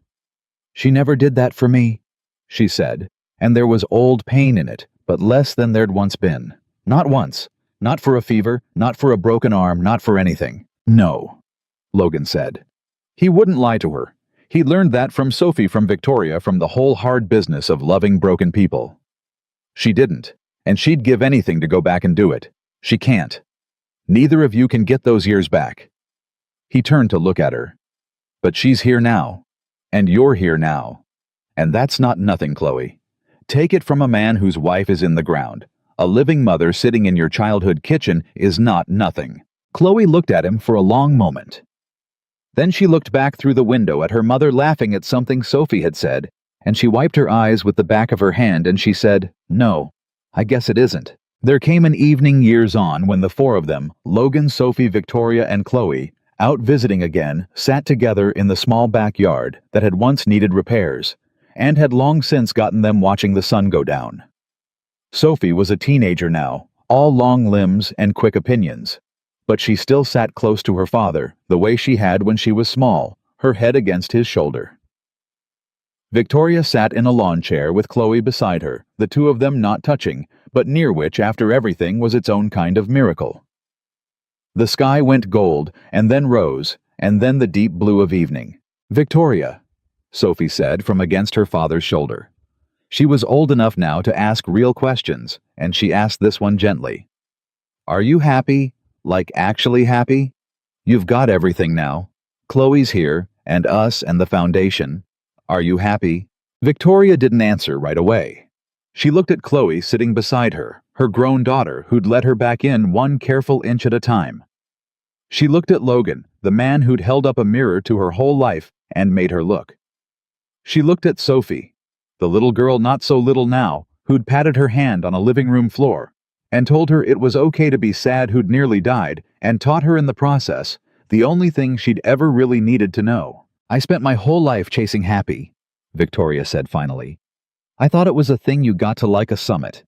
"She never did that for me," she said, and there was old pain in it, but less than there'd once been. Not once. Not for a fever, not for a broken arm, not for anything. "No," Logan said. He wouldn't lie to her. He learned that from Sophie, from Victoria, from the whole hard business of loving broken people. She didn't, and she'd give anything to go back and do it. She can't. Neither of you can get those years back. He turned to look at her. "But she's here now, and you're here now. And that's not nothing, Chloe. Take it from a man whose wife is in the ground. A living mother sitting in your childhood kitchen is not nothing." Chloe looked at him for a long moment. Then she looked back through the window at her mother laughing at something Sophie had said, and she wiped her eyes with the back of her hand and she said, "No, I guess it isn't." There came an evening years on when the four of them, Logan, Sophie, Victoria, and Chloe, out visiting again, sat together in the small backyard that had once needed repairs, and had long since gotten them watching the sun go down. Sophie was a teenager now, all long limbs and quick opinions, but she still sat close to her father, the way she had when she was small, her head against his shoulder. Victoria sat in a lawn chair with Chloe beside her, the two of them not touching, but near which, after everything, was its own kind of miracle. The sky went gold, and then rose, and then the deep blue of evening. "Victoria," Sophie said from against her father's shoulder. She was old enough now to ask real questions, and she asked this one gently. "Are you happy? Like actually happy? You've got everything now. Chloe's here, and us and the foundation. Are you happy?" Victoria didn't answer right away. She looked at Chloe sitting beside her, her grown daughter who'd let her back in one careful inch at a time. She looked at Logan, the man who'd held up a mirror to her whole life and made her look. She looked at Sophie, the little girl not so little now, who'd patted her hand on a living room floor, and told her it was okay to be sad, who'd nearly died, and taught her in the process the only thing she'd ever really needed to know. "I spent my whole life chasing happy," Victoria said finally. "I thought it was a thing you got to like a summit.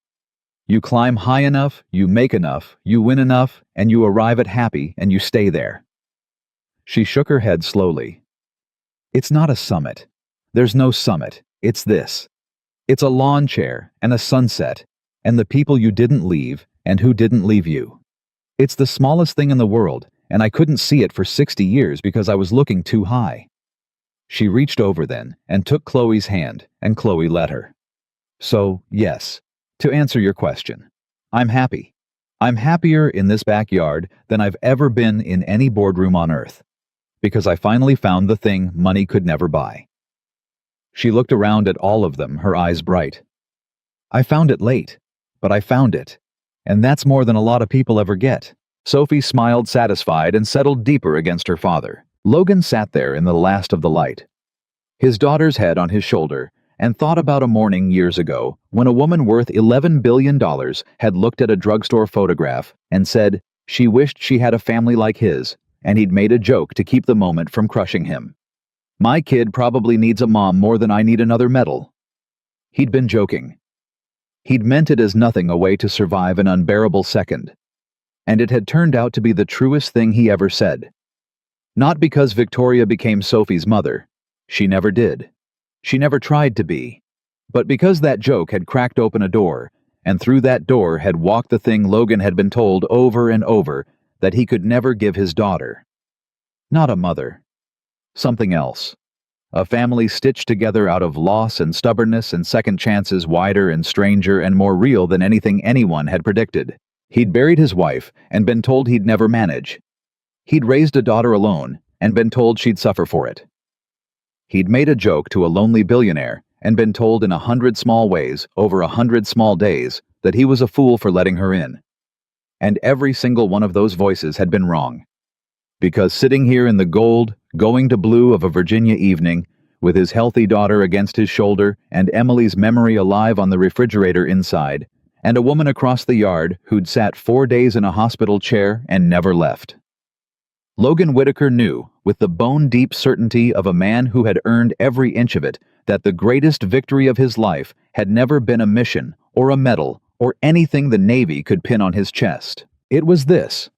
You climb high enough, you make enough, you win enough, and you arrive at happy, and you stay there." She shook her head slowly. "It's not a summit. There's no summit. It's this. It's a lawn chair and a sunset and the people you didn't leave and who didn't leave you. It's the smallest thing in the world, and I couldn't see it for 60 years because I was looking too high. She reached over then and took Chloe's hand, and Chloe let her. So, yes, to answer your question, I'm happy. I'm happier in this backyard than I've ever been in any boardroom on earth, because I finally found the thing money could never buy. She looked around at all of them, her eyes bright. I found it late, but I found it, and that's more than a lot of people ever get. Sophie smiled satisfied and settled deeper against her father. Logan sat there in the last of the light, his daughter's head on his shoulder, and thought about a morning years ago when a woman worth $11 billion had looked at a drugstore photograph and said she wished she had a family like his, and he'd made a joke to keep the moment from crushing him. My kid probably needs a mom more than I need another medal. He'd been joking. He'd meant it as nothing a way to survive an unbearable second. And it had turned out to be the truest thing he ever said. Not because Victoria became Sophie's mother. She never did. She never tried to be. But because that joke had cracked open a door, and through that door had walked the thing Logan had been told over and over that he could never give his daughter. Not a mother. Something else. A family stitched together out of loss and stubbornness and second chances wider and stranger and more real than anything anyone had predicted. He'd buried his wife and been told he'd never manage. He'd raised a daughter alone and been told she'd suffer for it. He'd made a joke to a lonely billionaire and been told in 100 small ways over 100 small days that he was a fool for letting her in. And every single one of those voices had been wrong. Because sitting here in the gold, going to blue of a Virginia evening, with his healthy daughter against his shoulder and Emily's memory alive on the refrigerator inside, and a woman across the yard who'd sat 4 days in a hospital chair and never left. Logan Whitaker knew, with the bone-deep certainty of a man who had earned every inch of it, that the greatest victory of his life had never been a mission or a medal or anything the Navy could pin on his chest. It was this.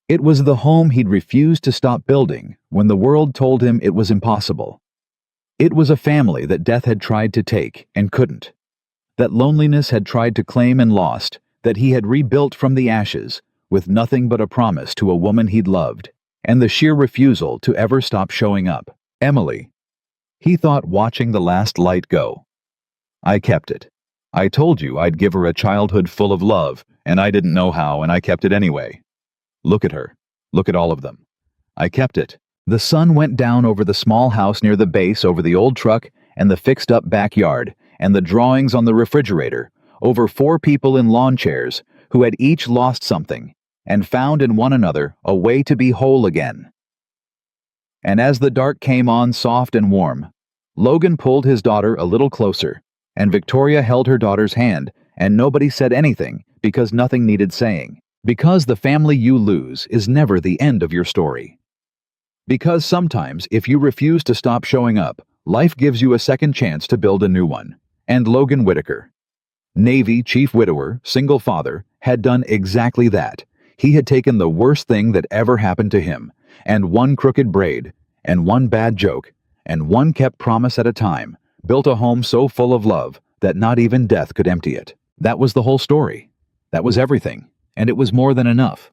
It was the home he'd refused to stop building when the world told him it was impossible. It was a family that death had tried to take and couldn't, that loneliness had tried to claim and lost, that he had rebuilt from the ashes with nothing but a promise to a woman he'd loved, and the sheer refusal to ever stop showing up. Emily. He thought, watching the last light go. I kept it. I told you I'd give her a childhood full of love, and I didn't know how, and I kept it anyway. Look at her. Look at all of them. I kept it. The sun went down over the small house near the base, over the old truck and the fixed-up backyard, and the drawings on the refrigerator, over 4 people in lawn chairs who had each lost something and found in one another a way to be whole again. And as the dark came on soft and warm, Logan pulled his daughter a little closer, and Victoria held her daughter's hand, and nobody said anything because nothing needed saying. Because the family you lose is never the end of your story. Because sometimes, if you refuse to stop showing up, life gives you a second chance to build a new one. And Logan Whitaker, Navy chief widower, single father, had done exactly that. He had taken the worst thing that ever happened to him, and one crooked braid, and one bad joke, and one kept promise at a time, built a home so full of love that not even death could empty it. That was the whole story. That was everything. And it was more than enough.